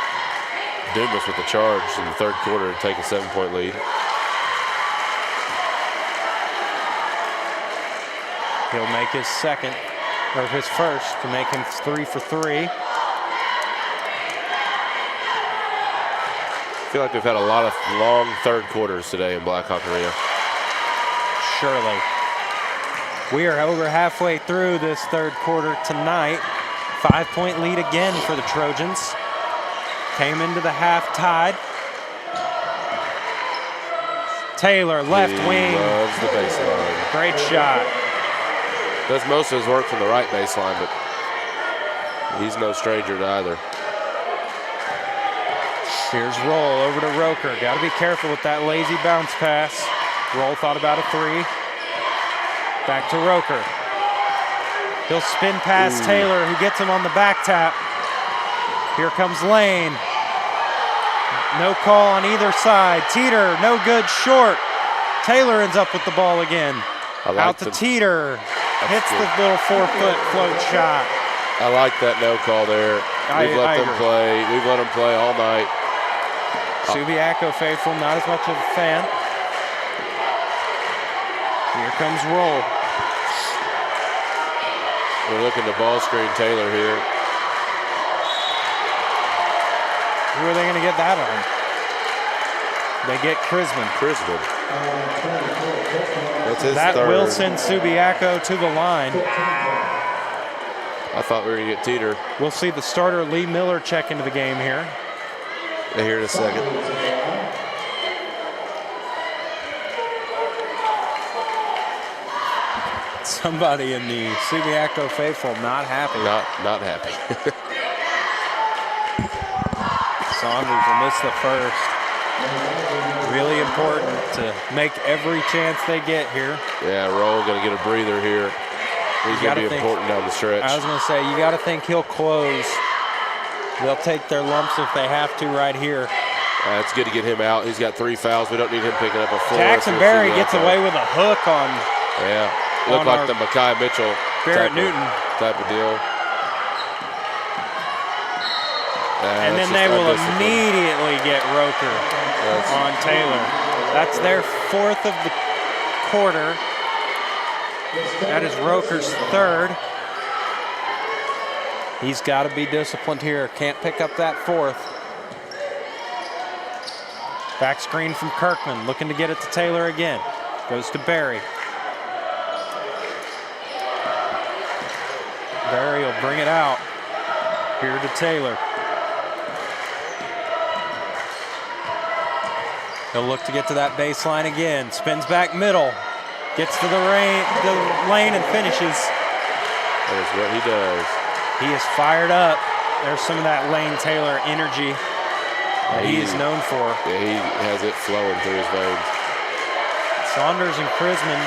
Dumas with the charge in the third quarter to take a 7-point lead. He'll make his second, or his first, to make him 3 for 3. I feel like we've had a lot of long third quarters today in Blackhawk Arena. Surely. We are over halfway through this third quarter tonight. 5-point lead again for the Trojans. Came into the half tied. Taylor, left wing. Loves the baseline. Great shot. Does most of his work from the right baseline, but he's no stranger to either. Here's Roll over to Roker. Got to be careful with that lazy bounce pass. Roll thought about a 3. Back to Roker. He'll spin past Taylor, who gets him on the back tap. Here comes Lane. No call on either side. Teeter, no good, short. Taylor ends up with the ball again. Out to Teeter. Hits the little 4-foot float shot. I like that no call there. We've let them play. We've let them play all night. Subiaco faithful, not as much of a fan. Here comes Roll. We're looking to ball screen Taylor here. Who are they going to get that on? They get Krisman. That's his that third. will send Subiaco to the line. I thought we were going to get Teeter. We'll see the starter Lee Miller check into the game here. Here in a second. Somebody in the Subiaco faithful not happy. Not happy. Saunders will miss the first. Really important to make every chance they get here. Yeah, Roll going to get a breather here. He's going to be important down the stretch. I was going to say, you got to think he'll close. They'll take their lumps if they have to right here. It's good to get him out. He's got 3 fouls. We don't need him picking up a 4. Jackson Berry gets away with a hook on. Yeah, looked like the Mekhi Mitchell Barrett Newton type of deal. And then they will immediately get Roker on Taylor. That's their 4th of the quarter. That is Roker's 3rd. He's got to be disciplined here. Can't pick up that 4th. Back screen from Kirkman, looking to get it to Taylor again. Goes to Barry. Barry will bring it out. Here to Taylor. He'll look to get to that baseline again. Spins back middle. Gets to the lane and finishes. That is what he does. He is fired up. There's some of that Lane Taylor energy that he is known for. Yeah, he has it flowing through his veins. Saunders and Krisman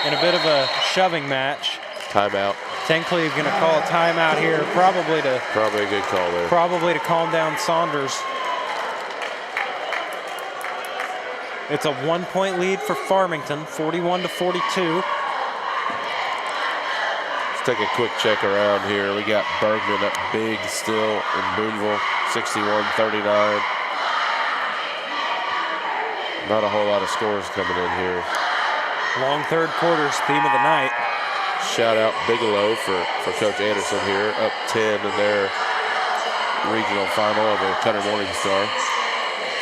in a bit of a shoving match. Timeout. Tinkley is going to call a timeout here, probably a good call there. Probably to calm down Saunders. It's a 1-point lead for Farmington, 41-42. Let's take a quick check around here. We got Bergman up big still in Boonville, 61-39. Not a whole lot of scores coming in here. Long third quarters, theme of the night. Shout out Bigelow for Coach Anderson here, up 10 in their regional final over Cutter Morningstar.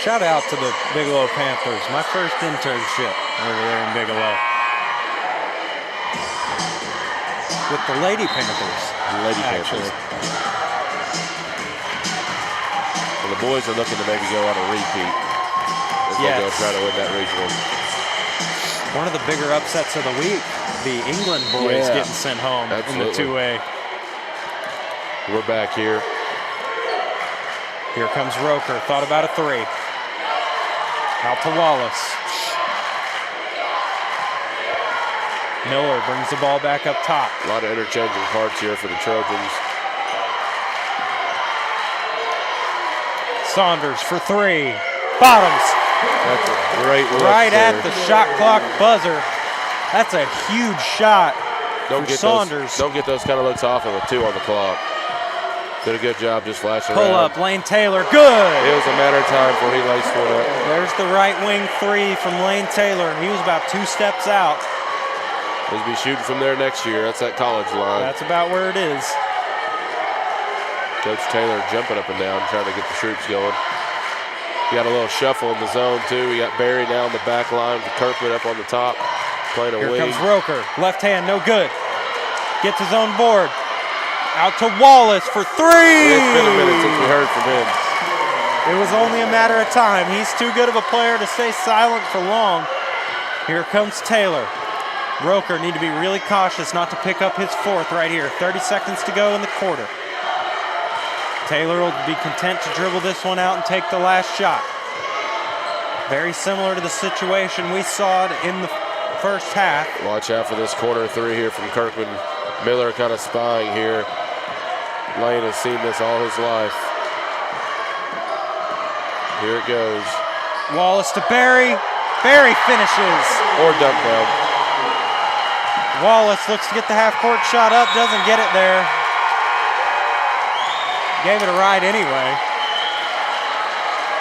Shout out to the Bigelow Panthers. My first internship over there in Bigelow. With the Lady Panthers. The Lady Panthers. Well, the boys are looking to maybe go on a repeat as they go try to win that regional. One of the bigger upsets of the week, the England boys getting sent home in the 2A. We're back here. Here comes Roker. Thought about a 3. Out to Wallace. Miller brings the ball back up top. A lot of interchanging parts here for the Trojans. Saunders for 3. Bottoms. That's a great look right there. at the shot clock buzzer. That's a huge shot for Saunders. Don't get those kind of looks off of a 2 on the clock. Did a good job just flashing Pull around. up, Lane Taylor, good. It was a matter of time before he laced one up. There's the right wing 3 from Lane Taylor. He was about 2 steps out. He'll be shooting from there next year. That's that college line. That's about where it is. Coach Taylor jumping up and down, trying to get the troops going. You got a little shuffle in the zone, too. We got Barry now in the back line with Kirkman up on the top, playing a wing. Here comes Roker. Left hand, no good. Gets his own board. Out to Wallace for 3. It's been a minute since we heard from him. It was only a matter of time. He's too good of a player to stay silent for long. Here comes Taylor. Roker need to be really cautious not to pick up his 4th right here. 30 seconds to go in the quarter. Taylor will be content to dribble this one out and take the last shot. Very similar to the situation we saw in the first half. Watch out for this corner 3 here from Kirkman. Miller kind of spying here. Lane has seen this all his life. Here it goes. Wallace to Barry. Barry finishes. Or dump down. Wallace looks to get the half-court shot up, doesn't get it there. Gave it a ride anyway.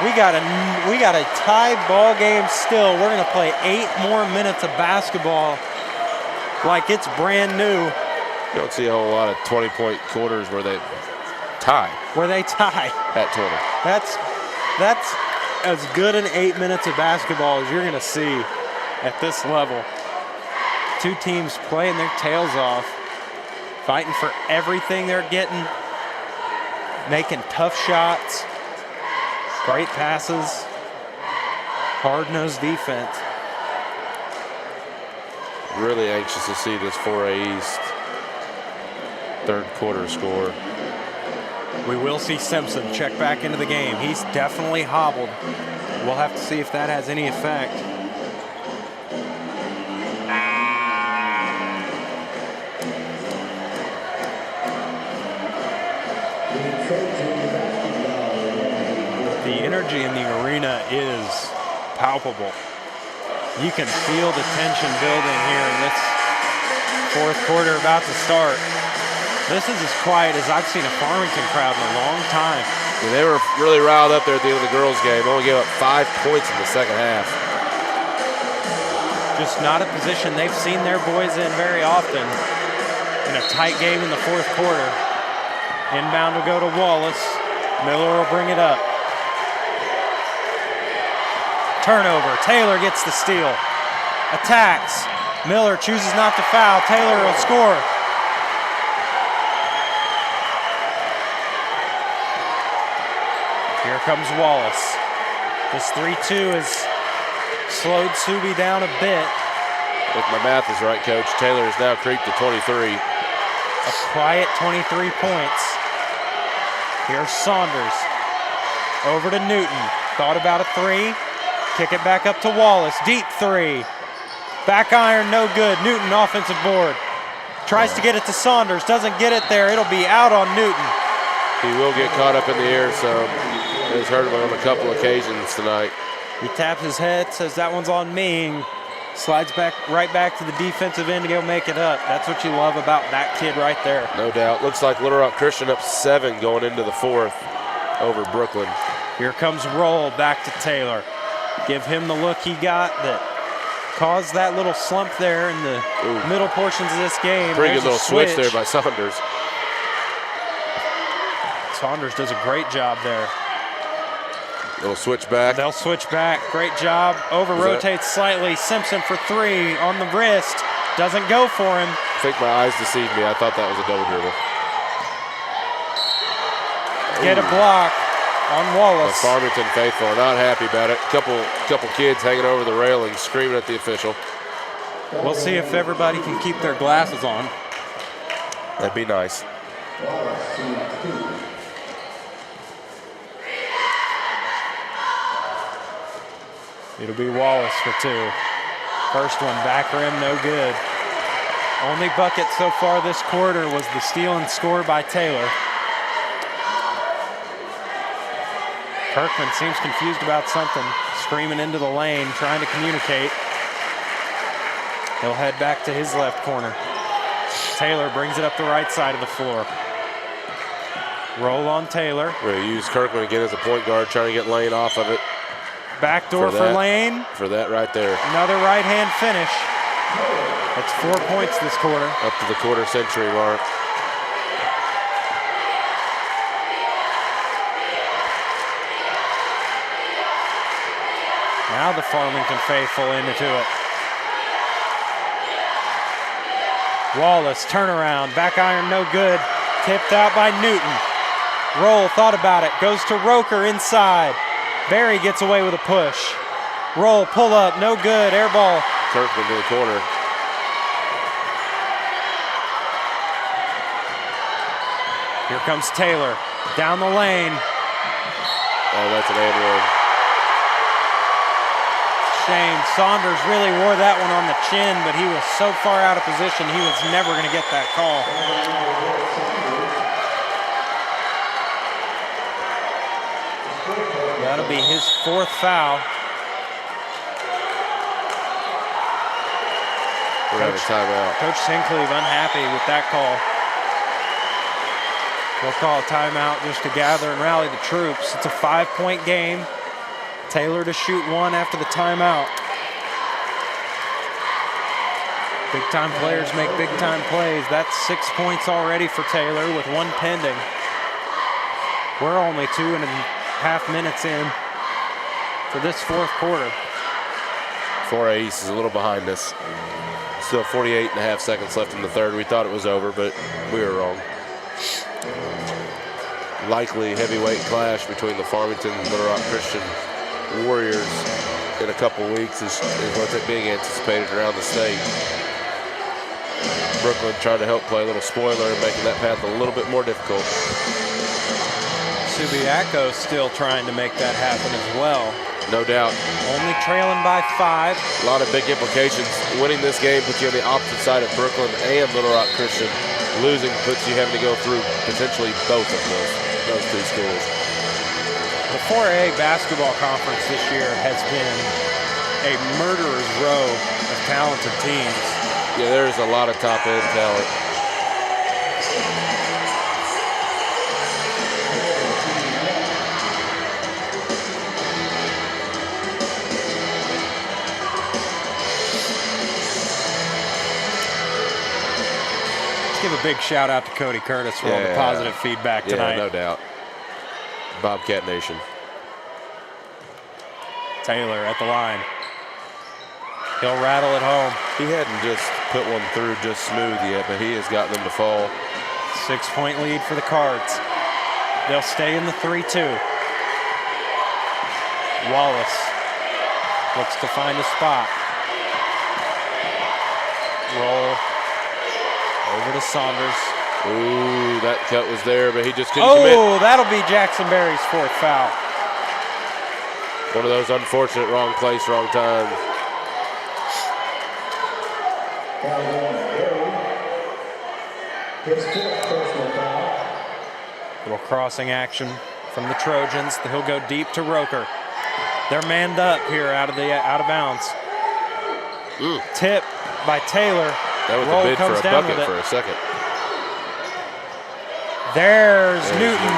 We got a tie ball game still. We're gonna play 8 more minutes of basketball like it's brand new. You don't see a whole lot of 20-point quarters where they tie. At 20. That's as good an 8 minutes of basketball as you're gonna see at this level. 2 teams playing their tails off, fighting for everything they're getting, making tough shots, great passes, hard-nosed defense. Really anxious to see this 4A East 3rd quarter score. We will see Simpson check back into the game. He's definitely hobbled. We'll have to see if that has any effect. The energy in the arena is palpable. You can feel the tension building here in this 4th quarter about to start. This is as quiet as I've seen a Farmington crowd in a long time. Yeah, they were really riled up there at the end of the girls' game. Only gave up 5 points in the second half. Just not a position they've seen their boys in very often in a tight game in the 4th quarter. Inbound will go to Wallace. Miller will bring it up. Turnover. Taylor gets the steal. Attacks. Miller chooses not to foul. Taylor will score. Here comes Wallace. This 3-2 has slowed Subi down a bit. If my math is right, Coach, Taylor has now creeped to 23. A quiet 23 points. Here's Saunders. Over to Newton. Thought about a 3. Kick it back up to Wallace. Deep 3. Back iron, no good. Newton offensive board. Tries to get it to Saunders. Doesn't get it there. It'll be out on Newton. He will get caught up in the air, so it's hurt him on a couple occasions tonight. He taps his head, says that one's on me, and slides right back to the defensive end to go make it up. That's what you love about that kid right there. No doubt. Looks like Little Rock Christian up 7 going into the 4th over Brooklyn. Here comes Roll back to Taylor. Give him the look he got that caused that little slump there in the middle portions of this game. Pretty There's good little a switch there by Saunders. Saunders does a great job there. Little switch back. They'll switch back. Great job. Over rotates slightly. Simpson for 3 on the wrist. Doesn't go for him. I think my eyes deceived me. I thought that was a double dribble. Get a block on The Wallace. Farmington faithful are not happy about it. Couple kids hanging over the railing, screaming at the official. We'll see if everybody can keep their glasses on. That'd be nice. It'll be Wallace for 2. First one, back rim, no good. Only bucket so far this quarter was the steal and score by Taylor. Kirkman seems confused about something, screaming into the lane, trying to communicate. He'll head back to his left corner. Taylor brings it up the right side of the floor. Roll on Taylor. We're going to use Kirkman again as a point guard, trying to get Lane off of it. Backdoor for Lane. For that right there. Another right-hand finish. That's 4 points this quarter. Up to the quarter century mark. Now the Farmington faithful into it. Wallace, turnaround, back iron, no good. Tipped out by Newton. Roll, thought about it, goes to Roker inside. Barry gets away with a push. Roll, pull up, no good, air ball. Kirkman to the corner. Here comes Taylor, down the lane. Oh, that's an and one. Shame, Saunders really wore that one on the chin, but he was so far out of position, he was never gonna get that call. That'll be his 4th foul. We're out of timeout. Coach Sinclair unhappy with that call. We'll call a timeout just to gather and rally the troops. It's a 5-point game. Taylor to shoot 1 after the timeout. Big-time players make big-time plays. That's 6 points already for Taylor with 1 pending. We're only 2.5 minutes in for this 4th quarter. 4A East is a little behind us. Still 48.5 seconds left in the third. We thought it was over, but we were wrong. Likely heavyweight clash between the Farmington and Little Rock Christian Warriors in a couple weeks is what's being anticipated around the state. Brooklyn trying to help play a little spoiler and making that path a little bit more difficult. Subiaco still trying to make that happen as well. No doubt. Only trailing by 5. A lot of big implications. Winning this game puts you on the opposite side of Brooklyn and Little Rock Christian. Losing puts you having to go through potentially both of those 2 schools. The 4A basketball conference this year has been a murderer's row of talented teams. Yeah, there's a lot of top-end talent. Let's give a big shout out to Cody Curtis for all the positive feedback tonight. Yeah, no doubt. Bobcat Nation. Taylor at the line. He'll rattle it home. He hadn't just put one through just smooth yet, but he has gotten them to fall. 6-point lead for the Cards. They'll stay in the 3-2. Wallace looks to find a spot. Roll over to Saunders. Ooh, that cut was there, but he just couldn't commit. Oh, that'll be Jackson Berry's 4th foul. One of those unfortunate wrong place, wrong time. Little crossing action from the Trojans. He'll go deep to Roker. They're manned up here out of bounds. Tip by Taylor. That was Roll a bid for comes a down bucket with it. for a second. There's Newton.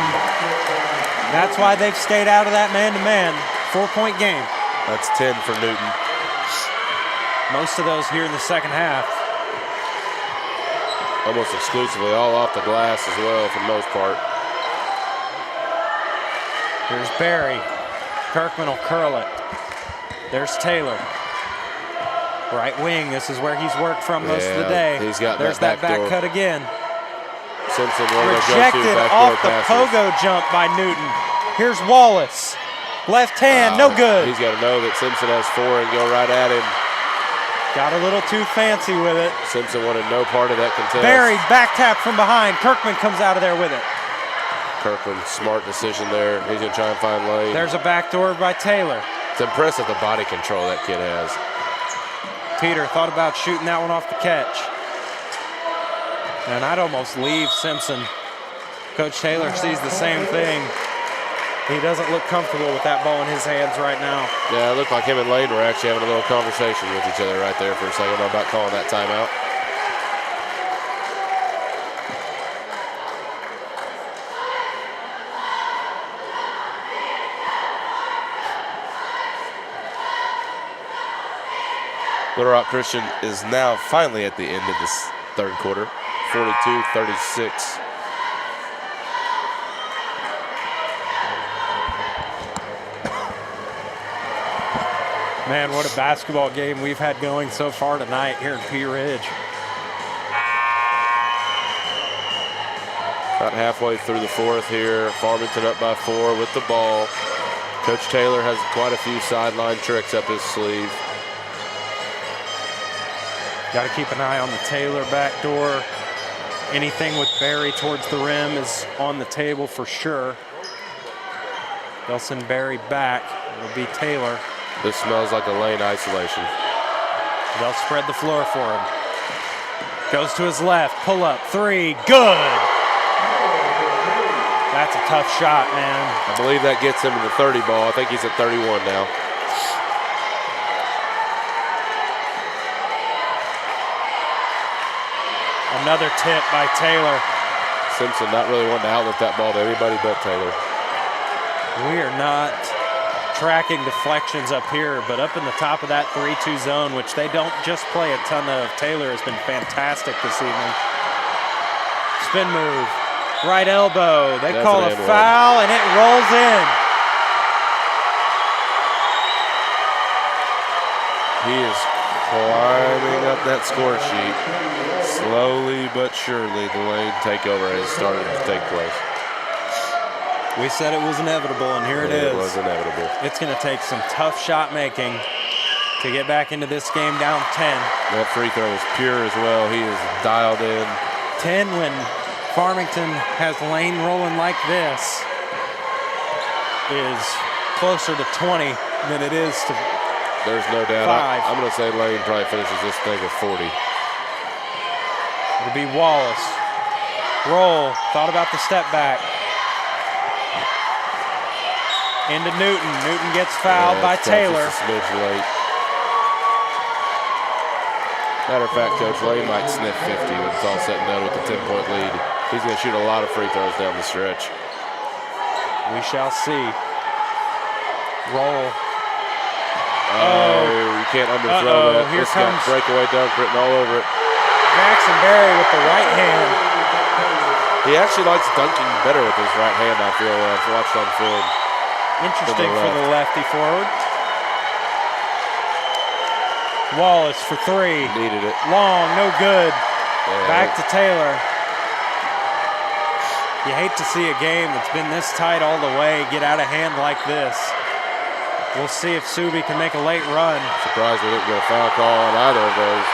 That's why they've stayed out of that man-to-man. 4-point game. That's 10 for Newton. Most of those here in the second half. Almost exclusively all off the glass as well for the most part. Here's Barry. Kirkman will curl it. There's Taylor. Right wing, this is where he's worked from most of the day. He's got There's that back door. cut again. Simpson, one of those Rejected go-to off backdoor the passes. pogo jump by Newton. Here's Wallace. Left hand, no good. He's got to know that Simpson has 4 and go right at him. Got a little too fancy with it. Simpson wanted no part of that contest. Barry back tap from behind. Kirkman comes out of there with it. Kirkman, smart decision there. He's going to try and find lane. There's a backdoor by Taylor. It's impressive the body control that kid has. Peter thought about shooting that one off the catch. And I'd almost leave Simpson. Coach Taylor sees the same thing. He doesn't look comfortable with that ball in his hands right now. Yeah, it looked like him and Lane were actually having a little conversation with each other right there for a second about calling that timeout. Little Rock Christian is now finally at the end of this third quarter, 42-36. Man, what a basketball game we've had going so far tonight here in Pea Ridge. About halfway through the fourth here. Farmington up by 4 with the ball. Coach Taylor has quite a few sideline tricks up his sleeve. Got to keep an eye on the Taylor back door. Anything with Barry towards the rim is on the table for sure. They'll send Barry back. It'll be Taylor. This smells like a lane isolation. They'll spread the floor for him. Goes to his left, pull up, 3, good. That's a tough shot, man. I believe that gets him to the 30 ball. I think he's at 31 now. Another tip by Taylor. Simpson not really wanting to outlet that ball to anybody but Taylor. We are not tracking deflections up here, but up in the top of that 3-2 zone, which they don't just play a ton of. Taylor has been fantastic this evening. Spin move, right elbow. They call a foul, and it rolls in. He is climbing up that score sheet. Slowly but surely, the lane takeover has started to take place. We said it was inevitable, and here it is. It was inevitable. It's going to take some tough shot making to get back into this game down 10. That free throw is pure as well. He is dialed in. 10 when Farmington has lane rolling like this is closer to 20 than it is to There's no doubt. 5. I'm going to say Lane probably finishes this thing with 40. It'll be Wallace. Roll. Thought about the step back. Into Newton. Newton gets fouled by Taylor. Just a smidge late. Matter of fact, Coach Lane might sniff 50 when it's all said and done with the 10-point lead. He's going to shoot a lot of free throws down the stretch. We shall see. Roll. Oh, you can't underthrow that. Here This comes got breakaway dunk written all over it. Jackson Berry with the right hand. He actually likes dunking better with his right hand, I feel. I've watched on film. Interesting for the lefty forward. Wallace for 3. Needed it. Long, no good. Yeah. Back to Taylor. You hate to see a game that's been this tight all the way get out of hand like this. We'll see if Subi can make a late run. Surprised we didn't get a foul call on either of those.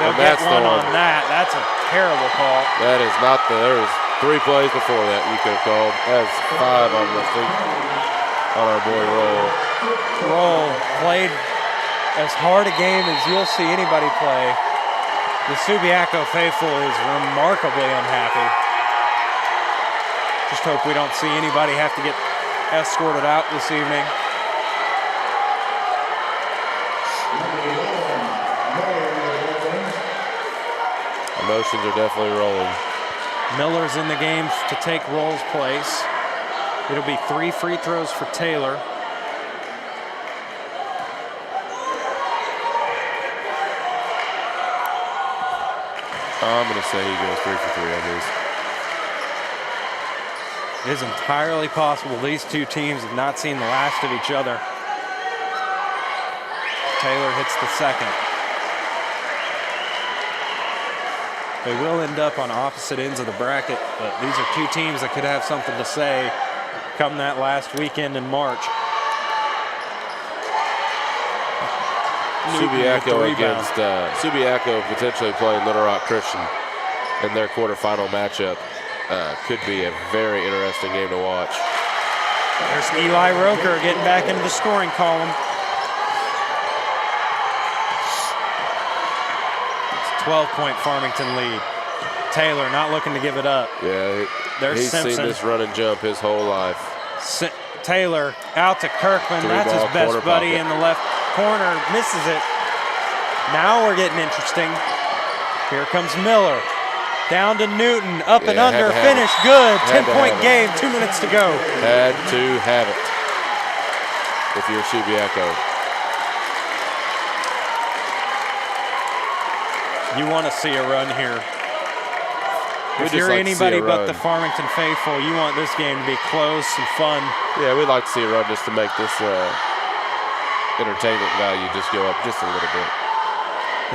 They'll get one on that. That's a terrible call. That is not there was 3 plays before that you could have called. That's 5 on the feet on our boy Roll. Roll played as hard a game as you'll see anybody play. The Subiaco faithful is remarkably unhappy. Just hope we don't see anybody have to get escorted out this evening. Emotions are definitely rolling. Miller's in the game to take Roll's place. It'll be 3 free throws for Taylor. I'm going to say he goes 3 for 3 on these. It is entirely possible these two teams have not seen the last of each other. Taylor hits the second. They will end up on opposite ends of the bracket, but these are two teams that could have something to say come that last weekend in March. Subiaco against Subiaco potentially playing Little Rock Christian in their quarterfinal matchup. Could be a very interesting game to watch. There's Eli Roker getting back into the scoring column. It's a 12-point Farmington lead. Taylor not looking to give it up. Yeah, he's Simpson. seen this run and jump his whole life. Taylor out to Kirkman. That's his best buddy in the left corner. Misses it. Now we're getting interesting. Here comes Miller. Down to Newton. Up and under. Finish good. 10-point game. 2 minutes to go. Had to have it if you're Subiaco. You want to see a run here. If you're like anybody but the Farmington faithful, you want this game to be close and fun. Yeah, we'd like to see a run just to make this entertainment value just go up just a little bit.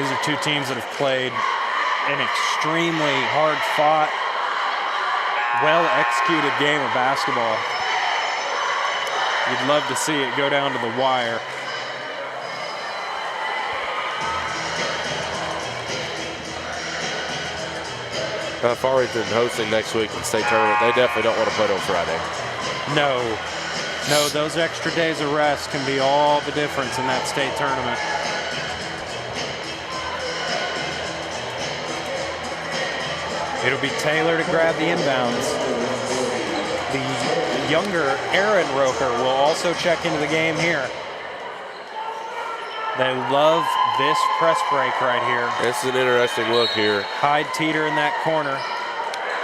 These are two teams that have played an extremely hard-fought, well-executed game of basketball. You'd love to see it go down to the wire. Farmington hosting next week in state tournament. They definitely don't want to play on Friday. No, those extra days of rest can be all the difference in that state tournament. It'll be Taylor to grab the inbounds. The younger Aaron Roker will also check into the game here. They love this press break right here. It's an interesting look here. Hyde Teeter in that corner.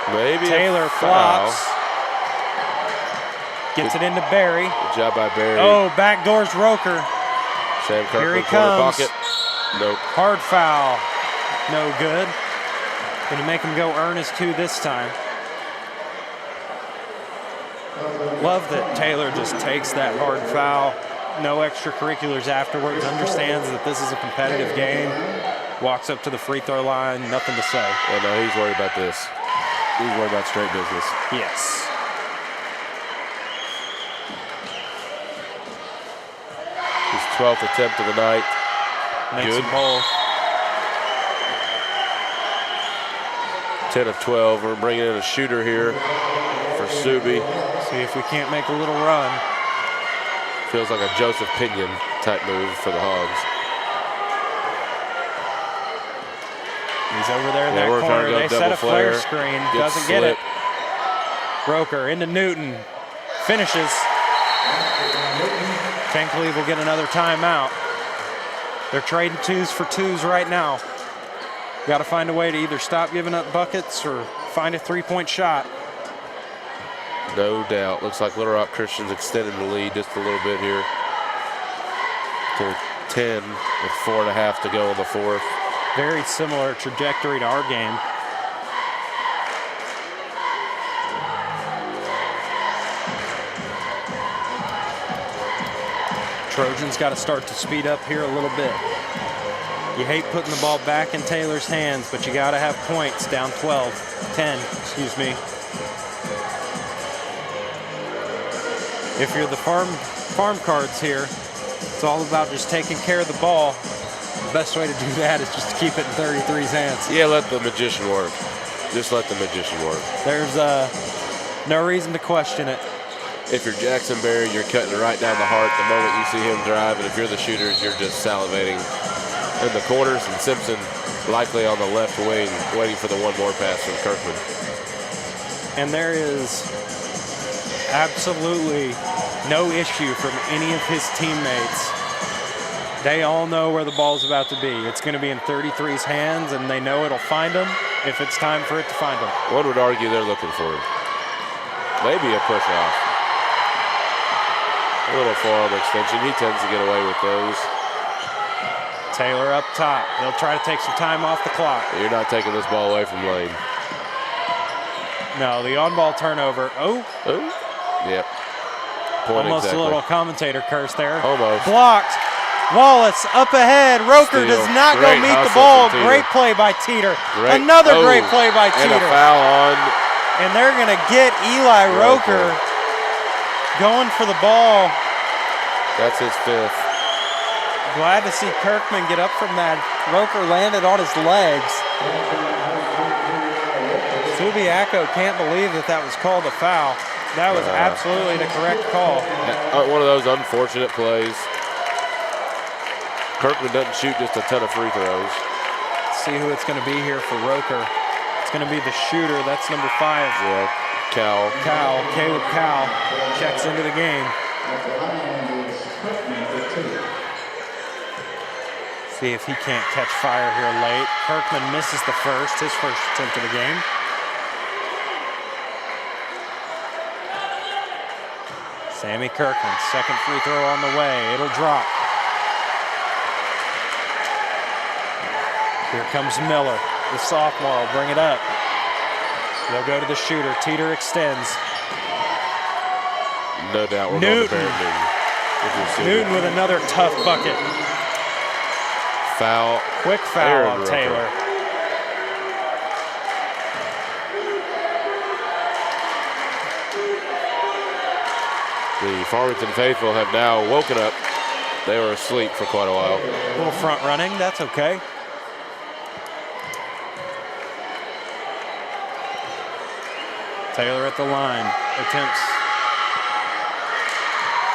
Maybe Taylor flops. Gets it into Barry. Good job by Barry. Oh, backdoors Roker. Sam Kirkman, Here he corner comes. pocket. Nope. Hard foul. No good. Gonna make him go earnest two this time. Love that Taylor just takes that hard foul. No extracurriculars afterwards. Understands that this is a competitive game. Walks up to the free throw line. Nothing to say. Oh, no, he's worried about this. He's worried about straight business. Yes. His 12th attempt of the night. Makes Good. them both. 10 of 12. We're bringing in a shooter here for Subi. See if we can't make a little run. Feels like a Joseph Pinion type move for the Hogs. He's over there in Yeah, that we're trying corner. to go They set double a flare flare. screen. Gets Doesn't get it. slipped. Roker into Newton. Finishes. Can't believe we'll get another timeout. They're trading twos for twos right now. Got to find a way to either stop giving up buckets or find a three-point shot. No doubt. Looks like Little Rock Christian's extending the lead just a little bit here to 10 with 4.5 to go in the fourth. Very similar trajectory to our game. Trojans got to start to speed up here a little bit. You hate putting the ball back in Taylor's hands, but you got to have points down 10, excuse me. If you're the farm cards here, it's all about just taking care of the ball. The best way to do that is just to keep it in 33's hands. Yeah, let the magician work. Just let the magician work. There's no reason to question it. If you're Jackson Berry, you're cutting it right down the heart the moment you see him drive. And if you're the shooters, you're just salivating in the corners. And Simpson likely on the left wing, waiting for the one more pass from Kirkman. And there is absolutely no issue from any of his teammates. They all know where the ball's about to be. It's going to be in 33's hands, and they know it'll find him if it's time for it to find him. One would argue they're looking for him. Maybe a push-off. A little forearm extension. He tends to get away with those. Taylor up top. They'll try to take some time off the clock. You're not taking this ball away from Lane. No, the on-ball turnover. Oh, Yep. Point almost exactly. a little commentator curse there. Almost. Blocked. Wallace up ahead. Roker Steal. does not go Great meet the hustle ball. from Teeter. Great play by Teeter. Great. Another great play by And a Teeter. foul on. And they're going to get Eli Roker going for the ball. That's his 5th. Glad to see Kirkman get up from that. Roker landed on his legs. Subiaco can't believe that was called a foul. That was absolutely the correct call. One of those unfortunate plays. Kirkman doesn't shoot just a ton of free throws. Let's see who it's going to be here for Roker. It's going to be the shooter. That's number 5. Yeah, Caleb Cal checks into the game. See if he can't catch fire here late. Kirkman misses his first attempt of the game. Sammy Kirkman, second free throw on the way. It'll drop. Here comes Miller. The sophomore will bring it up. They'll go to the shooter. Teeter extends. No doubt we're going to Barrett Newton with another tough bucket. Foul. Quick foul on Taylor. The Farmington faithful have now woken up. They were asleep for quite a while. A little front running, that's okay. Taylor at the line, attempts.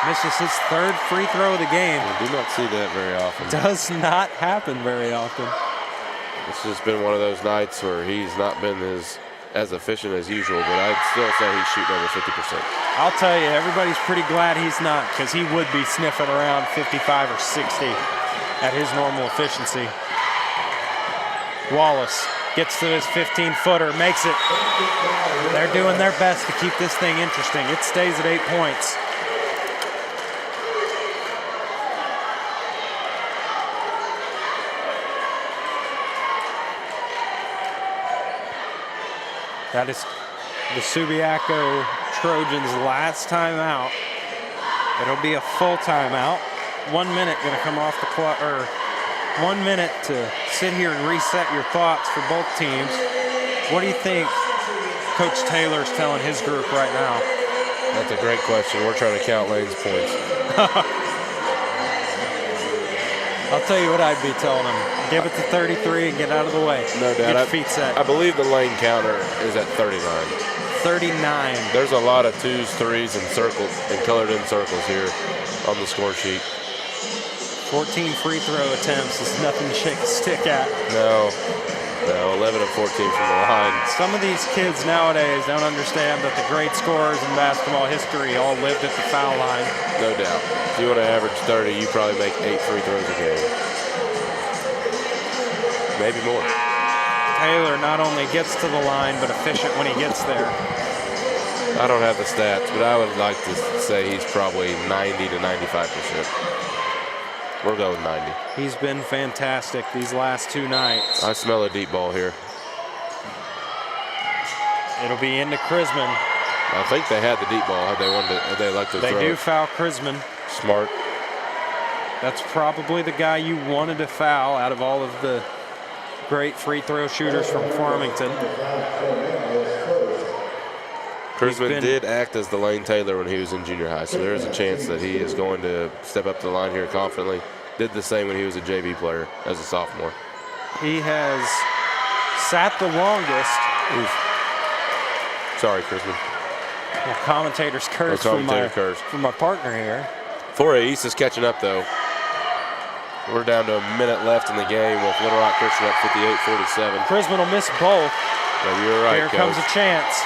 Misses his 3rd free throw of the game. We do not see that very often. Does not happen very often. It's just been one of those nights where he's not been as efficient as usual, but I'd still say he's shooting over 50%. I'll tell you, everybody's pretty glad he's not, because he would be sniffing around 55 or 60 at his normal efficiency. Wallace gets to his 15-footer, makes it. They're doing their best to keep this thing interesting. It stays at 8 points. That is the Subiaco Trojans' last timeout. It'll be a full timeout. 1 minute going to come off the clock, or 1 minute to sit here and reset your thoughts for both teams. What do you think Coach Taylor's telling his group right now? That's a great question. We're trying to count Lane's points. I'll tell you what I'd be telling him. Give it to 33 and get out of the way. No doubt. Get your feet set. I believe the Lane counter is at 39. 39. There's a lot of 2s, 3s, and circles and colored in circles here on the score sheet. 14 free throw attempts is nothing to shake a stick at. No, 11 of 14 from the line. Some of these kids nowadays don't understand that the great scorers in basketball history all lived at the foul line. No doubt. If you want to average 30, you probably make 8 free throws a game. Maybe more. Taylor not only gets to the line, but efficient when he gets there. I don't have the stats, but I would like to say he's probably 90 to 95%. We'll go with 90. He's been fantastic these last 2 nights. I smell a deep ball here. It'll be into Chrisman. I think they had the deep ball. Had they liked to throw They do it. foul Chrisman. Smart. That's probably the guy you wanted to foul out of all of the great free throw shooters from Farmington. Chrisman did act as the Lane Taylor when he was in junior high, so there is a chance that he is going to step up to the line here confidently. Did the same when he was a JV player as a sophomore. He has sat the longest. Oof. Sorry, Chrisman. Well, commentator's curse from my partner here. 4A East is catching up, though. We're down to a minute left in the game with Little Rock Christian up 58-47. Chrisman will miss both. Yeah, you're right, Here Coach. comes a chance.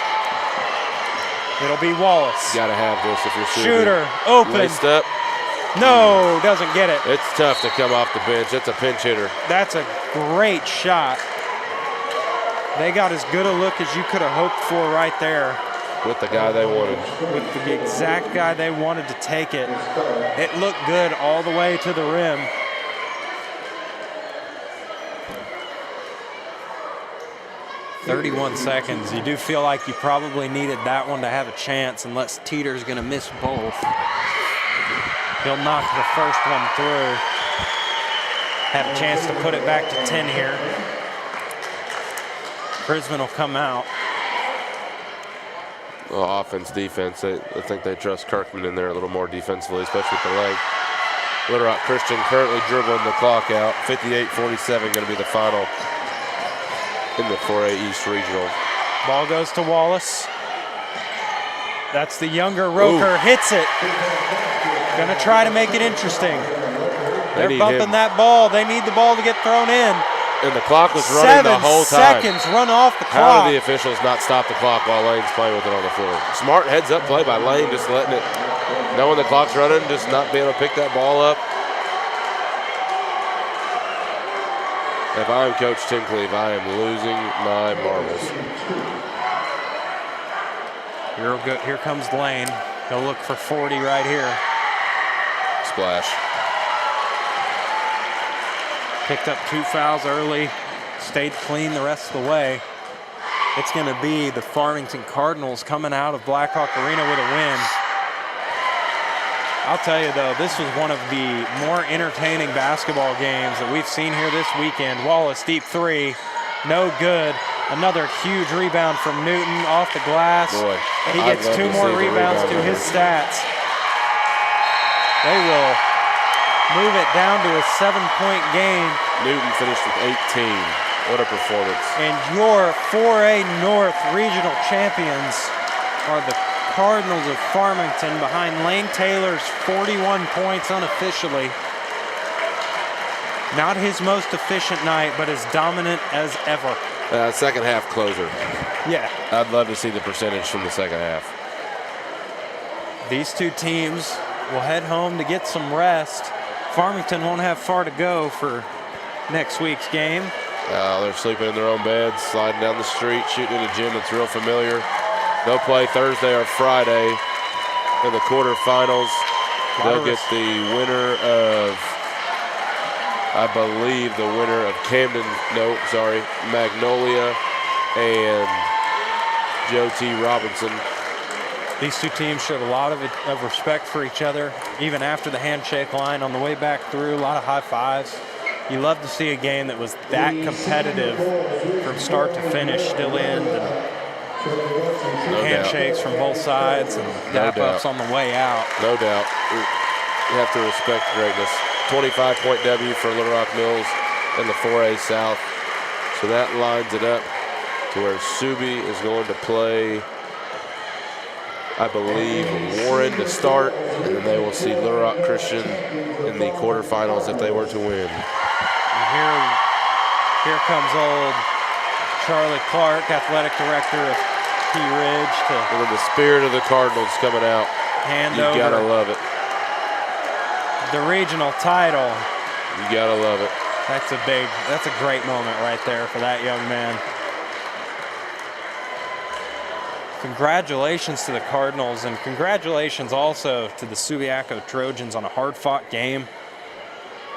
It'll be Wallace. You gotta have this if you're Shooter, open. Laced up. No, doesn't get it. It's tough to come off the bench. It's a pinch hitter. That's a great shot. They got as good a look as you could have hoped for right there. With the guy they wanted. With the exact guy they wanted to take it. It looked good all the way to the rim. 31 seconds. You do feel like you probably needed that one to have a chance, unless Teeter's going to miss both. He'll knock the first one through. Have a chance to put it back to 10 here. Brisbane will come out. Well, offense, defense, I think they trust Kirkman in there a little more defensively, especially with the leg. Little Rock Christian currently dribbling the clock out. 58-47 going to be the final in the 4A East Regional. Ball goes to Wallace. That's the younger Roker. Ooh. Hits it. Gonna try to make it interesting. They're bumping him. that ball. They need the ball to get thrown in. And the clock was running the whole time. 7 seconds run off the How clock. did the officials not stop the clock while Lane's playing with it on the floor? Smart heads-up play by Lane, just letting it, knowing the clock's running, just not being able to pick that ball up. If I'm Coach Tincleve, I am losing my marbles. Here comes Lane. He'll look for 40 right here. Splash. Picked up 2 fouls early, stayed clean the rest of the way. It's going to be the Farmington Cardinals coming out of Blackhawk Arena with a win. I'll tell you, though, this was one of the more entertaining basketball games that we've seen here this weekend. Wallace, deep three, no good. Another huge rebound from Newton off the glass. Boy, he gets 2 more rebounds to his stats. They will move it down to a 7-point game. Newton finished with 18. What a performance. And your 4A-North regional champions are the Cardinals of Farmington behind Lane Taylor's 41 points unofficially. Not his most efficient night, but as dominant as ever. Second half closer. Yeah. I'd love to see the percentage from the second half. These two teams will head home to get some rest. Farmington won't have far to go for next week's game. They're sleeping in their own beds, sliding down the street, shooting in a gym that's real familiar. They'll play Thursday or Friday in the quarterfinals. They'll get the winner of, I believe, the winner of Magnolia and Joe T. Robinson. These two teams showed a lot of respect for each other, even after the handshake line on the way back through, a lot of high fives. You love to see a game that was that competitive from start to finish, still end, and handshakes from both sides and dap-ups on the way out. No doubt. You have to respect greatness. 25-point W for Little Rock Mills in the 4A South. So that lines it up to where Subi is going to play, I believe, Warren to start, and then they will see Little Rock Christian in the quarterfinals if they were to win. And here comes old Charlie Clark, athletic director of P Ridge, to and the spirit of the Cardinals coming out. Hand you over. gotta love it. The regional title. You gotta love it. That's a great moment right there for that young man. Congratulations to the Cardinals, and congratulations also to the Subiaco Trojans on a hard-fought game.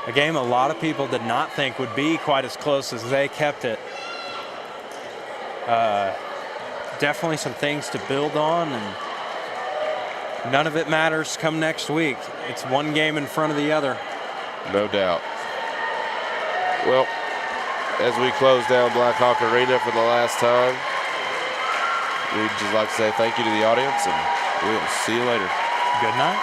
A game a lot of people did not think would be quite as close as they kept it. Definitely some things to build on, and none of it matters come next week. It's one game in front of the other. No doubt. Well, as we close down Blackhawk Arena for the last time, we'd just like to say thank you to the audience, and we'll see you later. Good night.